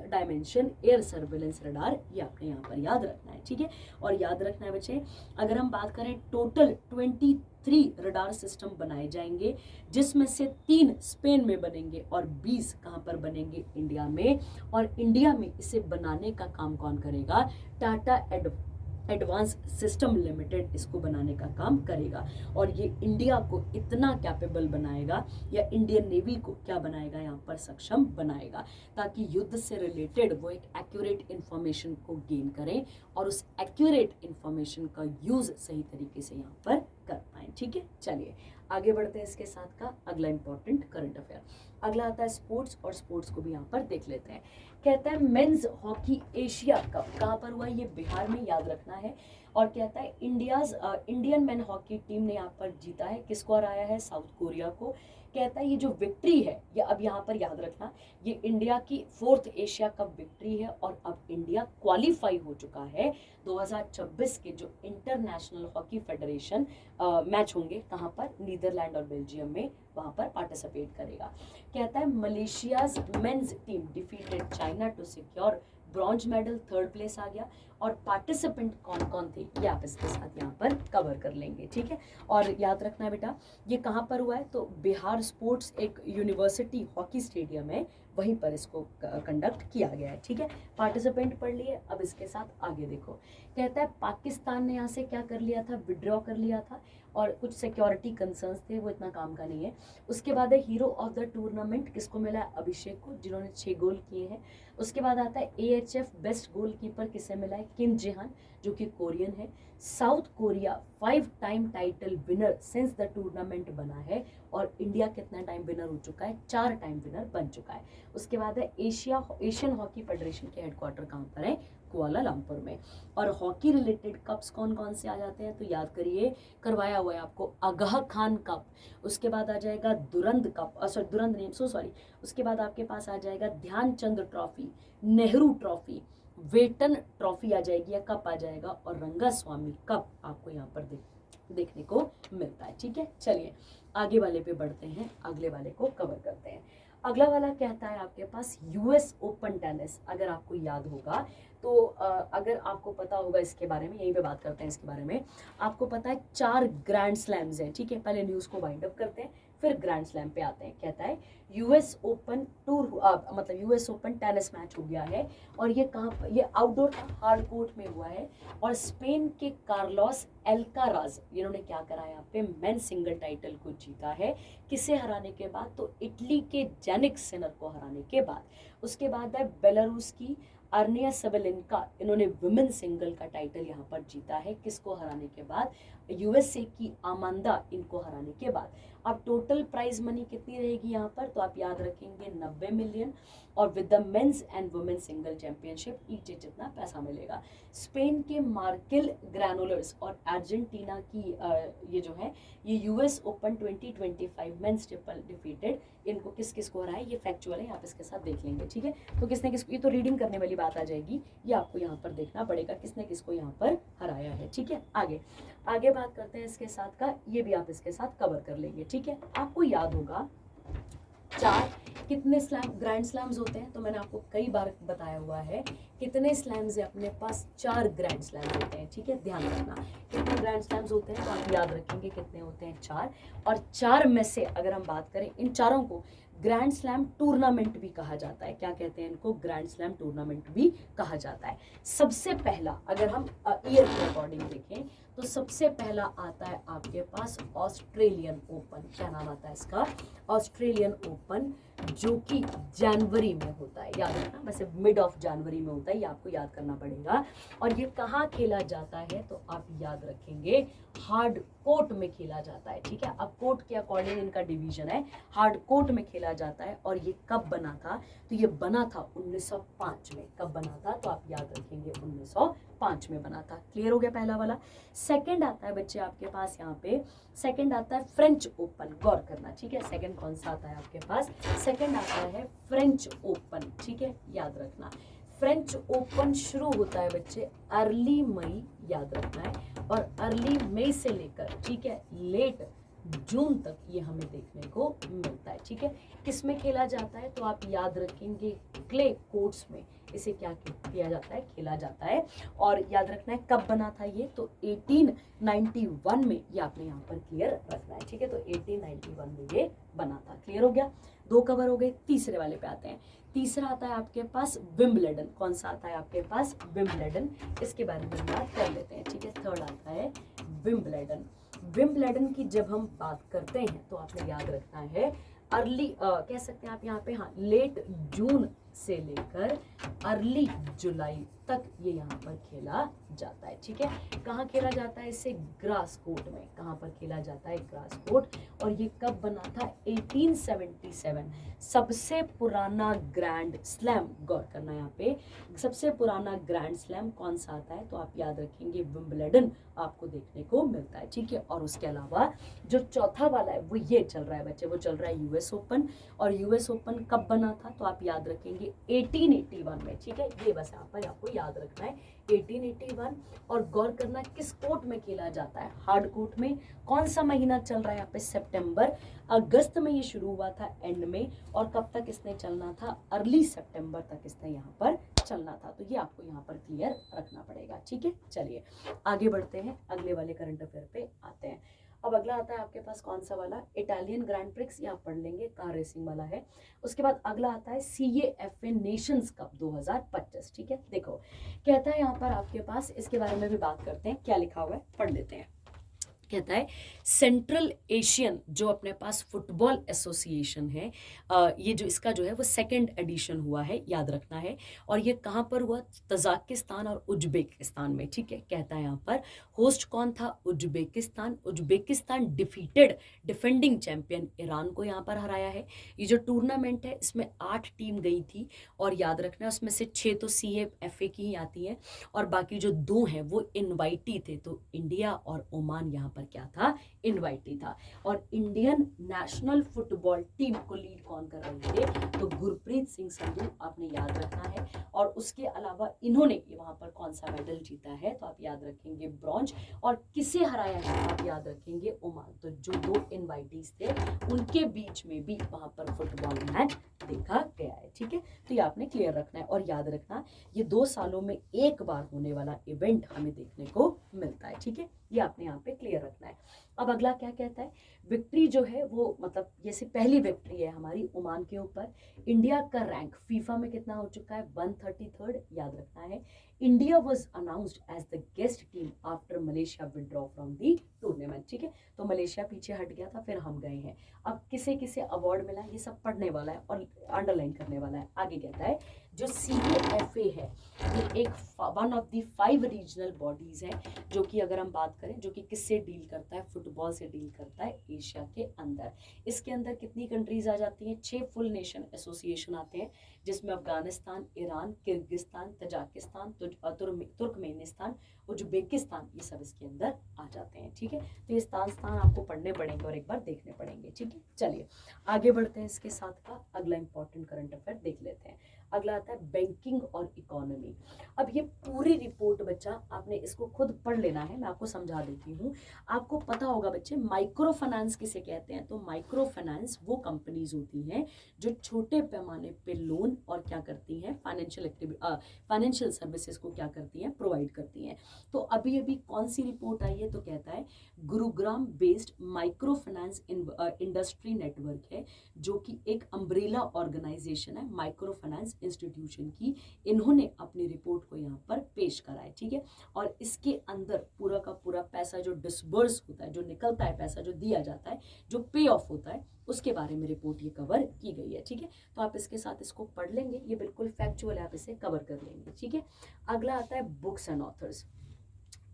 Speaker 1: डायमेंशन एयर सर्वेलेंस रडार, ये आपने यहाँ पर याद रखना है, ठीक है। और याद रखना है बच्चे, अगर हम बात करें टोटल 23 रडार सिस्टम बनाए जाएंगे, जिसमें से 3 स्पेन में बनेंगे और 20 कहाँ पर बनेंगे, इंडिया में। और इंडिया में इसे बनाने का काम कौन करेगा, टाटा एडवांस सिस्टम लिमिटेड इसको बनाने का काम करेगा। और ये इंडिया को इतना कैपेबल बनाएगा या इंडियन नेवी को क्या बनाएगा, यहाँ पर सक्षम बनाएगा, ताकि युद्ध से रिलेटेड वो एक एक्यूरेट इंफॉर्मेशन को गेन करें और उस एक्यूरेट इंफॉर्मेशन का यूज सही तरीके से यहाँ पर कर पाए, ठीक है। चलिए आगे बढ़ते हैं इसके साथ का अगला इंपॉर्टेंट करंट अफेयर। अगला आता है स्पोर्ट्स, और स्पोर्ट्स को भी यहाँ पर देख लेते हैं। कहता है मेंस हॉकी एशिया कप कहाँ पर हुआ, ये बिहार में, याद रखना है। और कहता है इंडियन मेन हॉकी टीम ने यहाँ पर जीता है, किसको हराया है, साउथ कोरिया को। कहता है ये जो विक्ट्री है, ये अब यहाँ पर याद रखना, ये इंडिया की 4th एशिया कप विक्ट्री है, और अब इंडिया क्वालिफाई हो चुका है 2026 के जो इंटरनेशनल हॉकी फेडरेशन मैच होंगे, कहाँ पर, नीदरलैंड और बेल्जियम में, वहाँ पर पार्टिसिपेट करेगा। कहता है Malaysia's men's team defeated China to secure bronze medal, third place आ गया। और पार्टिसिपेंट कौन कौन थे ये आप इसके साथ यहाँ पर कवर कर लेंगे, ठीक है। और याद रखना है बेटा ये कहाँ पर हुआ है, तो बिहार स्पोर्ट्स एक यूनिवर्सिटी हॉकी स्टेडियम है, वहीं पर इसको कंडक्ट किया गया है, ठीक है। पार्टिसिपेंट पढ़ लिए, अब इसके साथ आगे देखो। कहता है पाकिस्तान ने यहाँ से क्या कर लिया था, विड्रॉ कर लिया था, और कुछ सिक्योरिटी कंसर्न्स थे, वो इतना काम का नहीं है। उसके बाद है हीरो ऑफ द टूर्नामेंट किसको मिला है, अभिषेक को, जिन्होंने 6 गोल किए हैं। उसके बाद आता है AHF बेस्ट गोलकीपर किसे मिला है, किम जेहान जो कि कोरियन है। South Korea 5 time title winner since the tournament बना है, और इंडिया कितना टाइम विनर हो चुका है, 4 टाइम विनर बन चुका है। उसके बाद है एशियन हॉकी फेडरेशन के हेडक्वार्टर कहाँ पर है, कुआलालंपुर में। और हॉकी रिलेटेड कप्स कौन कौन से आ जाते हैं, तो याद करिए करवाया हुआ है आपको आगाह खान कप, उसके बाद आ जाएगा Durand cup, Durand name sorry. उसके बाद आपके पास आ जाएगा Dhyanchand trophy, Nehru trophy, Beighton trophy आ जाएगी या कप आ जाएगा, और रंगास्वामी कप आपको यहाँ पर देखने को मिलता है, ठीक है। चलिए आगे वाले पे बढ़ते हैं, अगले वाले को कवर करते हैं। अगला वाला कहता है आपके पास US ओपन टेनिस, अगर आपको याद होगा तो अगर आपको पता होगा इसके बारे में, यहीं पे बात करते हैं इसके बारे में। आपको पता है 4 ग्रैंड स्लैम्स हैं, ठीक है। पहले न्यूज़ को वाइंड अप करते हैं, फिर ग्रैंड स्लैम पे आते हैं। कहता है US ओपन टूर मतलब US ओपन टेनिस मैच हो गया है, और ये कहाँ पर, ये आउटडोर हार्ड कोर्ट में हुआ है, और स्पेन के कार्लोस एल्काराज इन्होंने क्या करा है यहाँ पे, मेन सिंगल टाइटल को जीता है। किसे हराने के बाद, तो इटली के जेनिक सिनर को हराने के बाद। उसके बाद है बेलारूस की अर्निया सबेलिंका, इन्होंने वुमेन सिंगल का टाइटल यहाँ पर जीता है, किसको हराने के बाद, USA की आमांदा इनको हराने के बाद। अब टोटल प्राइज मनी कितनी रहेगी यहाँ पर, तो आप याद रखेंगे 90 मिलियन, और with the men's and women single championship each जितना पैसा मिलेगा। स्पेन के मार्केल ग्रैनुलर्स और अर्जेंटीना की ये जो है ये US open 2025 men's triple defeated, इनको किस किस को हराया, ये फैक्चुअल है, आप इसके साथ देख लेंगे, ठीक है। तो किसने किसको, ये तो रीडिंग करने वाली बात आ जाएगी, ये आपको यहाँ पर देखना पड़ेगा किसने किसको यहाँ पर हराया है, ठीक है। आगे बात करते हैं इसके साथ का, ये भी आप इसके साथ कवर कर लेंगे, ठीक है। आपको याद होगा 4 कितने ग्रैंड स्लैम्स होते हैं, तो मैंने आपको कई बार बताया हुआ है कितने स्लैम्स है अपने पास, 4 ग्रैंड स्लैम्स होते हैं, ठीक है। ध्यान रखना कितने ग्रैंड स्लैम्स होते हैं, तो आप याद रखेंगे कितने होते हैं, 4। और 4 में से अगर हम बात करें, इन चारों को ग्रैंड स्लैम टूर्नामेंट भी कहा जाता है। क्या कहते हैं इनको, ग्रैंड स्लैम टूर्नामेंट भी कहा जाता है। सबसे पहला अगर हम ईयर के अकॉर्डिंग देखें, तो सबसे पहला आता है आपके पास ऑस्ट्रेलियन ओपन, क्या नाम आता है इसका, ऑस्ट्रेलियन ओपन, जो कि जनवरी में होता है, याद रखना, वैसे मिड ऑफ जनवरी में होता है, ये आपको याद करना पड़ेगा। और ये कहाँ खेला जाता है, तो आप याद रखेंगे हार्ड कोर्ट में खेला जाता है, ठीक है। अब कोर्ट के अकॉर्डिंग इनका डिवीजन है, हार्ड कोर्ट में खेला जाता है। और ये कब बना था, तो ये बना था 1905 में। कब बना था, तो आप याद रखेंगे 1905 में बना था। क्लियर हो गया पहला वाला। सेकंड आता है बच्चे आपके पास यहाँ पे, सेकंड आता है फ्रेंच ओपन, गौर करना, ठीक है। सेकंड कौन सा आता है आपके पास, सेकंड आता है फ्रेंच ओपन, ठीक है, याद रखना। फ्रेंच ओपन शुरू होता है बच्चे अर्ली मई, याद रखना है, और अर्ली मई से लेकर, ठीक है, लेट जून तक ये हमें देखने को मिलता है, ठीक है। किसमें खेला जाता है, तो आप याद रखेंगे क्ले कोर्ट्स में इसे क्या किया जाता है, खेला जाता है। और याद रखना है कब बना था ये, तो 1891 में, ये आपने यहाँ पर क्लियर रखना है, ठीक है। तो 1891 में ये बना था। क्लियर हो गया, 2 कवर हो गए। तीसरे वाले पे आते हैं। तीसरा आता है आपके पास विंबलडन, कौन सा आता है आपके पास, विंबलडन, इसके बारे में बात कर लेते हैं, ठीक है। थर्ड आता है विंबलडन। विंबलडन की जब हम बात करते हैं तो आपने याद रखना है अर्ली कह सकते हैं आप यहाँ पे, हाँ, लेट जून से लेकर अर्ली जुलाई तक ये यहाँ पर खेला जाता है, ठीक है। कहाँ खेला जाता है इसे, ग्रास कोर्ट में। कहाँ पर खेला जाता है, ग्रास कोर्ट। और ये कब बना था, 1877। सबसे पुराना ग्रैंड स्लैम, गौर करना यहाँ पे, सबसे पुराना ग्रैंड स्लैम कौन सा आता है, तो आप याद रखेंगे विंबलडन आपको देखने को मिलता है, ठीक है। और उसके अलावा जो चौथा वाला है वो ये चल रहा है बच्चे, वो चल रहा है US ओपन। और US ओपन कब बना था, तो आप याद रखेंगे रखेंगे 1881 में, ठीक है। ये बस यहाँ पर आपको याद रखना है 1881। और गौर करना किस कोर्ट में खेला जाता है, हार्ड कोर्ट में। कौन सा महीना चल रहा है यहाँ पे, सितंबर। अगस्त में ये शुरू हुआ था एंड में, और कब तक इसने चलना था, अर्ली सितंबर तक इसने यहाँ पर चलना था। तो ये आपको यहाँ पर क्लियर रखना पड़ेगा, ठीक है। चलिए आगे बढ़ते हैं, अगले वाले करंट अफेयर पे आते हैं। अब अगला आता है आपके पास कौन सा वाला, इटालियन ग्रैंड प्रिक्स, यहाँ पढ़ लेंगे, कार रेसिंग वाला है। उसके बाद अगला आता है CAFA नेशंस कप 2025, ठीक है। देखो कहता है यहाँ पर आपके पास, इसके बारे में भी बात करते हैं, क्या लिखा हुआ है पढ़ लेते हैं। कहता है सेंट्रल एशियन जो अपने पास फुटबॉल एसोसिएशन है, ये जो इसका जो है वो सेकंड एडिशन हुआ है, याद रखना है। और ये कहाँ पर हुआ, तजाकिस्तान और उज्बेकिस्तान में, ठीक है। कहता है यहाँ पर होस्ट कौन था, Uzbekistan. Uzbekistan defending champion Iran को यहाँ पर हराया है। ये जो टूर्नामेंट है इसमें 8 टीम गई थी, और याद रखना है उसमें से 6 तो CAFA की ही आती है, और बाकी जो 2 हैं वो इनवाइटी थे। तो इंडिया और ओमान यहाँ पर क्या था, इनवाइटी था। और इंडियन नेशनल फुटबॉल टीम को लीड कौन कर रहे थे, तो गुरप्रीत सिंह संधू, आपने याद रखना है। और उसके अलावा इन्होंने वहां पर कौन सा मेडल जीता है, तो आप याद रखेंगे ब्रॉन्ज। और किसे हराया है, आप याद रखेंगे ओमान। तो जो 2 इनवाइटीज थे उनके बीच में भी वहां पर फुटबॉल मैच देखा गया है, ठीक है। तो ये आपने क्लियर रखना है, और याद रखना ये 2 सालों में एक बार होने वाला इवेंट हमें देखने को मिलता है, ठीक है। ये आपने यहाँ पे क्लियर रखना है। अब अगला क्या कहता है, विक्ट्री जो है वो मतलब जैसे पहली विक्ट्री है हमारी ओमान के ऊपर। इंडिया का रैंक फीफा में कितना हो चुका है, 133, याद रखना है। India was announced as the guest team after Malaysia withdraw from the tournament, ठीक है। तो मलेशिया पीछे हट गया था, फिर हम गए हैं। अब किसे किसे अवार्ड मिला, ये सब पढ़ने वाला है और अंडरलाइन करने वाला है। आगे कहता है जो CAFA है ये एक one of the 5 regional bodies है, जो कि अगर हम बात करें जो कि किससे डील करता है, फुटबॉल से डील करता है एशिया के अंदर। इसके अंदर कितनी कंट्रीज आ जाती हैं, 6 फुल नेशन एसोसिएशन आते हैं, जिसमें Afghanistan, Iran, Kyrgyzstan, Tajikistan, Turkmenistan, Uzbekistan, ये सब इसके अंदर आ जाते हैं, ठीक है। तो ये स्थान आपको पढ़ने पड़ेंगे और एक बार देखने पड़ेंगे, ठीक है। चलिए आगे बढ़ते हैं, इसके साथ का अगला इंपॉर्टेंट करंट अफेयर देख लेते हैं। अगला आता है बैंकिंग और इकोनॉमी। अब ये पूरी रिपोर्ट बच्चा आपने इसको खुद पढ़ लेना है, मैं आपको समझा देती हूँ। आपको पता होगा बच्चे माइक्रो फाइनेंस किसे कहते हैं, तो माइक्रो फाइनेंस वो कंपनीज होती हैं जो छोटे पैमाने पे लोन और क्या करती हैं, फाइनेंशियल सर्विसेज को क्या करती हैं, प्रोवाइड करती हैं। तो अभी अभी कौन सी रिपोर्ट आई है, तो कहता है Gurugram based micro finance industry network है, जो कि एक अम्ब्रेला ऑर्गेनाइजेशन है माइक्रो फाइनेंस इंस्टीट्यूशन की। इन्होंने अपनी रिपोर्ट को यहाँ पर पेश करा है, ठीक है। और इसके अंदर पूरा का पूरा पैसा जो डिसबर्स होता है, जो निकलता है पैसा, जो दिया जाता है, जो पे ऑफ होता है, उसके बारे में रिपोर्ट ये कवर की गई है, ठीक है। तो आप इसके साथ इसको पढ़ लेंगे, ये बिल्कुल फैक्चुअल है, आप इसे कवर कर लेंगे, ठीक है। अगला आता है books and authors.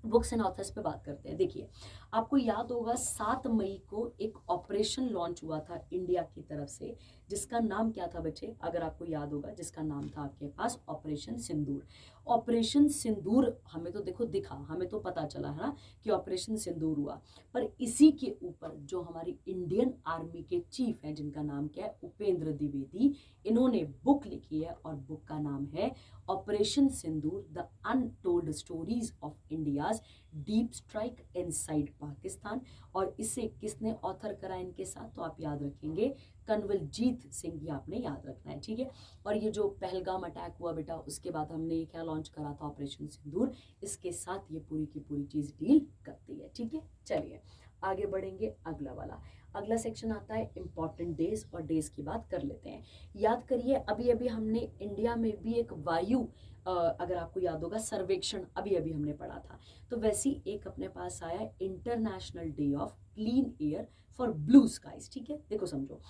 Speaker 1: Books and authors पे बात करते हैं। देखिए आपको याद होगा 7 मई को एक ऑपरेशन लॉन्च हुआ था इंडिया की तरफ से, जिसका नाम क्या था बच्चे, अगर आपको याद होगा, जिसका नाम था आपके पास ऑपरेशन सिंदूर। ऑपरेशन सिंदूर हमें तो देखो दिखा, हमें तो पता चला है ना कि ऑपरेशन सिंदूर हुआ, पर इसी के ऊपर जो हमारी इंडियन आर्मी के चीफ हैं, जिनका नाम क्या है, उपेंद्र द्विवेदी, इन्होंने बुक लिखी है, और बुक का नाम है operation Sindoor the untold stories of India's deep strike inside Pakistan. और इसे किसने ऑथर करा इनके साथ, तो आप याद रखेंगे कंवलजीत सिंह, ये आपने याद रखना है, ठीक है। और ये जो पहलगाम अटैक हुआ बेटा, उसके बाद हमने ये क्या लॉन्च करा था, ऑपरेशन सिंदूर, इसके साथ ये पूरी की पूरी चीज डील करती है, ठीक है। चलिए आगे बढ़ेंगे, अगला वाला अगला सेक्शन आता है इंपॉर्टेंट डेज, और डेज की बात कर लेते हैं। याद करिए अभी अभी हमने इंडिया में भी एक वायु अगर आपको याद होगा सर्वेक्षण अभी अभी हमने पढ़ा था, तो वैसी एक अपने पास आया international day of clean air for blue skies, ठीक है। देखो समझो,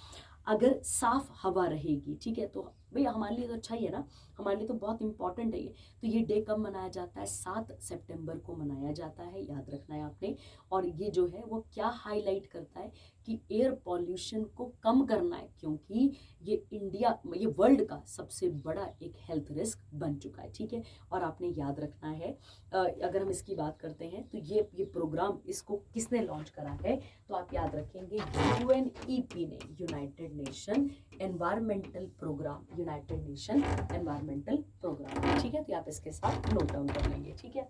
Speaker 1: अगर साफ हवा रहेगी, ठीक है, तो भैया हमारे लिए तो अच्छा ही है ना, हमारे लिए तो बहुत इंपॉर्टेंट है ये। तो ये डे कब मनाया जाता है, 7 सितंबर को मनाया जाता है, याद रखना है आपने। और ये जो है वो क्या हाईलाइट करता है कि एयर पॉल्यूशन को कम करना है, क्योंकि ये वर्ल्ड का सबसे बड़ा एक हेल्थ रिस्क बन चुका है, ठीक है। और आपने याद रखना है, अगर हम इसकी बात करते हैं तो ये प्रोग्राम इसको किसने लॉन्च करा है, तो आप याद रखेंगे UNEP ने, united nation environmental programme, united nation environmental programme, ठीक है। तो आप इसके साथ नोट डाउन कर लेंगे, ठीक है।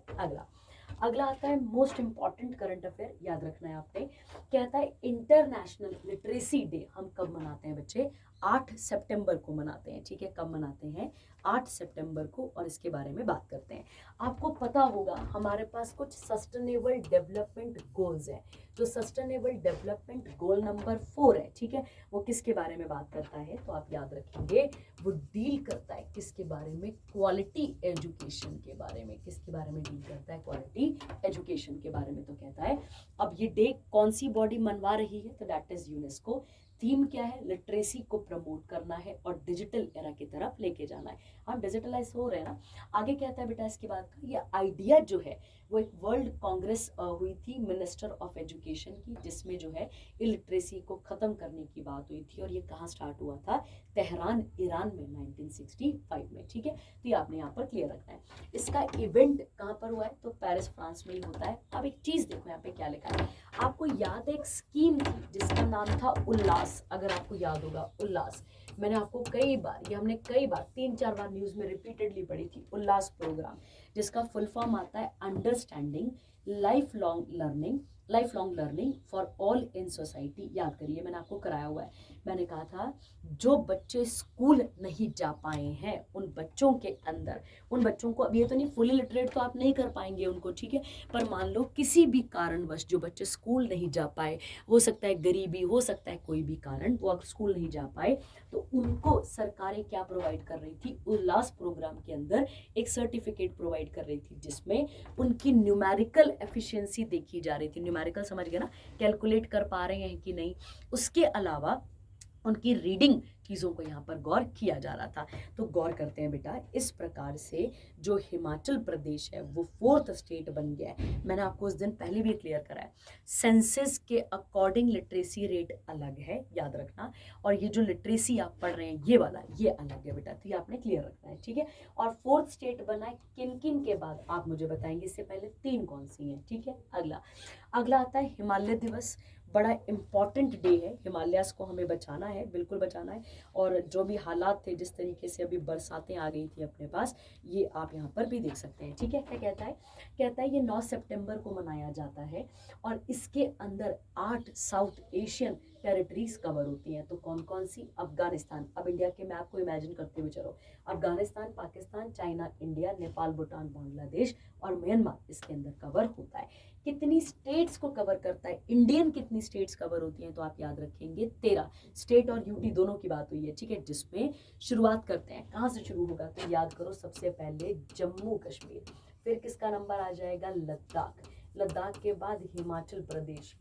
Speaker 1: अगला आता है मोस्ट इंपॉर्टेंट करंट अफेयर, याद रखना है आपने। कहता है इंटरनेशनल लिटरेसी डे हम कब मनाते हैं बच्चे? 8 सितंबर को मनाते हैं, ठीक है। कब मनाते हैं? 8 सितंबर को, और इसके बारे में बात करते हैं। आपको पता होगा हमारे पास कुछ सस्टेनेबल डेवलपमेंट गोल्स हैं। जो सस्टेनेबल डेवलपमेंट गोल नंबर 4 है, ठीक है, वो किसके बारे में बात करता है? तो आप याद रखेंगे वो डील करता है किसके बारे में? क्वालिटी एजुकेशन के बारे में। किसके बारे में डील करता है? क्वालिटी एजुकेशन के बारे में। तो कहता है अब ये डे कौन सी बॉडी मनवा रही है? तो दैट इज यूनेस्को। थीम क्या है? लिटरेसी को प्रमोट करना है और डिजिटल एरा की तरफ लेके जाना है। हम डिजिटलाइज हो रहे हैं ना। आगे कहता है बेटा इसके बाद का ये आइडिया जो है वो एक वर्ल्ड कांग्रेस हुई थी मिनिस्टर ऑफ एजुकेशन की, जिसमें जो है इलिटरेसी को ख़त्म करने की बात हुई थी। और ये कहाँ स्टार्ट हुआ था? तेहरान, ईरान में 1965 में, ठीक है। तो ये आपने यहाँ पर क्लियर रखना है। इसका इवेंट कहाँ पर हुआ है? तो पेरिस, फ्रांस में ही होता है। अब एक चीज़ देखो यहाँ पे क्या लिखा है। आपको याद है एक स्कीम थी जिसका नाम था उल्लास, अगर आपको याद होगा उल्लास। मैंने आपको कई बार, ये हमने कई बार 3-4 बार न्यूज़ में रिपीटेडली पढ़ी थी, उल्लास प्रोग्राम, जिसका फुल फॉर्म आता है understanding life long learning for all in society. याद करिए मैंने आपको कराया हुआ है। मैंने कहा था जो बच्चे स्कूल नहीं जा पाए हैं उन बच्चों के अंदर, उन बच्चों को, अब ये तो नहीं फुली लिटरेट तो आप नहीं कर पाएंगे उनको, ठीक है, पर मान लो किसी भी कारणवश जो बच्चे स्कूल नहीं जा पाए, हो सकता है गरीबी, हो सकता है कोई भी कारण, वो अगर स्कूल नहीं जा पाए तो उनको सरकारें क्या प्रोवाइड कर रही थी? उल्लास प्रोग्राम के अंदर एक सर्टिफिकेट प्रोवाइड कर रही थी जिसमें उनकी न्यूमेरिकल एफिशिएंसी देखी जा रही थी। न्यूमेरिकल समझ गए ना, कैलकुलेट कर पा रहे हैं कि नहीं। उसके अलावा उनकी रीडिंग चीज़ों को यहाँ पर गौर किया जा रहा था। तो गौर करते हैं बेटा, इस प्रकार से जो हिमाचल प्रदेश है वो 4th स्टेट बन गया है। मैंने आपको उस दिन पहले भी क्लियर कराया, सेंसस के अकॉर्डिंग लिटरेसी रेट अलग है, याद रखना। और ये जो लिटरेसी आप पढ़ रहे हैं ये वाला, ये अलग है बेटा, तो ये आपने क्लियर रखना है, ठीक है। और 4th स्टेट बना है किन किन के बाद आप मुझे बताएंगे, इससे पहले 3 कौन सी हैं, ठीक है। अगला आता है हिमालय दिवस। बड़ा इम्पॉर्टेंट डे है, हिमालयास को हमें बचाना है, बिल्कुल बचाना है। और जो भी हालात थे, जिस तरीके से अभी बरसातें आ गई थी अपने पास, ये आप यहाँ पर भी देख सकते हैं, ठीक है। क्या कहता है ये 9 सितंबर को मनाया जाता है और इसके अंदर 8 साउथ एशियन टेरिटरीज कवर होती हैं। तो कौन कौन सी? अफगानिस्तान, अब इंडिया के मैप को इमेजिन करते हुए चलो, अफगानिस्तान, पाकिस्तान, चाइना, इंडिया, नेपाल, भूटान, बांग्लादेश और म्यांमार इसके अंदर कवर होता है। कितनी स्टेट्स को कवर करता है? इंडियन कितनी स्टेट्स कवर होती हैं? तो आप याद रखेंगे 13 स्टेट और यूटी दोनों की बात हुई है, ठीक है। जिसमें शुरुआत करते हैं, कहाँ से शुरू होगा? तो याद करो सबसे पहले जम्मू कश्मीर, फिर किसका नंबर आ जाएगा? लद्दाख के बाद हिमाचल प्रदेश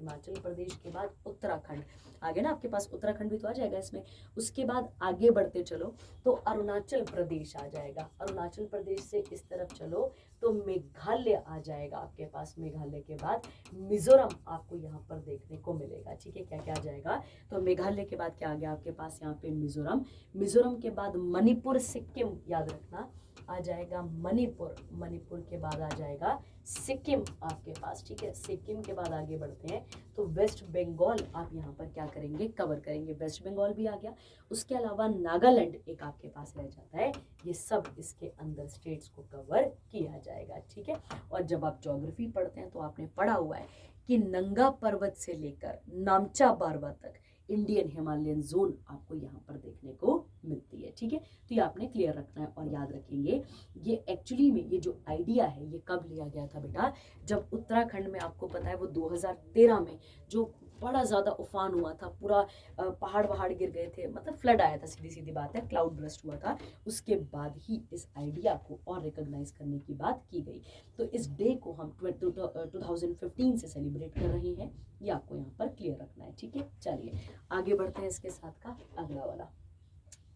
Speaker 1: के बाद उत्तराखंड, आगे ना आपके पास उत्तराखंड भी तो आ जाएगा इसमें। उसके बाद आगे बढ़ते चलो तो अरुणाचल प्रदेश आ जाएगा, अरुणाचल प्रदेश से इस तरफ चलो तो मेघालय आ जाएगा आपके पास। मेघालय के बाद मिजोरम आपको यहाँ पर देखने को मिलेगा, ठीक है। क्या क्या आ जाएगा? तो मेघालय के बाद क्या आ गया आपके पास यहाँ पे? मिजोरम के बाद मणिपुर, सिक्किम, याद रखना आ जाएगा मणिपुर के बाद आ जाएगा सिक्किम आपके पास, ठीक है। सिक्किम के बाद आगे बढ़ते हैं तो वेस्ट बंगाल आप यहाँ पर क्या करेंगे? कवर करेंगे। वेस्ट बंगाल भी आ गया। उसके अलावा नागालैंड एक आपके पास रह जाता है। ये सब इसके अंदर स्टेट्स को कवर किया जाएगा, ठीक है। और जब आप ज्योग्राफी पढ़ते हैं तो आपने पढ़ा हुआ है कि नंगा पर्वत से लेकर नामचा बारवा तक इंडियन हिमालयन जोन आपको यहाँ पर देखने को मिलती है, ठीक है। तो ये आपने क्लियर रखना है और याद रखेंगे ये एक्चुअली में ये जो आइडिया है ये कब लिया गया था बेटा? जब उत्तराखंड में आपको पता है वो 2013 में जो बड़ा ज़्यादा उफान हुआ था, पूरा पहाड़ गिर गए थे, मतलब फ्लड आया था, सीधी सीधी बात है, क्लाउड ब्रस्ट हुआ था। उसके बाद ही इस आइडिया को और रिकॉग्नाइज करने की बात की गई। तो इस डे को हम 2015 से सेलिब्रेट कर रहे हैं, ये आपको यहाँ पर क्लियर रखना है, ठीक है। चलिए आगे बढ़ते हैं इसके साथ का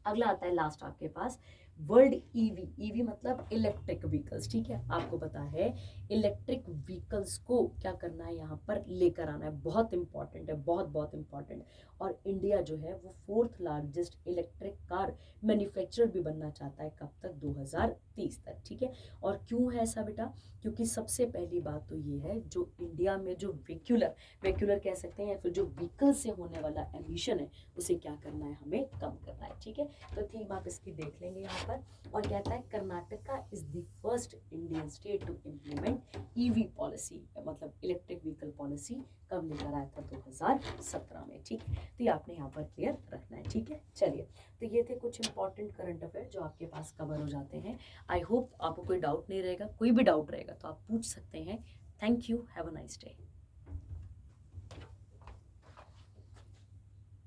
Speaker 1: अगला आता है लास्ट आपके पास वर्ल्ड ईवी, ईवी मतलब इलेक्ट्रिक व्हीकल्स, ठीक है, आपको पता है इलेक्ट्रिक व्हीकल्स को क्या करना है, यहाँ पर लेकर आना है, बहुत इंपॉर्टेंट है, बहुत बहुत इंपॉर्टेंट। और इंडिया जो है वो 4th largest electric car manufacturer भी बनना चाहता है, कब तक, 2030 तक, ठीक है। और क्यों है ऐसा बेटा, क्योंकि सबसे पहली बात तो ये है, जो इंडिया में जो वेक्यूलर कह सकते हैं, या फिर जो व्हीकल से होने वाला एमिशन है उसे क्या करना है, हमें कम करना है, ठीक है। तो थीम आप इसकी देख लेंगे यहाँ पर। और कहता है Karnataka is the first Indian state to implement EV policy, मतलब इलेक्ट्रिक व्हीकल पॉलिसी कब लेकर आया था, 2017 में, ठीक है। तो ये आपने यहाँ पर क्लियर रखना है, ठीक है। चलिए, तो ये थे कुछ इंपॉर्टेंट करंट अफेयर जो आपके पास कवर हो जाते हैं। आई होप आपको कोई डाउट नहीं रहेगा, कोई भी डाउट रहेगा तो आप पूछ सकते हैं। Thank you, have a nice day.